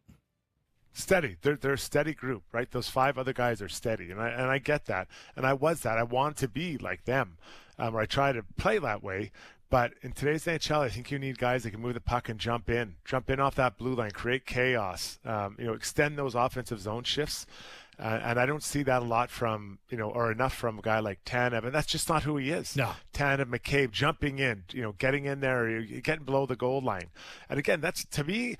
Steady. They're a steady group, right? Those 5 other guys are steady, and I get that, and I was that. I want to be like them, or I try to play that way. But in today's NHL, I think you need guys that can move the puck and jump in off that blue line, create chaos, extend those offensive zone shifts. And I don't see that a lot from, or enough from a guy like Tanev, and that's just not who he is. No. Tanev, McCabe, jumping in, getting in there, getting below the goal line. And again, that's, to me,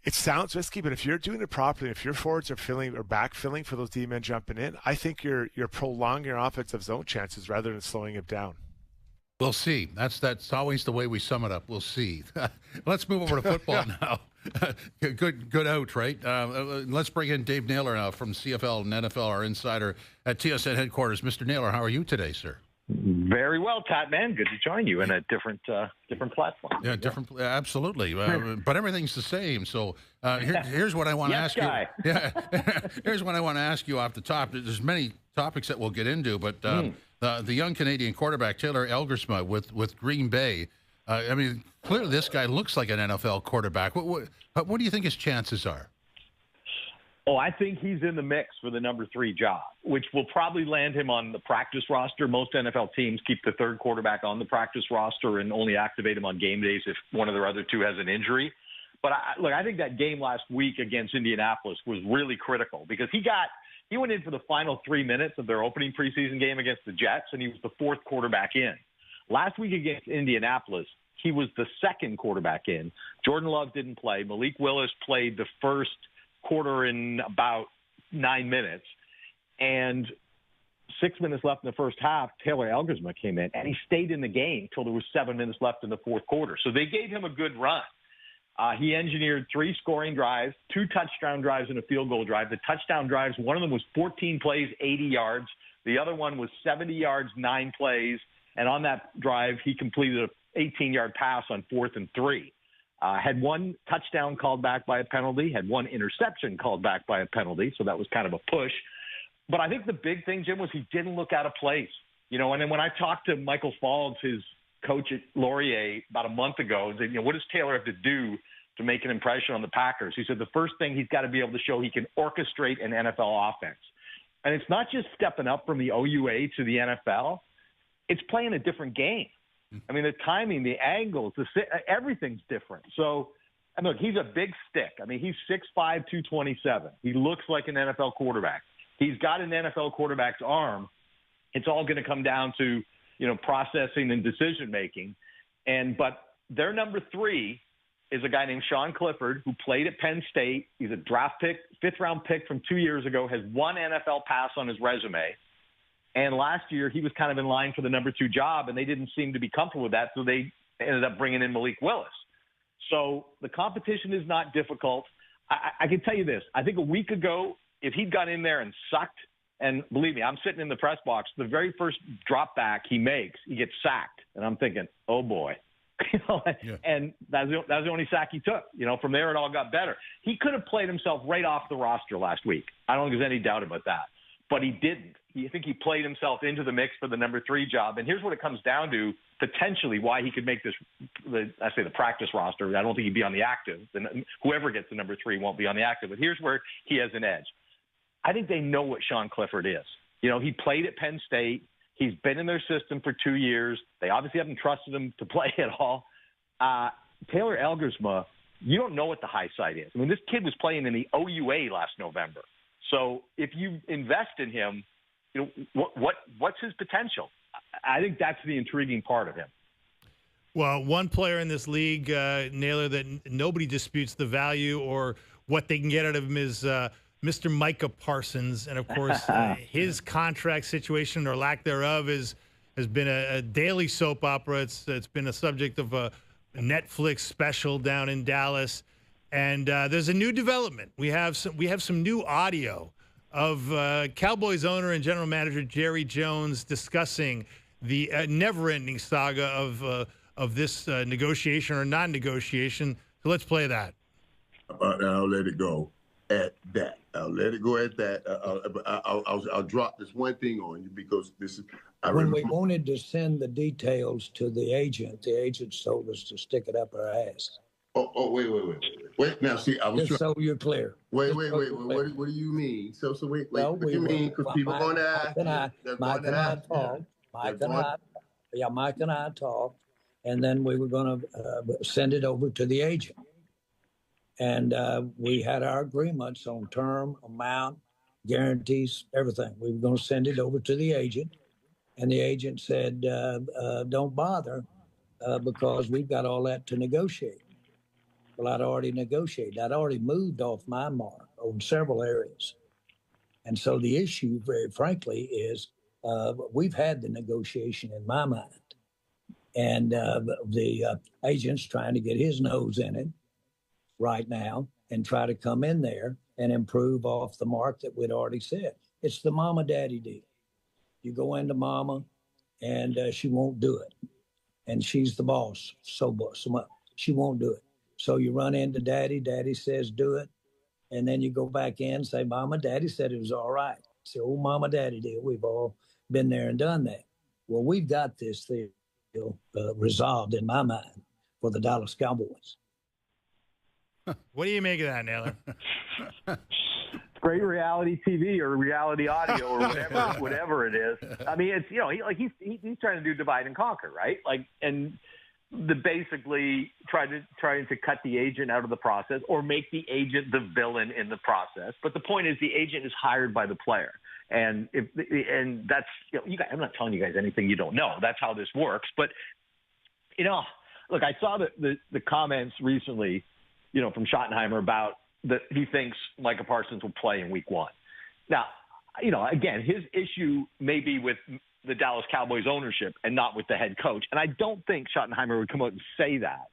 it sounds risky, but if you're doing it properly, if your forwards are backfilling for those D-men jumping in, I think you're prolonging your offensive zone chances rather than slowing it down. We'll see. That's always the way we sum it up. We'll see. Let's move over to football now. Good out, right? Let's bring in Dave Naylor now from CFL and NFL, our insider at TSN headquarters. Mr. Naylor, how are you today, sir? Very well, Pat, man. Good to join you in a different platform. Yeah, different. Absolutely. But everything's the same. So here's what I want to ask you. Yeah, here's what I want to ask you off the top. There's many topics that we'll get into, but the young Canadian quarterback Taylor Elgersma with Green Bay. I mean, clearly this guy looks like an NFL quarterback. What do you think his chances are? Oh, I think he's in the mix for the number 3 job, which will probably land him on the practice roster. Most NFL teams keep the 3rd quarterback on the practice roster and only activate him on game days if one of their other 2 has an injury. But I think that game last week against Indianapolis was really critical because he went in for the final 3 minutes of their opening preseason game against the Jets, and he was the 4th quarterback in. Last week against Indianapolis, he was the 2nd quarterback in. Jordan Love didn't play. Malik Willis played the first quarter in about 9 minutes, and 6 minutes left in the first half, Taylor Elgersma came in, and he stayed in the game till there was 7 minutes left in the 4th quarter. So they gave him a good run. He engineered 3 scoring drives, 2 touchdown drives, and a field goal drive. The touchdown drives, one of them was 14 plays, 80 yards. The other one was 70 yards, 9 plays. And on that drive, he completed an 18-yard pass on 4th and 3. Had 1 touchdown called back by a penalty, had 1 interception called back by a penalty, so that was kind of a push. But I think the big thing, Jim, was he didn't look out of place. And then when I talked to Michael Faulds, his coach at Laurier, about a month ago, and said, what does Taylor have to do to make an impression on the Packers? He said the first thing, he's got to be able to show he can orchestrate an NFL offense. And it's not just stepping up from the OUA to the NFL. It's playing a different game. I mean, the timing, the angles, everything's different. So, and look, he's a big stick. I mean, he's 6'5", 227. He looks like an NFL quarterback. He's got an NFL quarterback's arm. It's all going to come down to, processing and decision-making. But their number 3 is a guy named Sean Clifford, who played at Penn State. He's a draft pick, 5th-round pick from 2 years ago, has 1 NFL pass on his resume. And last year, he was kind of in line for the number 2 job, and they didn't seem to be comfortable with that, so they ended up bringing in Malik Willis. So the competition is not difficult. I can tell you this. I think a week ago, if he'd got in there and sucked, and believe me, I'm sitting in the press box, the very first drop back he makes, he gets sacked. And I'm thinking, oh, boy. And that was the only sack he took. From there it all got better. He could have played himself right off the roster last week. I don't think there's any doubt about that. But he didn't. I think he played himself into the mix for the number 3 job. And here's what it comes down to, potentially, why he could make the practice roster. I don't think he'd be on the active. And whoever gets the number 3 won't be on the active. But here's where he has an edge. I think they know what Sean Clifford is. He played at Penn State. He's been in their system for 2 years. They obviously haven't trusted him to play at all. Taylor Elgersma, you don't know what the high side is. I mean, this kid was playing in the OUA last November. So if you invest in him, what's his potential? I think that's the intriguing part of him. Well, one player in this league, Naylor, that nobody disputes the value or what they can get out of him is Mr. Micah Parsons. And, of course, his contract situation or lack thereof has been a daily soap opera. It's been a subject of Netflix special down in Dallas. And there's a new development. We have some new audio of Cowboys owner and general manager Jerry Jones discussing the never-ending saga of this negotiation or non-negotiation. So let's play that. I'll let it go at that. I'll let it go at that. I'll drop this one thing on you because this is. When we wanted to send the details to the agent told us to stick it up our ass. Oh, wait. Now, see, I was just so you're clear. Wait. What do you mean? So wait. What do you mean? Because people are going to ask. Mike and I talked. Mike and I talked, and then we were going to send it over to the agent. And we had our agreements on term, amount, guarantees, everything. We were going to send it over to the agent. And the agent said, don't bother because we've got all that to negotiate. Well, I'd already negotiated. I'd already moved off my mark on several areas. And so the issue, very frankly, is we've had the negotiation in my mind. And the agent's trying to get his nose in it right now and try to come in there and improve off the mark that we'd already said. It's the mama-daddy deal. You go into mama, and she won't do it. And she's the boss, so she won't do it. So you run into daddy, daddy says do it, and then you go back in and say, mama, daddy said it was all right. It's the old mama-daddy deal. We've all been there and done that. Well, we've got this deal resolved in my mind for the Dallas Cowboys. What do you make of that, Naylor? Great reality TV or reality audio or whatever it is. I mean, it's he's trying to do divide and conquer, right? And basically trying to cut the agent out of the process or make the agent the villain in the process. But the point is, the agent is hired by the player, and that's you guys. I'm not telling you guys anything you don't know. That's how this works. But look, I saw the comments recently, from Schottenheimer about that he thinks Micah Parsons will play in week 1. Now, again, his issue may be with the Dallas Cowboys ownership and not with the head coach. And I don't think Schottenheimer would come out and say that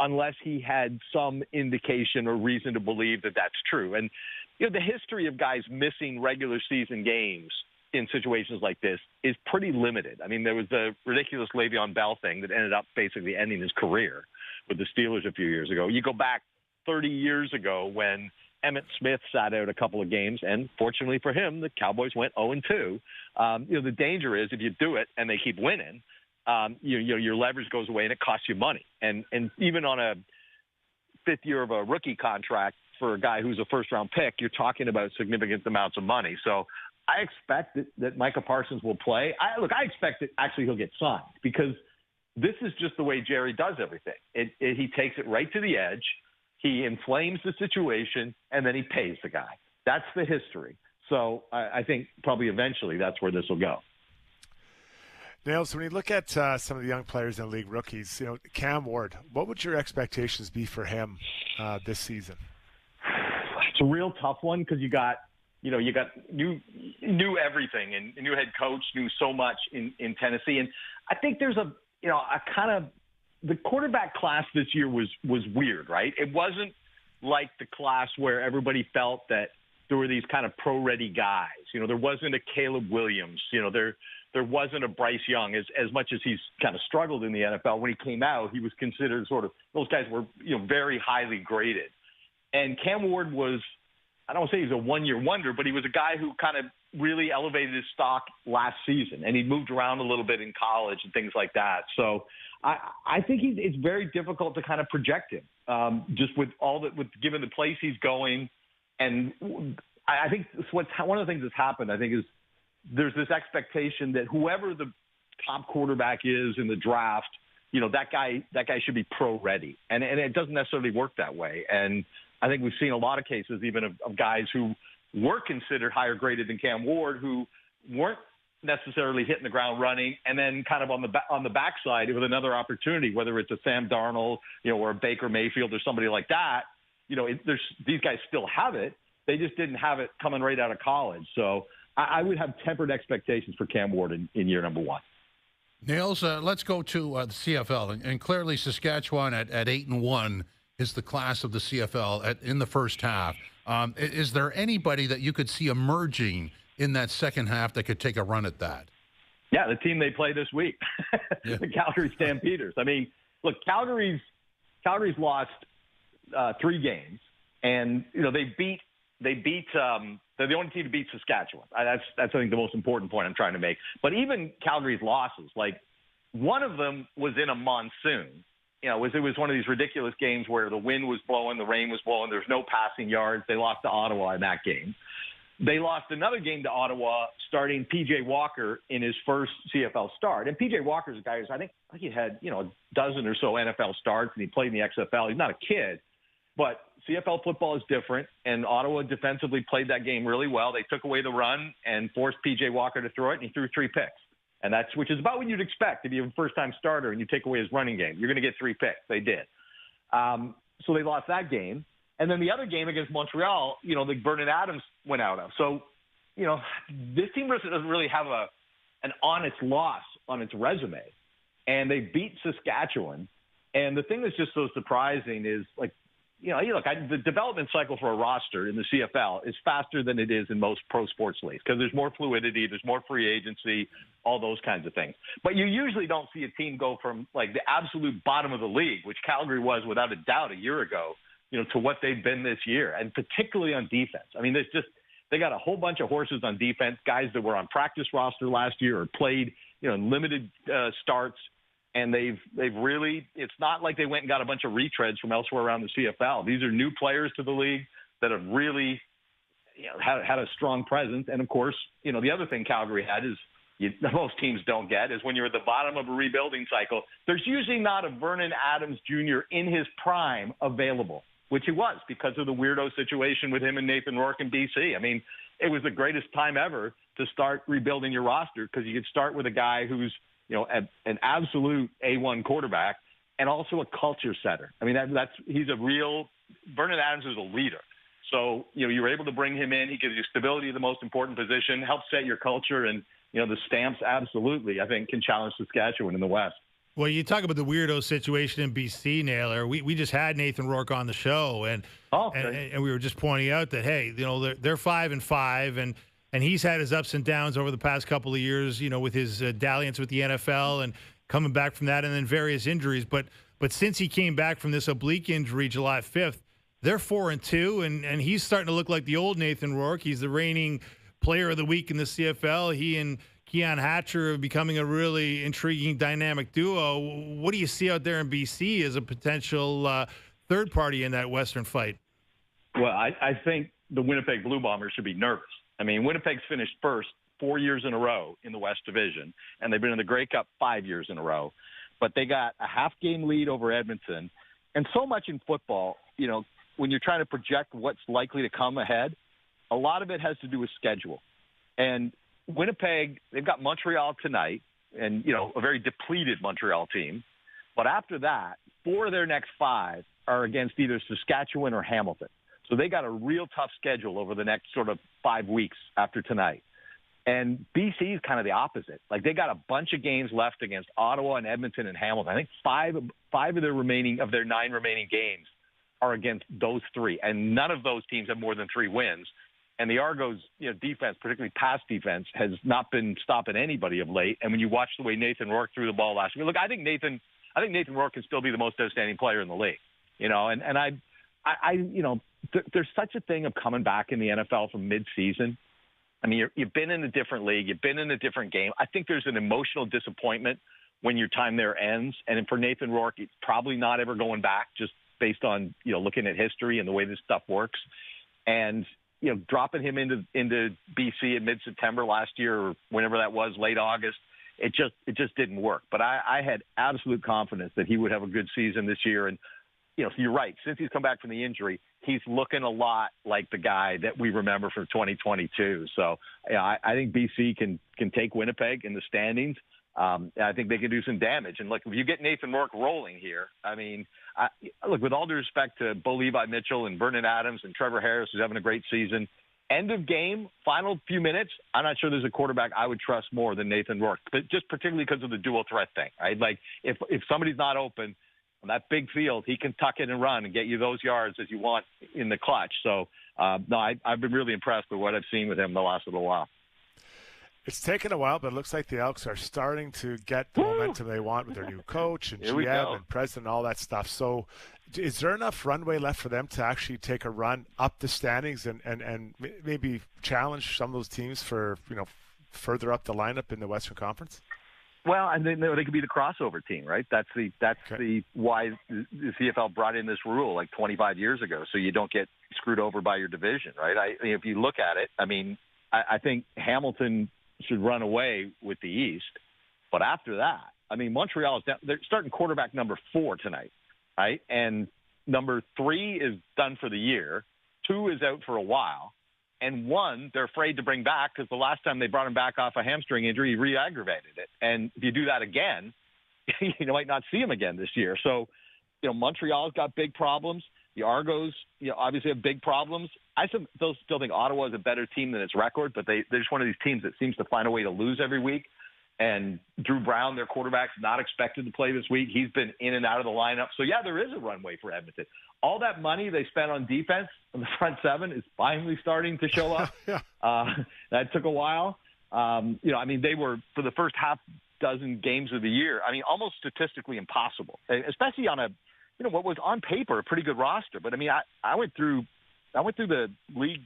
unless he had some indication or reason to believe that that's true. And, the history of guys missing regular season games in situations like this is pretty limited. I mean, there was the ridiculous Le'Veon Bell thing that ended up basically ending his career with the Steelers a few years ago. You go back 30 years ago when Emmitt Smith sat out a couple of games, and fortunately for him, the Cowboys went 0-2. The danger is if you do it and they keep winning, your leverage goes away and it costs you money. And even on a 5th year of a rookie contract for a guy who's a first-round pick, you're talking about significant amounts of money. So I expect that Micah Parsons will play. I expect that actually he'll get signed because this is just the way Jerry does everything. He takes it right to the edge. He inflames the situation, and then he pays the guy. That's the history. So I think probably eventually that's where this will go. Nails, when you look at some of the young players in the league, rookies, Cam Ward, what would your expectations be for him this season? It's a real tough one because you got new everything and new head coach, knew so much in Tennessee. And I think there's a kind of the quarterback class this year was weird, right? It wasn't like the class where everybody felt that there were these kind of pro-ready guys. There wasn't a Caleb Williams. There wasn't a Bryce Young. As much as he's kind of struggled in the NFL, when he came out, he was considered sort of – those guys were, very highly graded. And Cam Ward was – I don't want to say he was a one-year wonder, but he was a guy who kind of really elevated his stock last season. And he moved around a little bit in college and things like that. So – I think it's very difficult to kind of project him, just with given the place he's going, and I think one of the things that's happened. I think is there's this expectation that whoever the top quarterback is in the draft, that guy should be pro ready, and it doesn't necessarily work that way. And I think we've seen a lot of cases even of guys who were considered higher graded than Cam Ward who weren't necessarily hitting the ground running, and then kind of on the backside with another opportunity, whether it's a Sam Darnold, or a Baker Mayfield or somebody like that. These guys still have it. They just didn't have it coming right out of college. So I would have tempered expectations for Cam Ward in year number 1. Nails, let's go to the CFL, and clearly Saskatchewan at 8-1 is the class of the CFL in the first half. Is there anybody that you could see emerging in that second half that could take a run at that? Yeah, the team they play this week, the Calgary Stampeders. I mean, look, Calgary's lost 3 games, and they beat. They're the only team to beat Saskatchewan. That's I think the most important point I'm trying to make. But even Calgary's losses, like one of them was in a monsoon. It was one of these ridiculous games where the wind was blowing, the rain was blowing, there's no passing yards. They lost to Ottawa in that game. They lost another game to Ottawa starting P.J. Walker in his first CFL start. And P.J. Walker's a guy who's, I think he had, a dozen or so NFL starts, and he played in the XFL. He's not a kid, but CFL football is different, and Ottawa defensively played that game really well. They took away the run and forced P.J. Walker to throw it, and he threw 3 picks. And which is about what you'd expect if you're a first-time starter and you take away his running game. You're going to get 3 picks. They did. So they lost that game. And then the other game against Montreal, like Vernon Adams went out of. So, this team doesn't really have an honest loss on its resume. And they beat Saskatchewan. And the thing that's just so surprising is, the development cycle for a roster in the CFL is faster than it is in most pro sports leagues because there's more fluidity, there's more free agency, all those kinds of things. But you usually don't see a team go from like the absolute bottom of the league, which Calgary was without a doubt a year ago, to what they've been this year, and particularly on defense. I mean, they got a whole bunch of horses on defense, guys that were on practice roster last year or played, in limited starts. And they've really, it's not like they went and got a bunch of retreads from elsewhere around the CFL. These are new players to the league that have really had a strong presence. And of course, the other thing Calgary had is most teams don't get is when you're at the bottom of a rebuilding cycle, there's usually not a Vernon Adams Jr. in his prime available, which he was because of the weirdo situation with him and Nathan Rourke in BC. I mean, it was the greatest time ever to start rebuilding your roster because you could start with a guy who's, an absolute A1 quarterback and also a culture setter. I mean, Vernon Adams is a leader. So, you were able to bring him in. He gives you stability, the most important position, helps set your culture. And, the Stamps absolutely, I think, can challenge Saskatchewan in the West. Well, you talk about the weirdo situation in BC, Naylor. We just had Nathan Rourke on the show, and we were just pointing out that, hey, they're 5-5, and he's had his ups and downs over the past couple of years, with his dalliance with the NFL and coming back from that and then various injuries. But since he came back from this oblique injury July 5th, they're 4-2, and he's starting to look like the old Nathan Rourke. He's the reigning player of the week in the CFL. He and Keon Hatcher are becoming a really intriguing dynamic duo. What do you see out there in BC as a potential third party in that Western fight? Well, I think the Winnipeg Blue Bombers should be nervous. I mean, Winnipeg's finished first 4 years in a row in the West Division, and they've been in the Grey Cup 5 years in a row. But they got a half-game lead over Edmonton. And so much in football, when you're trying to project what's likely to come ahead, a lot of it has to do with schedule. And Winnipeg, they've got Montreal tonight, and, a very depleted Montreal team. But after that, 4 of their next 5 are against either Saskatchewan or Hamilton. So they got a real tough schedule over the next sort of 5 weeks after tonight. And BC is kind of the opposite. Like, they got a bunch of games left against Ottawa and Edmonton and Hamilton. I think five of their 9 remaining games are against those 3. And none of those teams have more than 3 wins. And the Argos, defense, particularly pass defense, has not been stopping anybody of late. And when you watch the way Nathan Rourke threw the ball last week, look, I think Nathan Rourke can still be the most outstanding player in the league. There's such a thing of coming back in the NFL from mid-season. I mean, you've been in a different league. You've been in a different game. I think there's an emotional disappointment when your time there ends. And for Nathan Rourke, it's probably not ever going back just based on, looking at history and the way this stuff works. And, dropping him into BC in mid-September last year or whenever that was, late August, it just didn't work. But I had absolute confidence that he would have a good season this year. And, you're right. Since he's come back from the injury, he's looking a lot like the guy that we remember from 2022. So I think BC can take Winnipeg in the standings. I think they can do some damage. And look, if you get Nathan Rourke rolling here, I mean, look, with all due respect to Bo Levi Mitchell and Vernon Adams and Trevor Harris, who's having a great season, End of game, final few minutes, I'm not sure there's a quarterback I would trust more than Nathan Rourke, but just particularly because of the dual threat thing, right? Like if somebody's not open on that big field, he can tuck it and run and get you those yards as you want in the clutch. So, no, I've been really impressed with what I've seen with him the last little while. It's taken a while, but it looks like the Elks are starting to get the momentum they want with their new coach and GM and president and all that stuff. So is there enough runway left for them to actually take a run up the standings and maybe challenge some of those teams for, further up the lineup in the Western Conference? Well, and they could be the crossover team, right? That's the why the CFL brought in this rule like 25 years ago, so you don't get screwed over by your division, right? If you look at it, I think Hamilton should run away with the East. But after that, Montreal is down. They're starting quarterback number 4 tonight, right? And number 3 is done for the year. 2 is out for a while. And 1, they're afraid to bring back because the last time they brought him back off a hamstring injury, he re-aggravated it. And if you do that again, you might not see him again this year. So, Montreal's got big problems. The Argos, obviously have big problems. I still think Ottawa is a better team than its record, but they're just one of these teams that seems to find a way to lose every week. And Drew Brown, their quarterback's not expected to play this week. He's been in and out of the lineup. So, yeah, there is a runway for Edmonton. All that money they spent on defense on the front 7 is finally starting to show up. That took a while. They were, for the first half dozen games of the year, almost statistically impossible, especially on what was on paper a pretty good roster. But I went through the league,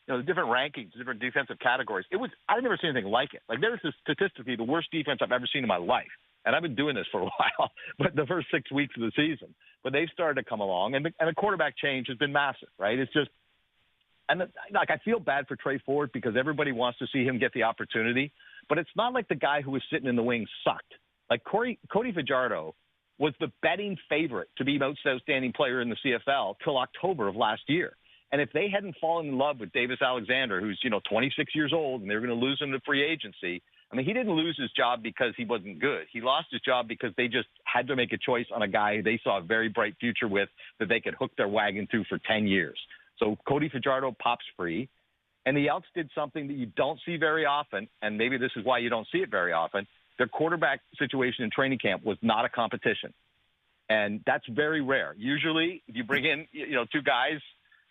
the different rankings, different defensive categories. I've never seen anything like it. Like, there is statistically the worst defense I've ever seen in my life. And I've been doing this for a while, but the first 6 weeks of the season. But they've started to come along, and the quarterback change has been massive, right? It's just, I feel bad for Trey Ford because everybody wants to see him get the opportunity, but it's not like the guy who was sitting in the wings sucked. Like Cody Fajardo was the betting favorite to be most outstanding player in the CFL till October of last year. And if they hadn't fallen in love with Davis Alexander, who's 26 years old, and they were going to lose him to free agency, he didn't lose his job because he wasn't good. He lost his job because they just had to make a choice on a guy they saw a very bright future with that they could hook their wagon to for 10 years. So Cody Fajardo pops free, and the Elks did something that you don't see very often, and maybe this is why you don't see it very often. Their quarterback situation in training camp was not a competition, and that's very rare. Usually, if you bring in 2 guys,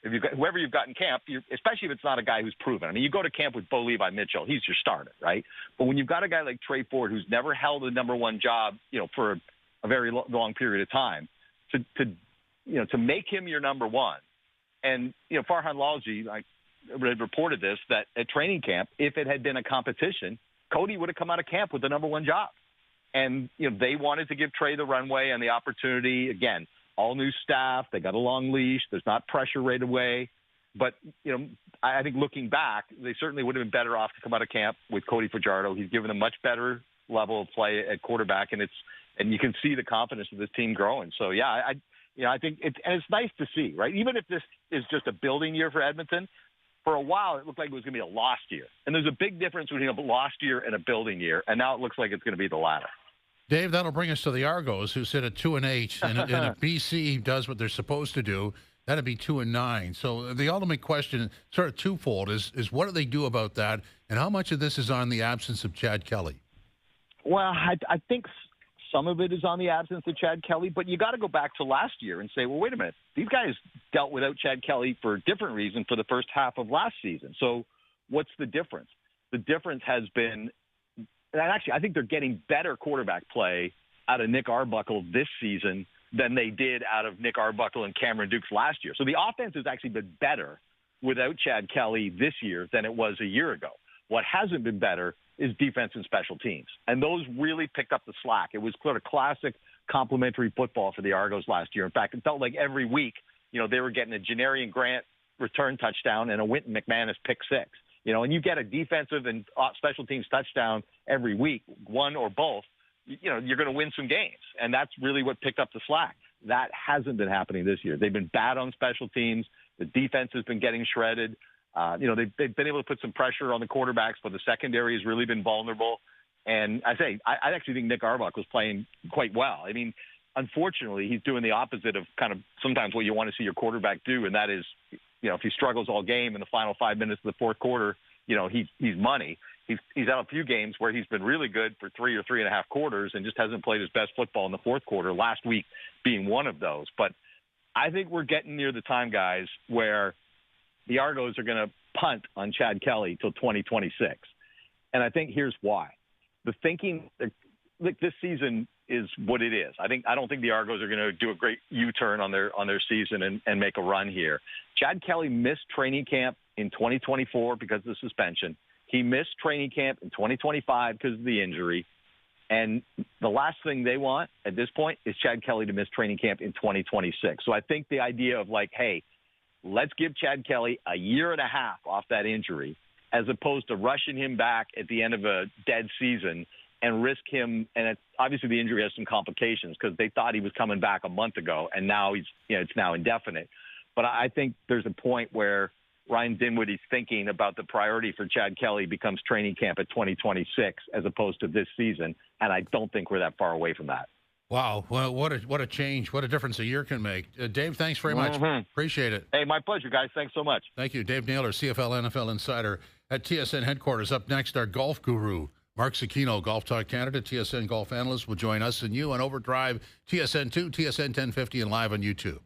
if you've got whoever you've got in camp, especially if it's not a guy who's proven. You go to camp with Bo Levi Mitchell, he's your starter, right? But when you've got a guy like Trey Ford who's never held a number 1 job, for a very long period of time, to make him your number 1, and Farhan Lalji, I reported this, that at training camp, if it had been a competition, Cody would have come out of camp with the number 1 job, and they wanted to give Trey the runway and the opportunity again. All new staff. They got a long leash. There's not pressure right away. But, I think looking back, they certainly would have been better off to come out of camp with Cody Fajardo. He's given a much better level of play at quarterback, and you can see the confidence of this team growing. So, yeah, I think it's nice to see, right? Even if this is just a building year for Edmonton, for a while it looked like it was going to be a lost year. And there's a big difference between a lost year and a building year, and now it looks like it's going to be the latter. Dave, that'll bring us to the Argos, who sit at 2-8, and if BC does what they're supposed to do, that'd be 2-9. So the ultimate question, sort of twofold, is what do they do about that, and how much of this is on the absence of Chad Kelly? Well, I think some of it is on the absence of Chad Kelly, but you got to go back to last year and say, well, wait a minute, these guys dealt without Chad Kelly for a different reason for the first half of last season. So what's the difference? The difference has been. And actually, I think they're getting better quarterback play out of Nick Arbuckle this season than they did out of Nick Arbuckle and Cameron Dukes last year. So the offense has actually been better without Chad Kelly this year than it was a year ago. What hasn't been better is defense and special teams. And those really picked up the slack. It was sort of classic complementary football for the Argos last year. In fact, it felt like every week, they were getting a Janarian Grant return touchdown and a Wynton McManus pick 6. And you get a defensive and special teams touchdown every week, one or both, you're going to win some games. And that's really what picked up the slack. That hasn't been happening this year. They've been bad on special teams. The defense has been getting shredded. They've been able to put some pressure on the quarterbacks, but the secondary has really been vulnerable. And I actually think Nick Arbuckle was playing quite well. Unfortunately, he's doing the opposite of kind of sometimes what you want to see your quarterback do, and that is, if he struggles all game in the final 5 minutes of the fourth quarter, he's money. He's had a few games where he's been really good for 3 or 3.5 quarters and just hasn't played his best football in the fourth quarter, last week being one of those. But I think we're getting near the time, guys, where the Argos are going to punt on Chad Kelly till 2026. And I think here's why. The thinking, look, this season is what it is. I don't think the Argos are going to do a great U-turn on their season and make a run here. Chad Kelly missed training camp in 2024 because of the suspension. He missed training camp in 2025 because of the injury. And the last thing they want at this point is Chad Kelly to miss training camp in 2026. So I think the idea of hey, let's give Chad Kelly a year and a half off that injury, as opposed to rushing him back at the end of a dead season and risk him. And obviously the injury has some complications because they thought he was coming back a month ago, and now it's now indefinite. But I think there's a point where Ryan Dinwiddie's thinking about the priority for Chad Kelly becomes training camp at 2026 as opposed to this season, and I don't think we're that far away from that. Wow, well, what a change, what a difference a year can make. Dave, thanks very much. Appreciate it. Hey, my pleasure, guys. Thanks so much. Thank you. Dave Naylor, CFL NFL Insider at TSN headquarters. Up next, our golf guru, Mark Sakino, Golf Talk Canada, TSN golf analyst, will join us and you on OverDrive, TSN 2, TSN 1050, and live on YouTube.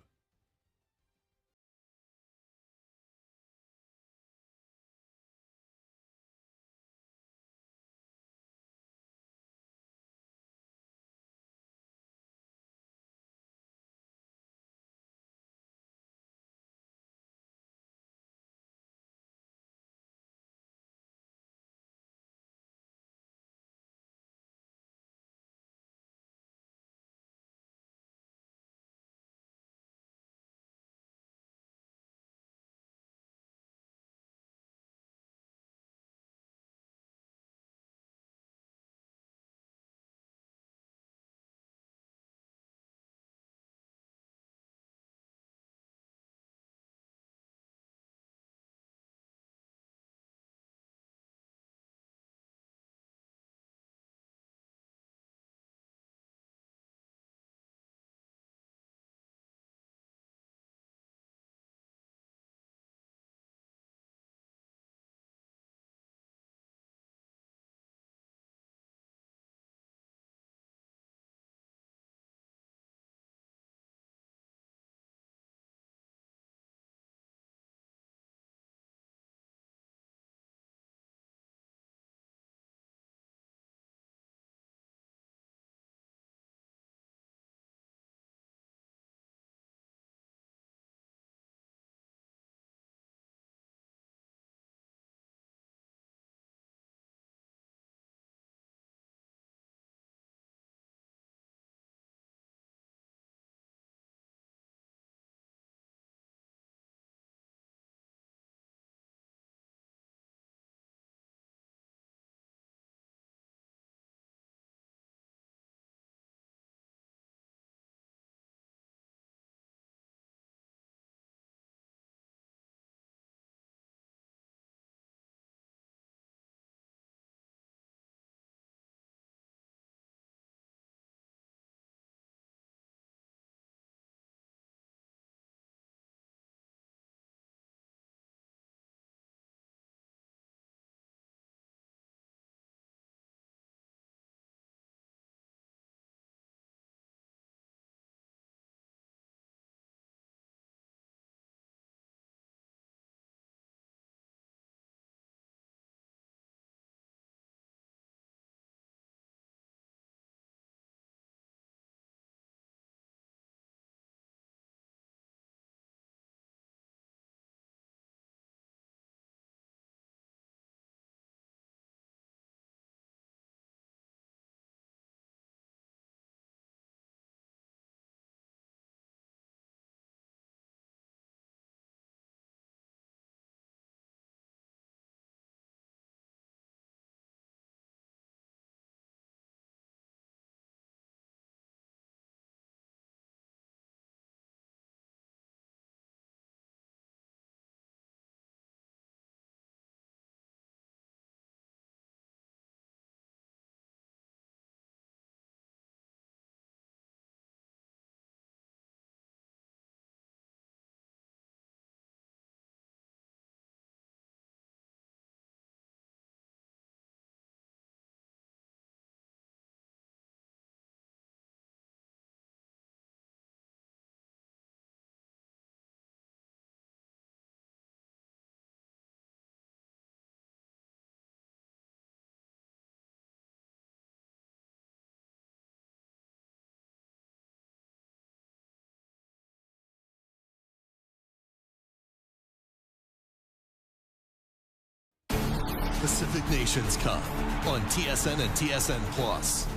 Pacific Nations Cup on TSN and TSN Plus.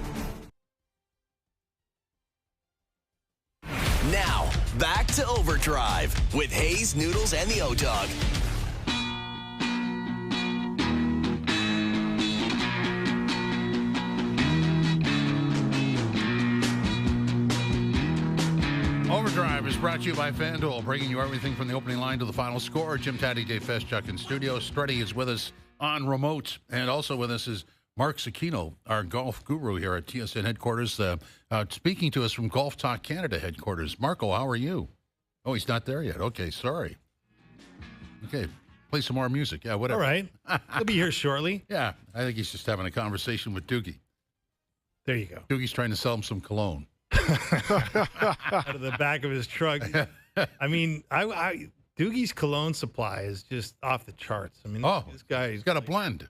Now, back to Overdrive with Hayes, Noodles, and the O-Dog. Overdrive is brought to you by FanDuel, bringing you everything from the opening line to the final score. Jim Taddy, Dave Feschuk in studio. Struddy is with us on remote, and also with us is Mark Sakino, our golf guru here at TSN headquarters, speaking to us from Golf Talk Canada headquarters. Marco, how are you? Oh, he's not there yet. Okay, sorry. Okay, play some more music. Yeah, whatever. All right. He'll be here shortly. Yeah, I think he's just having a conversation with Doogie. There you go. Doogie's trying to sell him some cologne. Out of the back of his truck. I mean, Doogie's cologne supply is just off the charts. I mean, this guy, he's got a blend.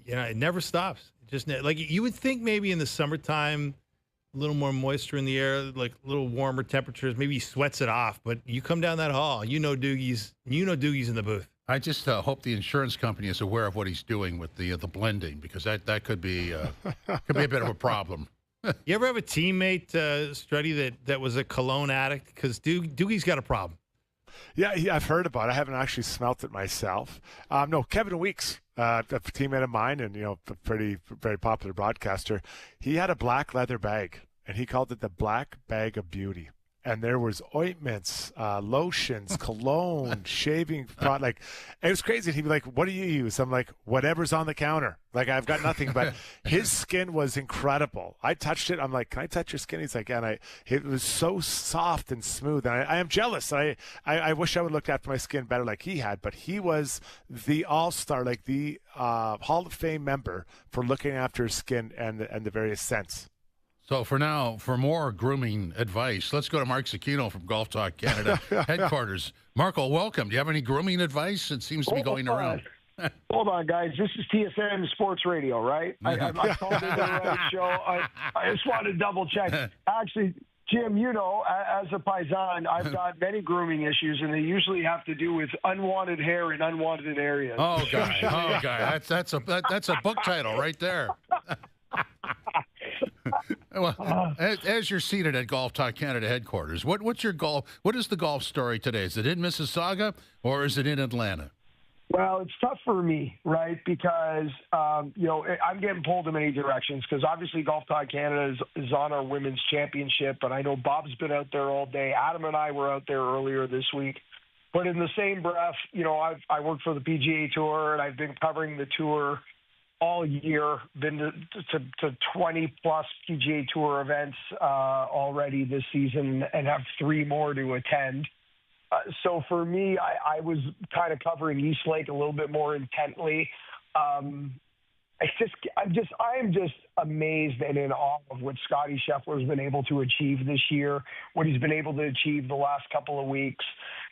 It never stops. Like you would think maybe in the summertime, a little more moisture in the air, like a little warmer temperatures, maybe he sweats it off. But you come down that hall, Doogie's in the booth. I just hope the insurance company is aware of what he's doing with the blending, because that could be a bit of a problem. You ever have a teammate, Struddy, that was a cologne addict? Because Doogie's got a problem. Yeah, I've heard about it. I haven't actually smelt it myself. No, Kevin Weeks, a teammate of mine and, very popular broadcaster, he had a black leather bag, and he called it the black bag of beauty. And there was ointments, lotions, cologne, shaving product. Like, it was crazy. He'd be like, "What do you use?" I'm like, "Whatever's on the counter." Like, I've got nothing. But his skin was incredible. I touched it. I'm like, "Can I touch your skin?" He's like, "Yeah." And it was so soft and smooth. And I am jealous. I wish I would look after my skin better like he had. But he was the all-star, like the Hall of Fame member for looking after his skin and the various scents. So for now, for more grooming advice, let's go to Mark Sakino from Golf Talk Canada headquarters. Marco, welcome. Do you have any grooming advice? It seems to be going around. Hold on, guys. This is TSN Sports Radio, right? I called into the right show. I just wanted to double check. Actually, Jim, as a paisan, I've got many grooming issues, and they usually have to do with unwanted hair in unwanted areas. Oh, guy. That's a book title right there. Well, as you're seated at Golf Talk Canada headquarters, what is the golf story today? Is it in Mississauga or is it in Atlanta? Well, it's tough for me, right? Because, I'm getting pulled in many directions because obviously Golf Talk Canada is on our women's championship, and I know Bob's been out there all day. Adam and I were out there earlier this week. But in the same breath, I work for the PGA Tour, and I've been covering the tour all year, been to 20-plus PGA Tour events already this season and have 3 more to attend. So for me, I was kind of covering East Lake a little bit more intently. I am just amazed and in awe of what Scottie Scheffler's been able to achieve this year, what he's been able to achieve the last couple of weeks.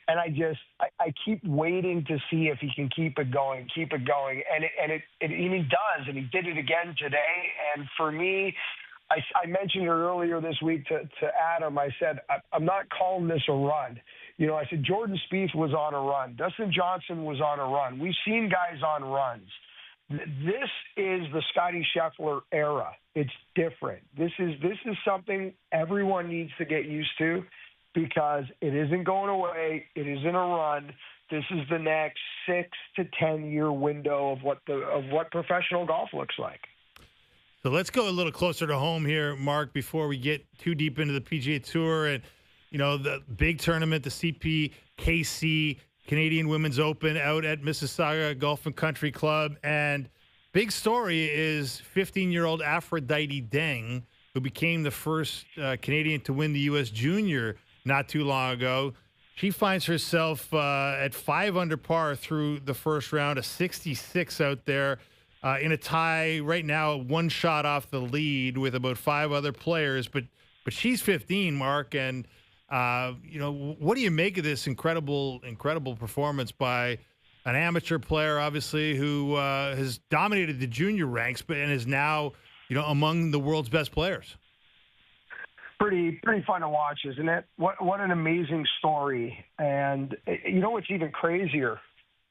And I keep waiting to see if he can keep it going. And he does, and he did it again today. And for me, I mentioned it earlier this week to Adam. I said, I'm not calling this a run. I said Jordan Spieth was on a run. Dustin Johnson was on a run. We've seen guys on runs. This is the Scottie Scheffler era. It's different. This is something everyone needs to get used to, because it isn't going away. It isn't a run. This is the next 6 to 10 year window of what professional golf looks like. So let's go a little closer to home here, Mark, before we get too deep into the PGA Tour and the big tournament, the CPKC Canadian Women's Open out at Mississauga Golf and Country Club. And big story is 15-year-old Aphrodite Deng, who became the first Canadian to win the U.S. Junior not too long ago. She finds herself at 5 under par through the first round, a 66 out there in a tie right now, 1 shot off the lead with about 5 other players. But she's 15, Mark, and what do you make of this incredible performance by an amateur player, obviously, who has dominated the junior ranks, and is now among the world's best players? Pretty fun to watch, isn't it? What an amazing story. And what's even crazier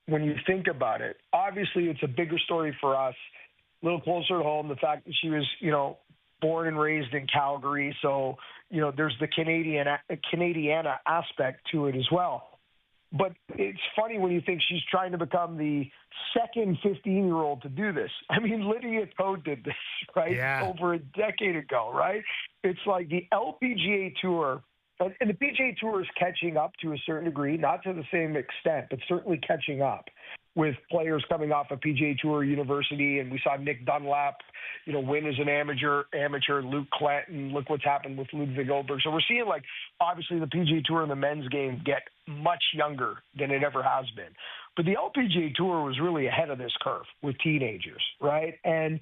when you think about it. Obviously, it's a bigger story for us, a little closer to home. The fact that she was, born and raised in Calgary, so there's the Canadiana aspect to it as well. But it's funny when you think she's trying to become the second 15-year-old to do this. I mean, Lydia Ko did this, right? Yeah. Over a decade ago, right? It's like the LPGA Tour, and the PGA Tour is catching up to a certain degree, not to the same extent, but certainly catching up with players coming off a PGA Tour university. And we saw Nick Dunlap, win as an amateur, Luke Clanton. Look what's happened with Ludwig Oberg. So we're seeing, obviously the PGA Tour and the men's game get much younger than it ever has been. But the LPGA Tour was really ahead of this curve with teenagers, right? And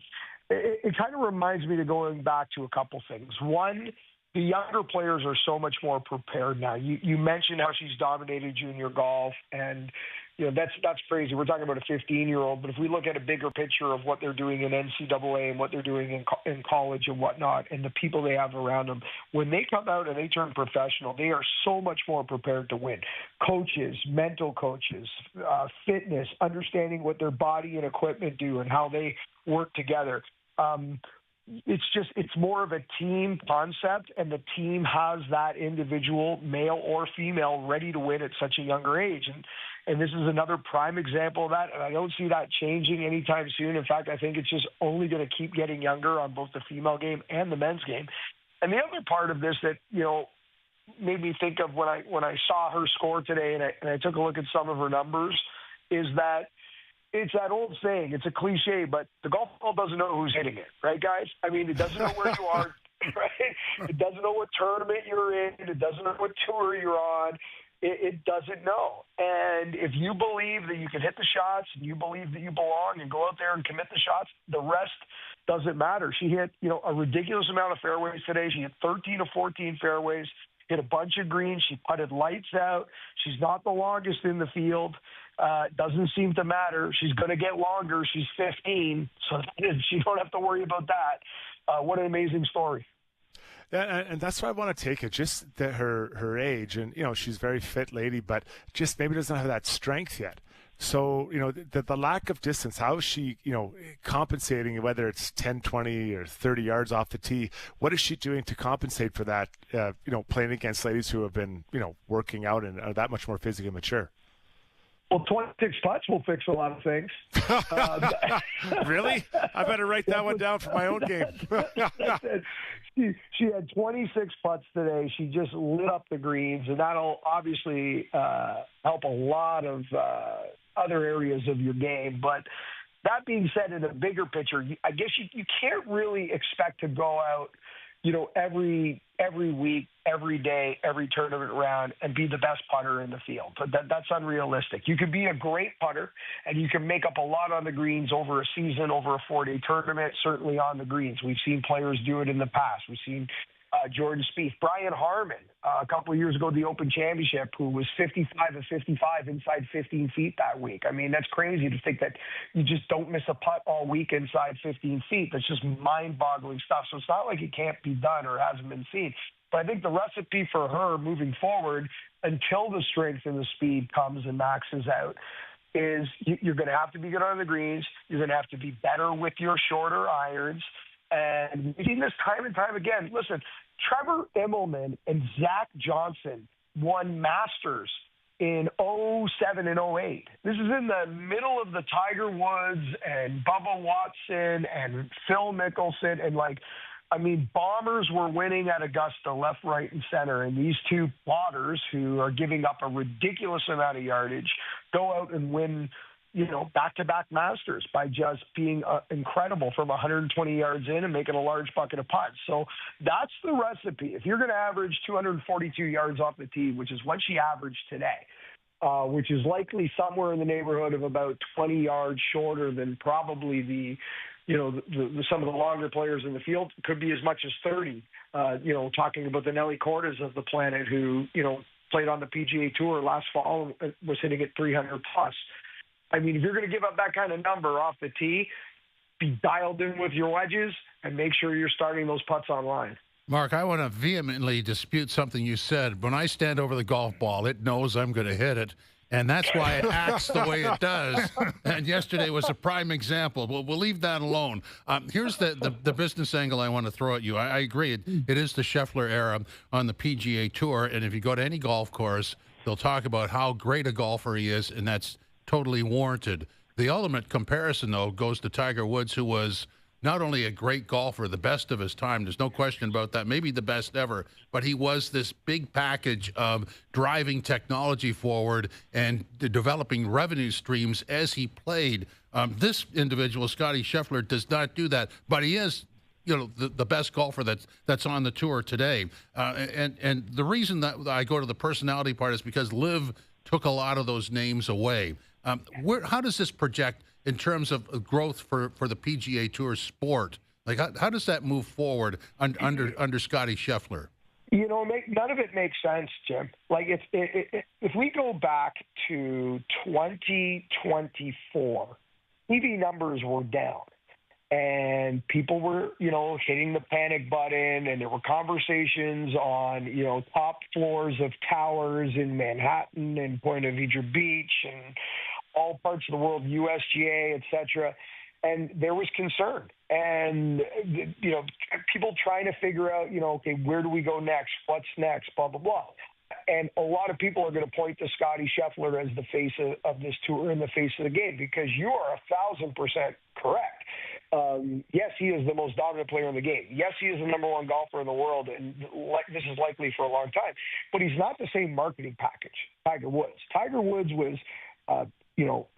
it kind of reminds me to going back to a couple things. One, the younger players are so much more prepared now. You mentioned how she's dominated junior golf, and that's crazy. We're talking about a 15-year-old, but if we look at a bigger picture of what they're doing in NCAA and what they're doing in college and whatnot, and the people they have around them, when they come out and they turn professional, they are so much more prepared to win. Coaches, mental coaches, fitness, understanding what their body and equipment do and how they work together. It's more of a team concept, and the team has that individual, male or female, ready to win at such a younger age. And this is another prime example of that, and I don't see that changing anytime soon. In fact, I think it's just only going to keep getting younger on both the female game and the men's game. And the other part of this that, made me think of when I saw her score today and I took a look at some of her numbers is that it's that old saying, it's a cliche, but the golf ball doesn't know who's hitting it, right, guys? I mean, it doesn't know where you are, right? It doesn't know what tournament you're in. It doesn't know what tour you're on. It doesn't know. And if you believe that you can hit the shots and you believe that you belong and go out there and commit the shots, the rest doesn't matter. She hit, a ridiculous amount of fairways today. She hit 13 or 14 fairways, hit a bunch of greens. She putted lights out. She's not the longest in the field. Doesn't seem to matter. She's going to get longer. She's 15, so she don't have to worry about that. What an amazing story. Yeah, and that's why I want to take it, just that her age, and she's a very fit lady, but just maybe doesn't have that strength yet. So, the lack of distance, how is she, compensating, whether it's 10, 20 or 30 yards off the tee? What is she doing to compensate for that, playing against ladies who have been, working out and are that much more physically mature? Well, 26 putts will fix a lot of things. Really? I better write that one down for my own game. She had 26 putts today. She just lit up the greens, and that'll obviously help a lot of other areas of your game. But that being said, in a bigger picture, I guess you can't really expect to go out, every week, every day, every tournament round and be the best putter in the field. But that's unrealistic. You can be a great putter and you can make up a lot on the greens over a season, over a 4-day tournament, certainly on the greens. We've seen players do it in the past. We've seen Jordan Spieth, Brian Harmon, a couple of years ago, the Open Championship, who was 55 of 55 inside 15 feet that week. I mean, that's crazy to think that you just don't miss a putt all week inside 15 feet. That's just mind-boggling stuff. So it's not like it can't be done or hasn't been seen. But I think the recipe for her moving forward, until the strength and the speed comes and maxes out, is you're going to have to be good on the greens. You're going to have to be better with your shorter irons. And we've seen this time and time again. Listen, Trevor Immelman and Zach Johnson won Masters in 07 and 08. This is in the middle of the Tiger Woods and Bubba Watson and Phil Mickelson. And bombers were winning at Augusta left, right, and center. And these two plotters who are giving up a ridiculous amount of yardage go out and win, back-to-back Masters by just being incredible from 120 yards in and making a large bucket of putts. So that's the recipe. If you're going to average 242 yards off the tee, which is what she averaged today, which is likely somewhere in the neighborhood of about 20 yards shorter than probably some of the longer players in the field, could be as much as 30. Talking about the Nelly Cordes of the planet who, played on the PGA Tour last fall and was hitting at 300 plus. I mean, if you're going to give up that kind of number off the tee, be dialed in with your wedges and make sure you're starting those putts online. Mark, I want to vehemently dispute something you said. When I stand over the golf ball, it knows I'm going to hit it. And that's why it acts the way it does. And yesterday was a prime example. We'll leave that alone. Here's the business angle I want to throw at you. I agree. It is the Scheffler era on the PGA Tour. And if you go to any golf course, they'll talk about how great a golfer he is, and that's totally warranted. The ultimate comparison, though, goes to Tiger Woods, who was not only a great golfer, the best of his time, there's no question about that, maybe the best ever, but he was this big package of driving technology forward and developing revenue streams as he played. This individual, Scottie Scheffler, does not do that, but he is, you know, the best golfer that's on the tour today. And the reason that I go to the personality part is because Liv took a lot of those names away. How does this project in terms of growth for the PGA Tour sport? Like, how does that move forward under Scottie Scheffler? You know, none of it makes sense, Jim. Like, if we go back to 2024, TV numbers were down. And people were, you know, hitting the panic button, and there were conversations on, you know, top floors of towers in Manhattan and Point Vedra Beach and all parts of the world, USGA, et cetera. And there was concern. And, you know, people trying to figure out, you know, okay, where do we go next? What's next? Blah, blah, blah. And a lot of people are going to point to Scottie Scheffler as the face of this tour and the face of the game, because you are 1,000% correct. Yes, he is the most dominant player in the game. Yes, he is the number one golfer in the world, and this is likely for a long time. But he's not the same marketing package Tiger Woods. Tiger Woods was, you know,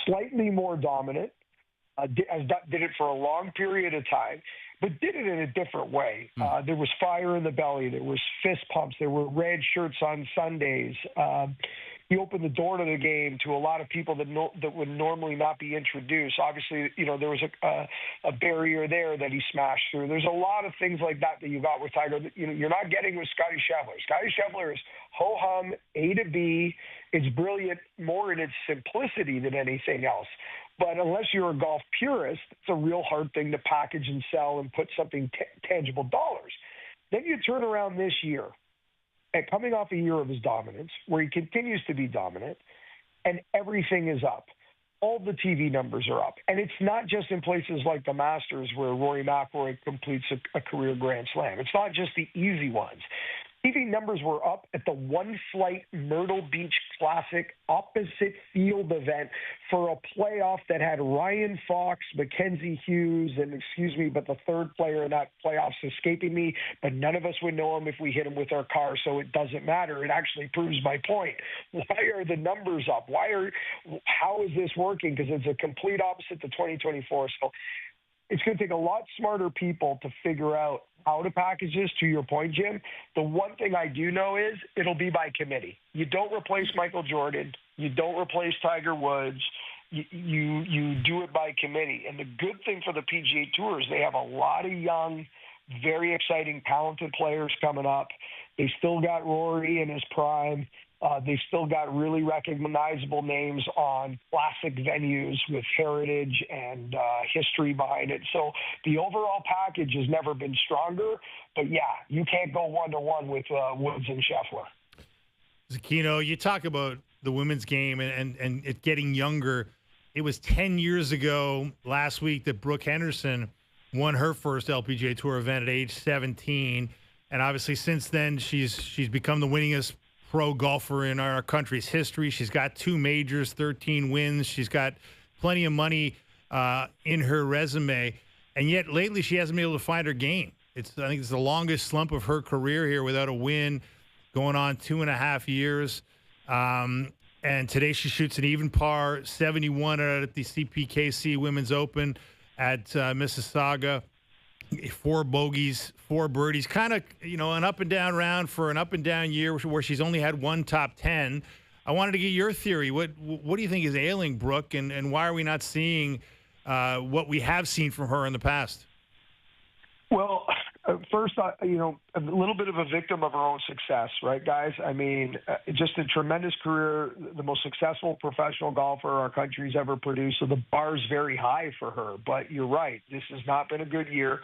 slightly more dominant, did it for a long period of time, but did it in a different way. There was fire in the belly. There was fist pumps. There were red shirts on Sundays. He opened the door to the game to a lot of people that would normally not be introduced. Obviously, you know, there was a barrier there that he smashed through. There's a lot of things like that you got with Tiger that, you know, you're not getting with Scottie Scheffler. Scottie Scheffler is ho-hum, A to B. It's brilliant more in its simplicity than anything else. But unless you're a golf purist, it's a real hard thing to package and sell and put something tangible dollars. Then you turn around this year, and coming off a year of his dominance, where he continues to be dominant, and everything is up. All the TV numbers are up. And it's not just in places like the Masters where Rory McIlroy completes a career Grand Slam. It's not just the easy ones. TV numbers were up at the One Flight Myrtle Beach Classic opposite field event for a playoff that had Ryan Fox, Mackenzie Hughes, and but the third player in that playoff's escaping me, but none of us would know him if we hit him with our car, so it doesn't matter. It actually proves my point. Why are the numbers up? How is this working? Because it's a complete opposite to 2024. So it's going to take a lot smarter people to figure out how to package this, to your point, Jim. The one thing I do know is it'll be by committee. You don't replace Michael Jordan. You don't replace Tiger Woods. You do it by committee. And the good thing for the PGA Tour is they have a lot of young, very exciting, talented players coming up. They still got Rory in his prime. They've still got really recognizable names on classic venues with heritage and history behind it. So the overall package has never been stronger. But, yeah, you can't go one-to-one with Woods and Scheffler. Sakino, you talk about the women's game and it getting younger. It was 10 years ago last week that Brooke Henderson won her first LPGA Tour event at age 17. And obviously since then she's become the winningest pro golfer in our country's history. She's got 2 majors, 13 wins. She's got plenty of money in her resume. And yet lately she hasn't been able to find her game. I think it's the longest slump of her career here without a win, going on 2.5 years. And today she shoots an even par 71 at the CPKC Women's Open at Mississauga. 4 bogeys, 4 birdies, kind of, you know, an up and down round for an up and down year where she's only had 1 top 10. I wanted to get your theory. What do you think is ailing Brooke, and why are we not seeing what we have seen from her in the past? Well, first, you know, a little bit of a victim of her own success, right, guys? I mean, just a tremendous career, the most successful professional golfer our country's ever produced. So the bar's very high for her. But you're right. This has not been a good year.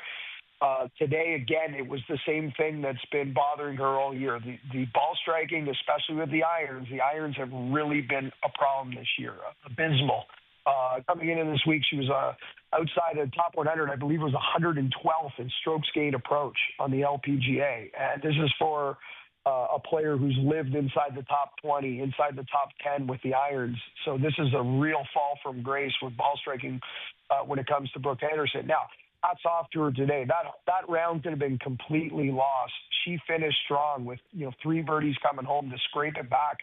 Today, again, it was the same thing that's been bothering her all year. The ball striking, especially with the irons have really been a problem this year, abysmal. Coming into this week, she was outside of top 100. I believe it was 112th in strokes gained approach on the LPGA. And this is for a player who's lived inside the top 20, inside the top 10 with the irons. So this is a real fall from grace with ball striking when it comes to Brooke Henderson. Now, hats off to her today. That round could have been completely lost. She finished strong with 3 birdies coming home to scrape it back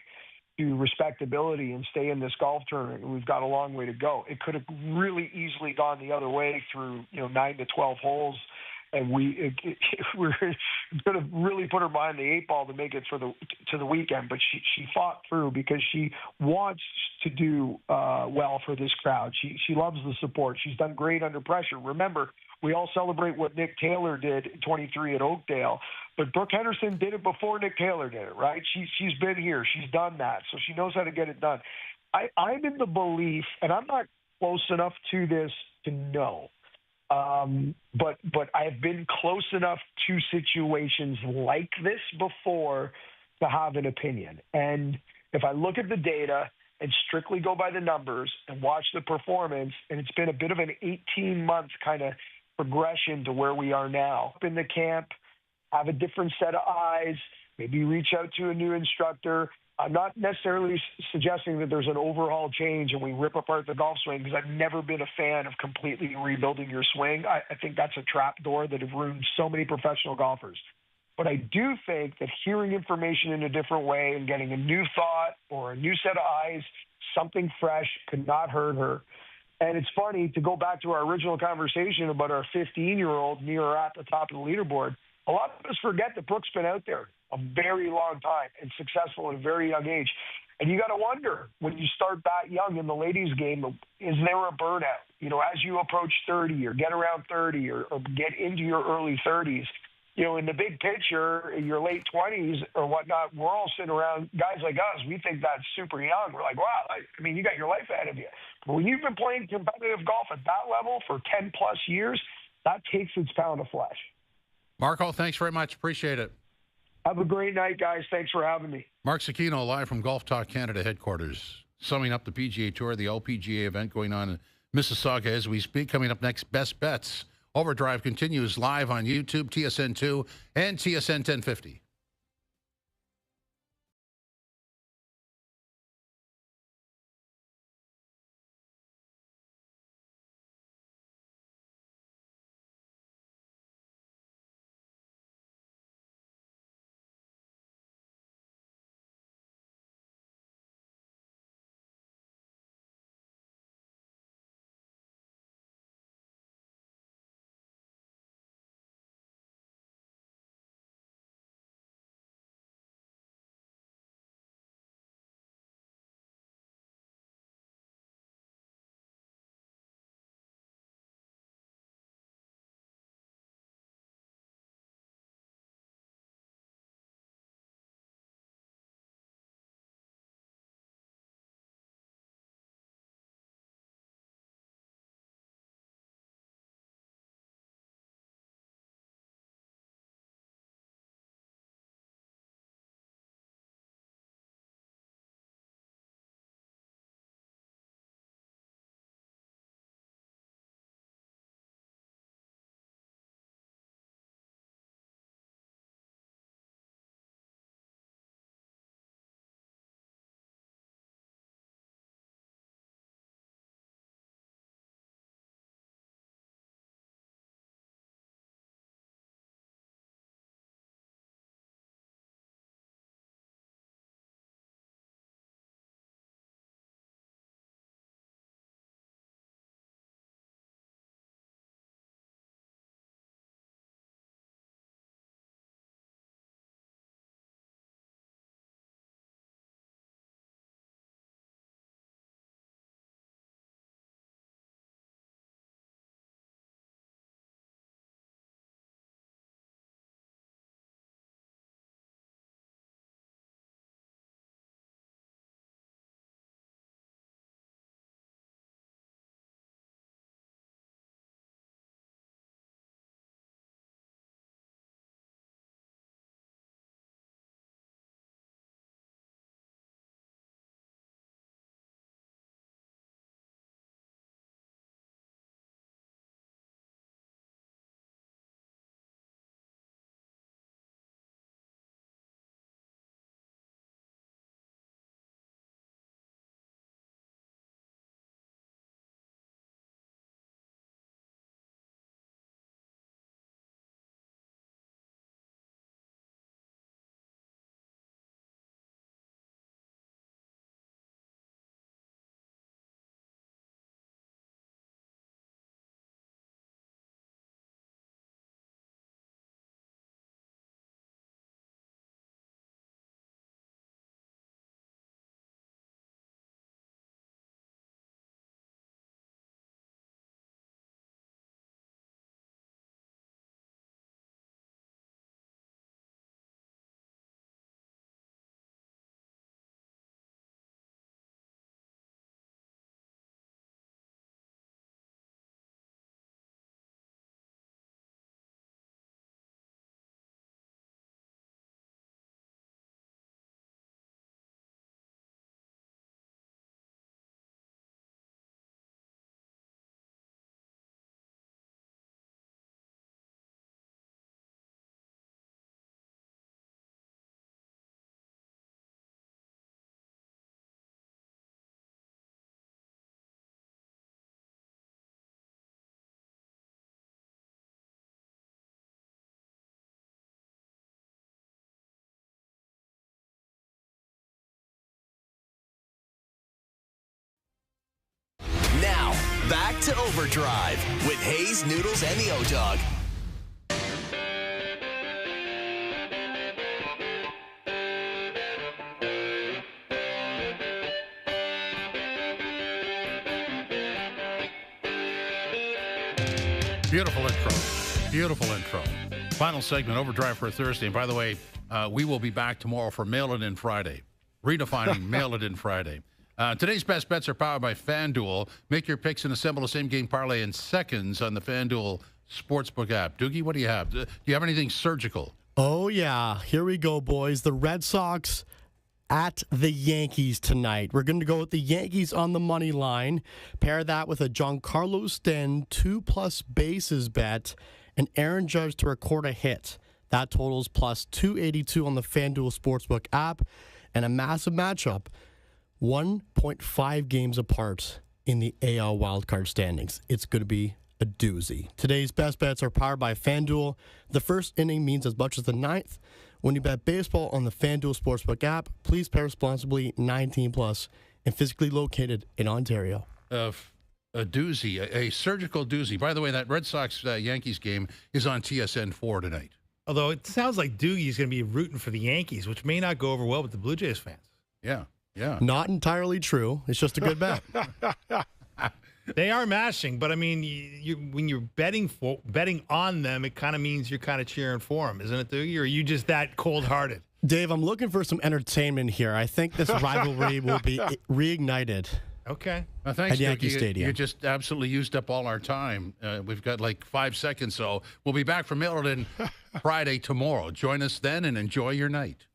to respectability and stay in this golf tournament. We've got a long way to go. It could have really easily gone the other way through 9 to 12 holes, and we could have really put her behind the 8 ball to make it to the weekend. But she fought through because she wants to do well for this crowd. She loves the support. She's done great under pressure. Remember, we all celebrate what Nick Taylor did at 23 at Oakdale, but Brooke Henderson did it before Nick Taylor did it, right? She's been here. She's done that, so she knows how to get it done. I'm in the belief, and I'm not close enough to this to know, but I've been close enough to situations like this before to have an opinion. And if I look at the data and strictly go by the numbers and watch the performance, and it's been a bit of an 18-month kind of progression to where we are now. Up in the camp, have a different set of eyes, maybe reach out to a new instructor. I'm not necessarily suggesting that there's an overhaul change and we rip apart the golf swing, because I've never been a fan of completely rebuilding your swing. I think that's a trap door that have ruined so many professional golfers. But I do think that hearing information in a different way and getting a new thought or a new set of eyes, something fresh, could not hurt her. And it's funny to go back to our original conversation about our 15-year-old near or at the top of the leaderboard. A lot of us forget that Brooke's been out there a very long time and successful at a very young age. And you got to wonder, when you start that young in the ladies' game, is there a burnout? As you approach 30 or get around 30 or get into your early 30s, in the big picture, in your late 20s or whatnot, we're all sitting around, guys like us, we think that's super young. We're like, wow, you got your life ahead of you. But when you've been playing competitive golf at that level for 10-plus years, that takes its pound of flesh. Marco, thanks very much. Appreciate it. Have a great night, guys. Thanks for having me. Mark Sakino, live from Golf Talk Canada headquarters, summing up the PGA Tour, the LPGA event going on in Mississauga as we speak. Coming up next, Best Bets. OverDrive continues live on YouTube, TSN2, and TSN 1050. Back to Overdrive with Hayes, Noodles, and the O-Dog. Beautiful intro. Beautiful intro. Final segment, Overdrive for Thursday. And by the way, we will be back tomorrow for Mail It In Friday. Redefining Mail It In Friday. Today's best bets are powered by FanDuel. Make your picks and assemble a same-game parlay in seconds on the FanDuel Sportsbook app. Doogie, what do you have? Do you have anything surgical? Oh, yeah. Here we go, boys. The Red Sox at the Yankees tonight. We're going to go with the Yankees on the money line. Pair that with a Giancarlo Stanton 2+ bases bet and Aaron Judge to record a hit. That totals plus 282 on the FanDuel Sportsbook app. And a massive matchup, 1.5 games apart in the AL wildcard standings. It's going to be a doozy. Today's best bets are powered by FanDuel. The first inning means as much as the ninth. When you bet baseball on the FanDuel Sportsbook app, please pair responsibly, 19+, and physically located in Ontario. A doozy, a surgical doozy. By the way, that Red Sox-Yankees game is on TSN 4 tonight. Although it sounds like Doogie's going to be rooting for the Yankees, which may not go over well with the Blue Jays fans. Yeah, yeah. Not entirely true. It's just a good bet. They are mashing, but I mean, when you're betting on them, it kind of means you're kind of cheering for them, isn't it, Doogie? Or are you just that cold-hearted? Dave, I'm looking for some entertainment here. I think this rivalry will be reignited. Okay. Thanks, at Yankee Stadium. You just absolutely used up all our time. We've got like 5 seconds, so we'll be back for Mail It In Friday tomorrow. Join us then and enjoy your night.